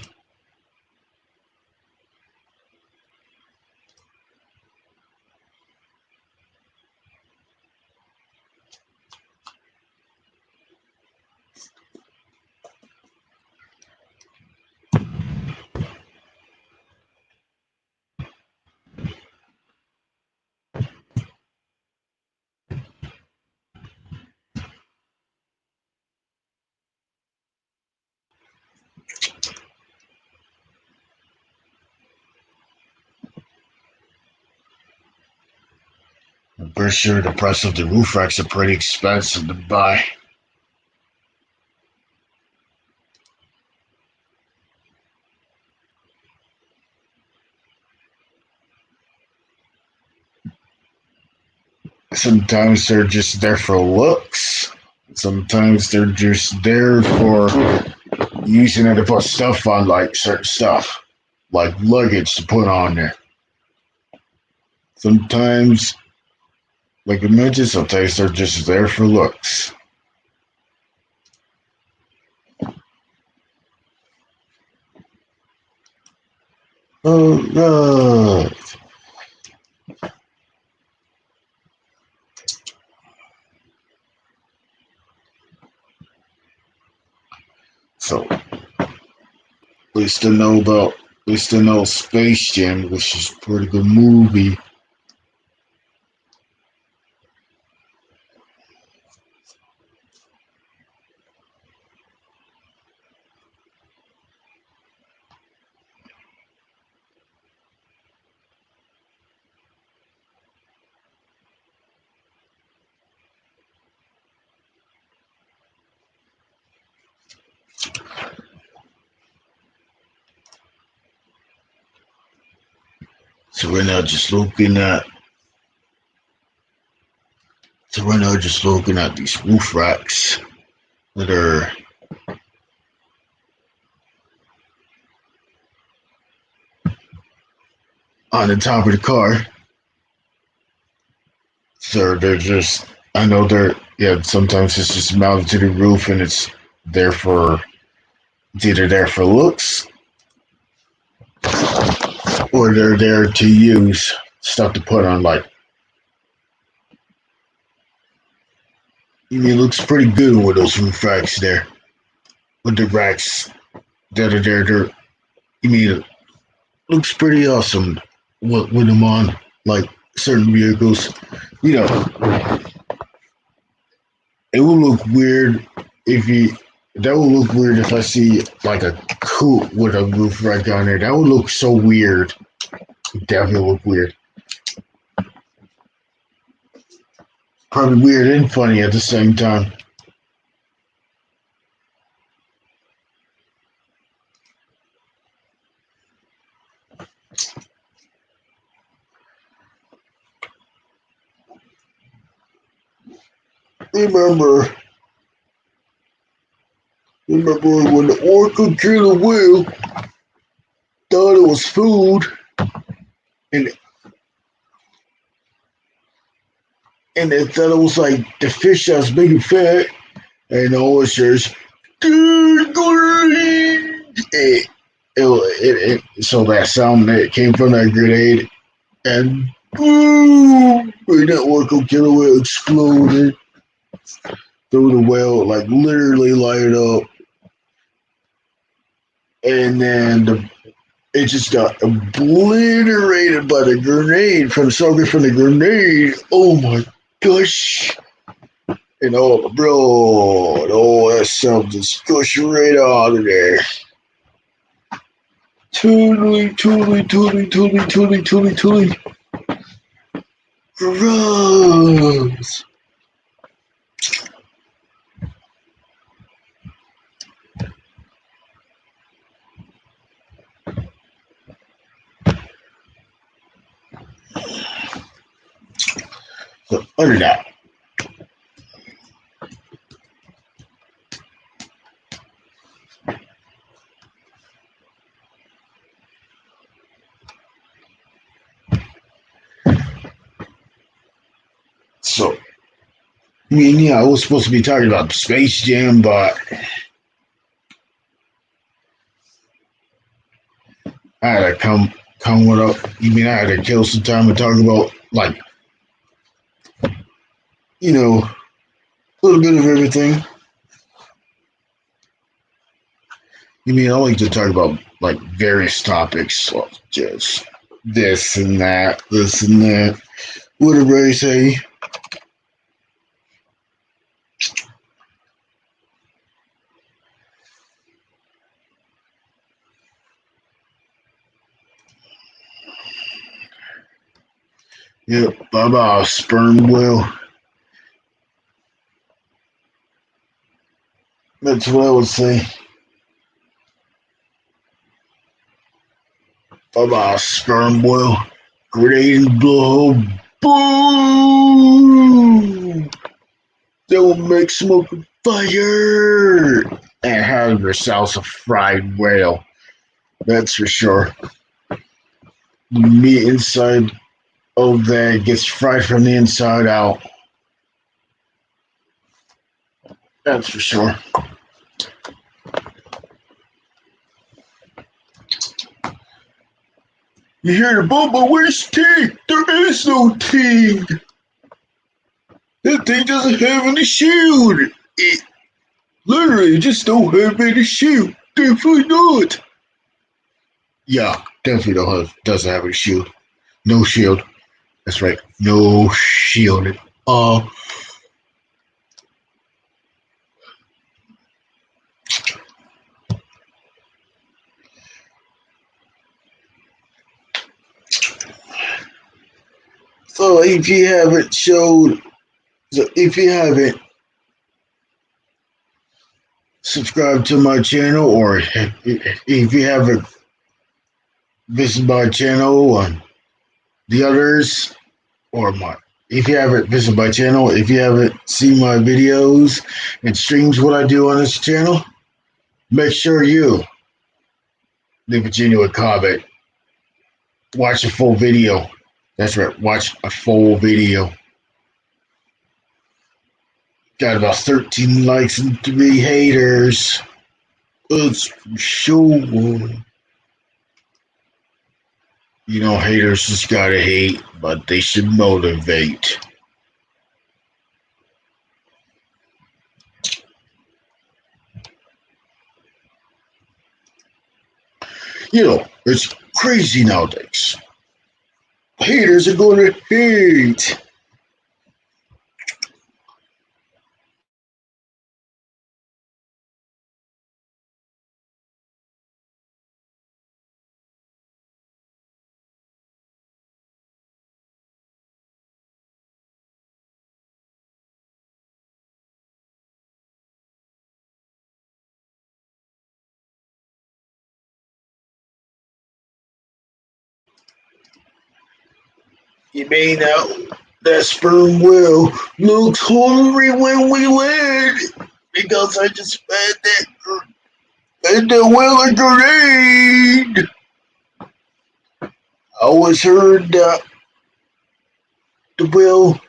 I'm pretty sure the price of the roof racks are pretty expensive to buy. Sometimes they're just there for looks. Sometimes they're just there for using it to put stuff on, like certain stuff, like luggage to put on there. Sometimes, like I mentioned, sometimes they're just there for looks. Oh, no. So, at least I know Space Jam, which is a pretty good movie. So right now, just looking at. So right now, just looking at these roof racks that are on the top of the car. So they're just. I know they're. Yeah, sometimes it's just mounted to the roof, and it's there for. It's either there for looks, or they're there to use stuff to put on. Like, I mean, it looks pretty good with those roof racks there. With the racks that are there, I mean, it looks pretty awesome with them on, like certain vehicles. You know, it will look weird if you. That would look weird if I see like a coupe with a roof rack on there. That would look so weird. It definitely look weird. Probably weird and funny at the same time. Remember when the orca killer whale thought it was food, and they thought it was like the fish that was big and fat, and the oysters, dude, so that sound that came from that grenade, and boom, and that orca killer whale exploded through the whale, like literally light up, and then it just got obliterated by the grenade from the grenade. Oh my gosh. And oh, bro, that stuff just pushed right out of there. Totally. Gross. So, under that. So, I mean, yeah, I was supposed to be talking about Space Jam, but I had to come with up. You mean I had to kill some time and talk about, like, you know, a little bit of everything. You mean I like to talk about, like, various topics, so just this and that. Whatever I say. Yep, bye-bye, sperm whale. That's what I would say. Bye-bye, sperm whale. Grenade and blow. Boom! That will make smoke and fire. And have yourselves a fried whale. That's for sure. The meat inside of that gets fried from the inside out. That's for sure. You hear the Bubba, where's Tig? There is no Tig. That thing doesn't have any shield. It literally just don't have any shield. Definitely not. Yeah, definitely doesn't have any shield. No shield. That's right. No shield at all. So if you haven't subscribed to my channel, or if you haven't visited my channel, the others, or my, if you haven't visited my channel, if you haven't seen my videos and streams what I do on this channel, make sure you leave a genuine comment. Watch a full video. That's right, watch a full video. Got about 13 likes and 3 haters. It's for sure. You know, haters just gotta hate, but they should motivate. You know, it's crazy nowadays. Haters are gonna hate. You may know that sperm whale looks hungry when we land because I just fed that whale a grenade. I always heard that the whale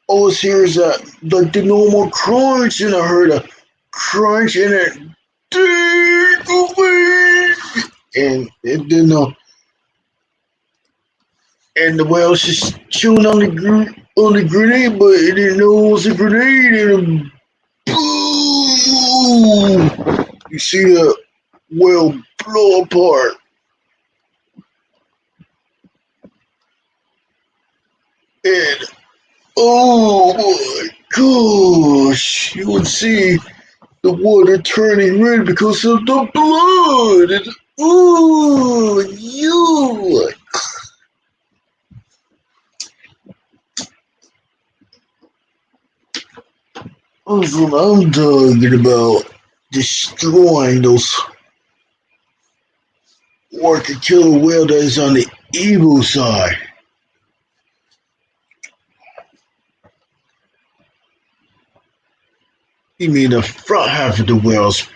always hears that like the normal crunch, and I heard a crunch and it take away, and it didn't know. And the whale's just chewing on the grenade, but it didn't know it was a grenade, and boom! You see the whale blow apart. And oh my gosh, you would see the water turning red because of the blood. And, ooh, you. That's what I'm talking about. Destroying those orca killer whale that is on the evil side. You mean the front half of the whale's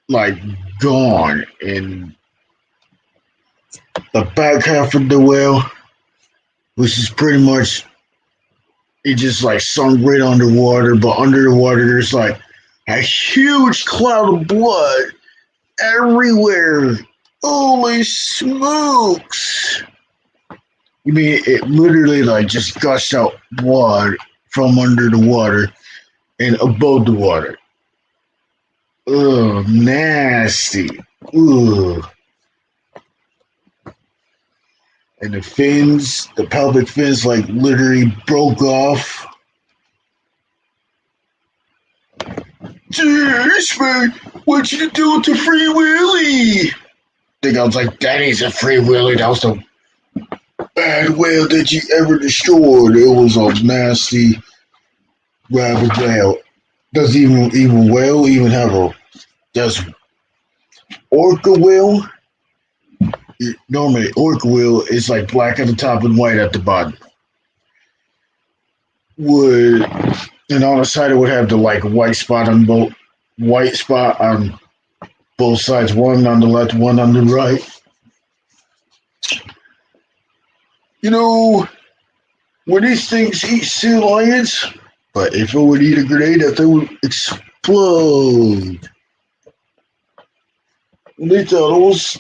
like gone, and the back half of the whale, which is pretty much it just like sunk right underwater, but under the water there's like a huge cloud of blood everywhere. Holy smokes! You mean it literally like just gushed out blood from under the water and above the water. Ugh, nasty. Ugh. And the fins, the pelvic fins, like literally broke off. Jeez, man, what you do to Free Willy? I think I was like, that ain't a Free Willy. That was the bad whale that you ever destroyed. It was a nasty rabid whale. Does even whale even have a? Does orca whale? Normally, orca whale is like black at the top and white at the bottom. Would and on the side it would have the like white spot on both sides, one on the left, one on the right. You know, when these things eat sea lions, but if it would eat a grenade, that thing would explode. And they thought it was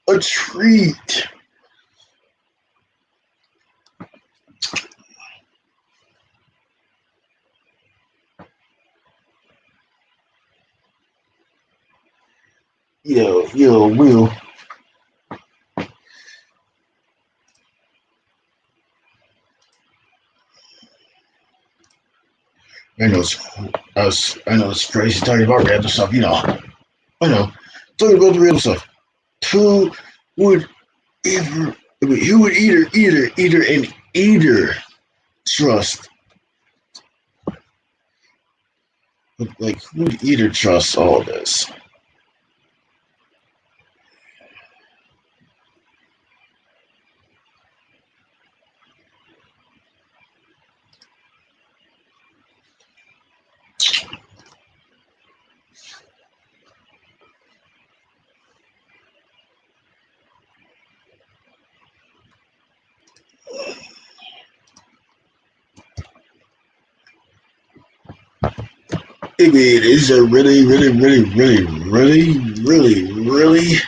a treat. Will. I know it's crazy talking about random stuff, you know. I know. Talking about the real stuff. Who would ever who would either trust? Like who would either trust all this? I mean, it's a really, really, really, really, really, really, really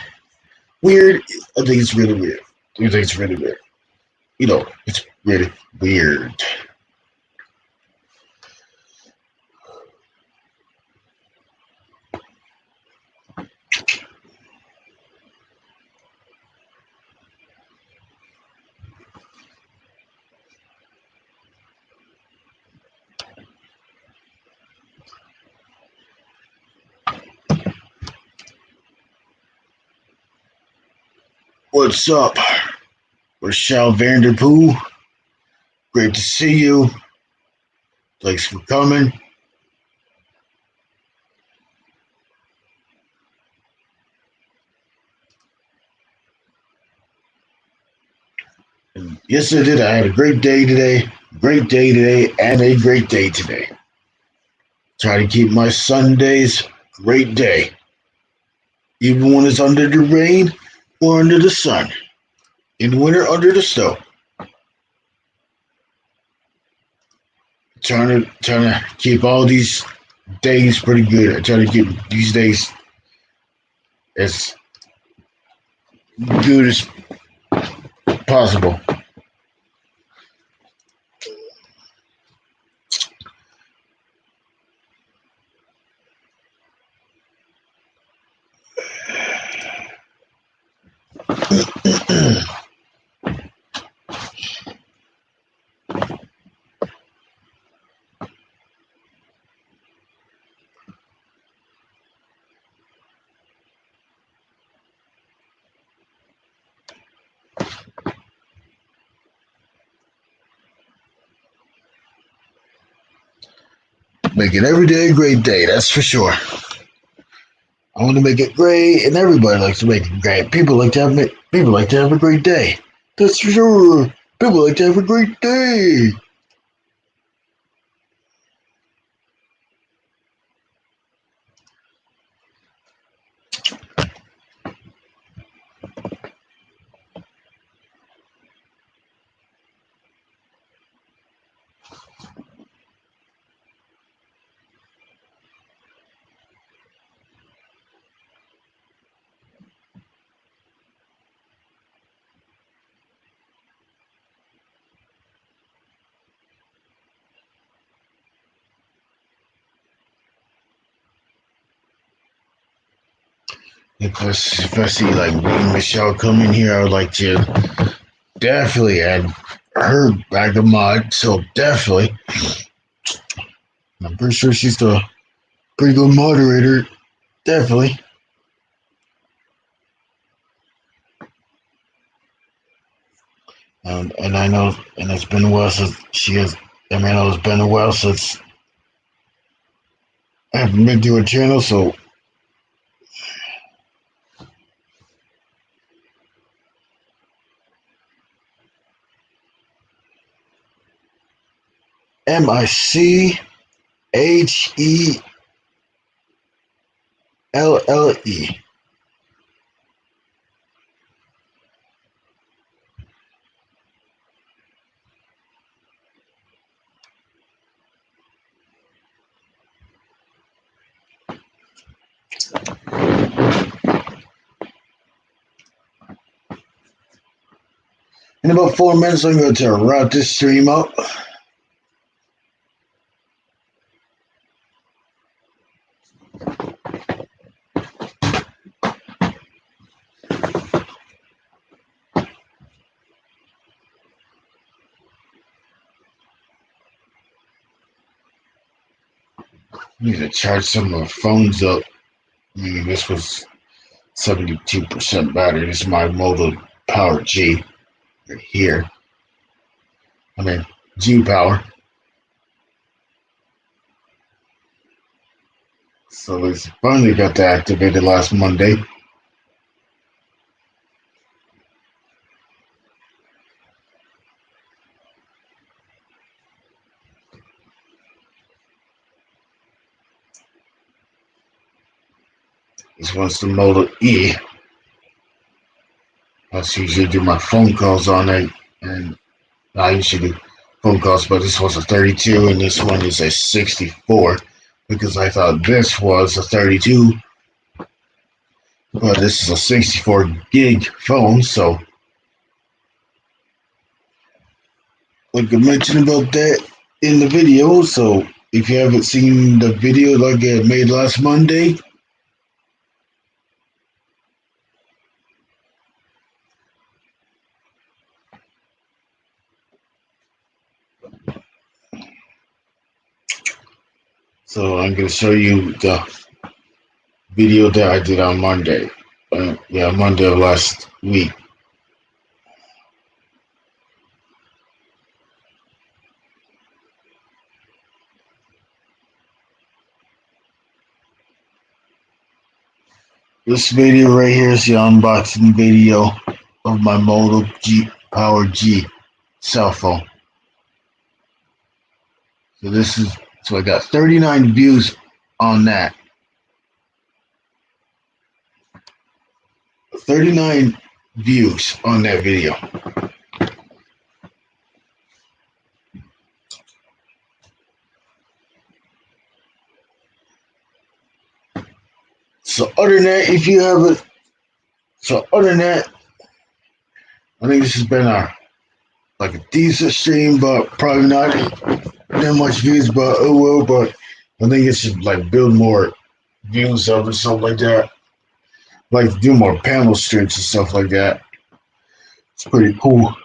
weird. I think it's really weird. I think it's really weird. You know, it's really weird. What's up, Rochelle Vanderpool? Great to see you. Thanks for coming. And yes, I did. I had a great day today. Great day today, and a great day today. Try to keep my Sundays great day, even when it's under the rain or under the sun. In winter, under the snow. Trying to keep all these days pretty good. I try to keep these days as good as possible. Making every day a great day, that's for sure. I want to make it great, and everybody likes to make it great. People like to have a great day. That's for sure. People like to have a great day. If I see like me and Michelle come in here, I would like to definitely add her back of mod. So definitely, I'm pretty sure she's a pretty good moderator. Definitely. And I know, and it's been a while since she has. I mean, it's been a while since I haven't been to her channel, so. MICHELLE. In about 4 minutes, I'm going to route this stream up. I need to charge some of my phones up. I mean, this was 72% battery. This is my Moto Power G right here. I mean, G Power. So it's finally got that activated last Monday. This one's the Moto E. I usually do my phone calls on it, and I usually do phone calls, but this one's a 32, and this one is a 64. because I thought this was a 32, but this is a 64 gig phone. So, like I mentioned about that in the video. So, if you haven't seen the video like I made last Monday, so I'm going to show you the video that I did on Monday. Monday of last week. This video right here is the unboxing video of my Moto G Power G cell phone. So I got 39 views on that. 39 views on that video. So other than that, I think this has been a decent stream, but probably not that much views, but oh well. But I think it should build more views up and stuff like that. Like to do more panel streams and stuff like that. It's pretty cool.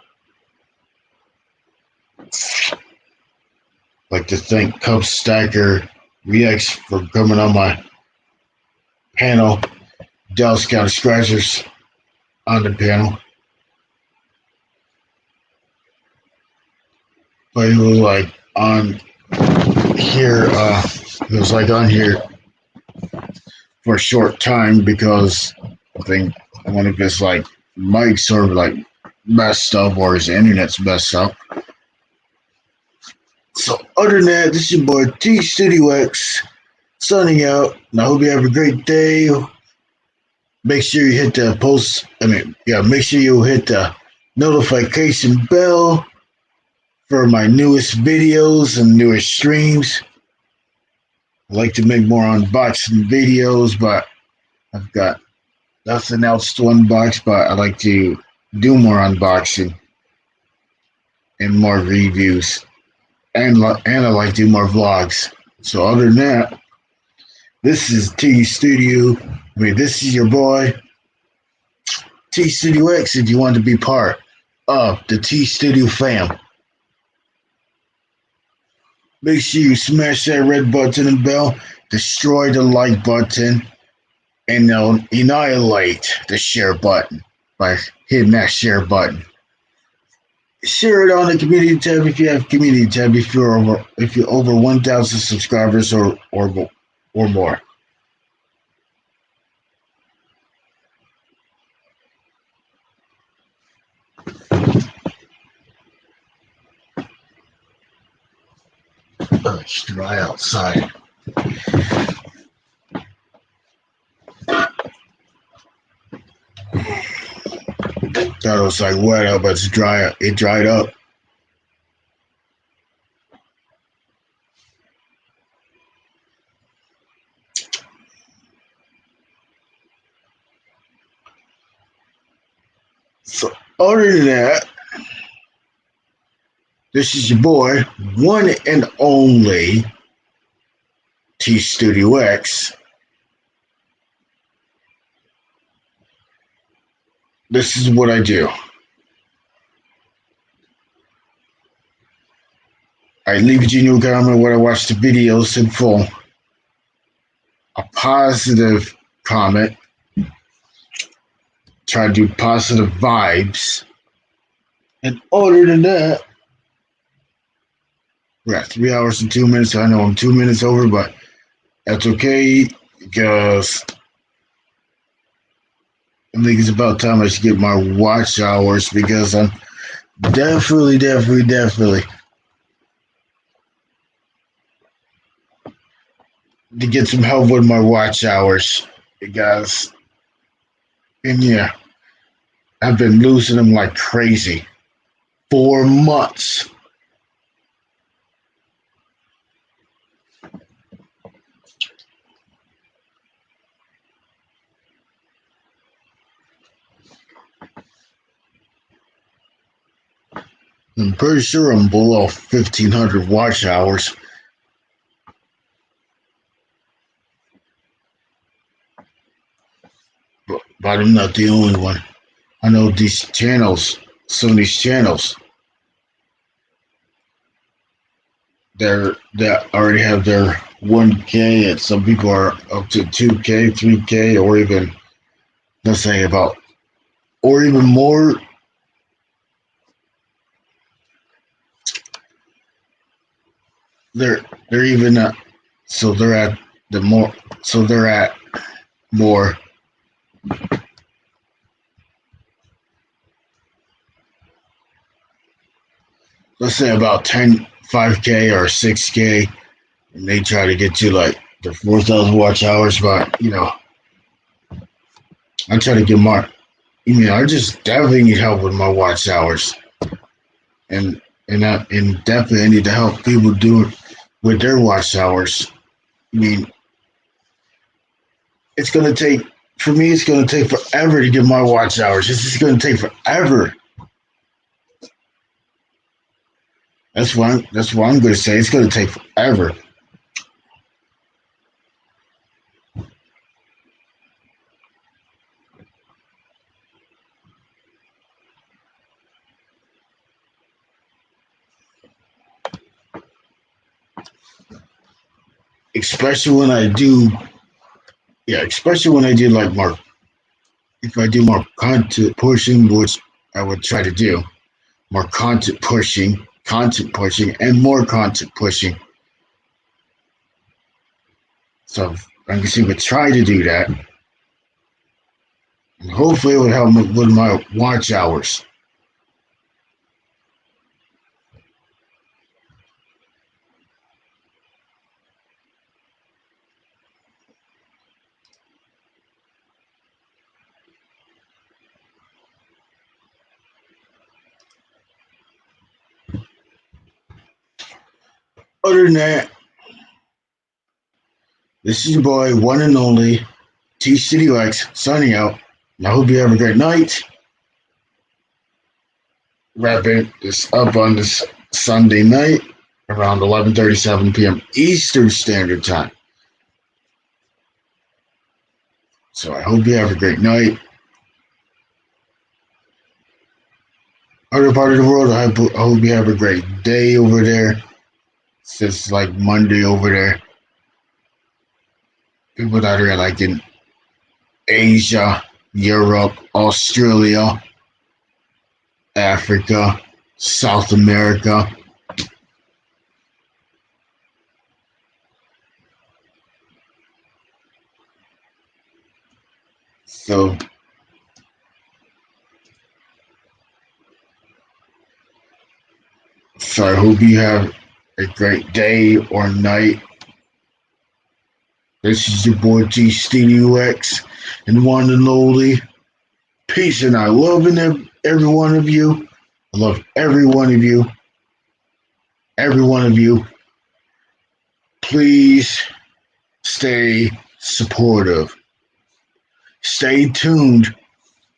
Like to thank Cub Stacker Reacts for coming on my panel. Dallas County Scratchers on the panel. But it was on here, on here for a short time because I think one of his mics sort of messed up or his internet's messed up. So other than that, this is your boy T Studio X signing out, and I hope you have a great day. Make sure you hit the make sure you hit the notification bell for my newest videos and newest streams. I like to make more unboxing videos, but I've got nothing else to unbox, but I like to do more unboxing and more reviews. And I like to do more vlogs. So other than that, this is T Studio. This is your boy, T Studio X, if you want to be part of the T Studio fam. Make sure you smash that red button and bell, destroy the like button, and annihilate the share button by hitting that share button. Share it on the community tab if you have community tab if you're over 1,000 subscribers or more. It's dry outside. Thought it was wet out, but it's dry. It dried up. So other than that, this is your boy, one and only T Studio X. This is what I do. I leave a new comment when I watch the videos in full. A positive comment. Try to do positive vibes. And other than that, we're at 3 hours and 2 minutes. I know I'm 2 minutes over, but that's okay because I think it's about time I should get my watch hours because I'm definitely to get some help with my watch hours because, and yeah, I've been losing them like crazy. 4 months. I'm pretty sure I'm below 1,500 watch hours. But I'm not the only one. I know these channels, some of these channels, that already have their 1K, and some people are up to 2K, 3K, or even, let's say about, or even more. They're even so they're at the more so they're at more. Let's say about 10, 5K or 6K, and they try to get you like the 4,000 watch hours. But I try to get my. I just definitely need help with my watch hours, and definitely I need to help people do it with their watch hours. I mean, it's gonna take for me. It's gonna take forever to get my watch hours. This is gonna take forever. That's what I'm gonna say. It's gonna take forever. Especially when I do, yeah, especially when I do like more, if I do more content pushing, which I would try to do, more content pushing, and more content pushing. So I can see, but try to do that, and hopefully it would help me with my watch hours. Other than that, this is your boy, one and only T City Lex, signing out. And I hope you have a great night. Wrapping this up on this Sunday night around 11:37 p.m. Eastern Standard Time. So I hope you have a great night. Other part of the world, I hope you have a great day over there. It's just like Monday over there. People that are like in Asia, Europe, Australia, Africa, South America. So I hope you have a great day or night. This is your boy G Studio X and one and only. Peace, and I love every one of you. I love every one of you. Every one of you. Please stay supportive. Stay tuned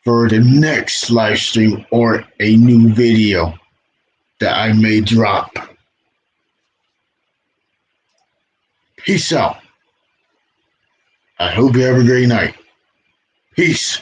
for the next live stream or a new video that I may drop. Peace out. I hope you have a great night. Peace.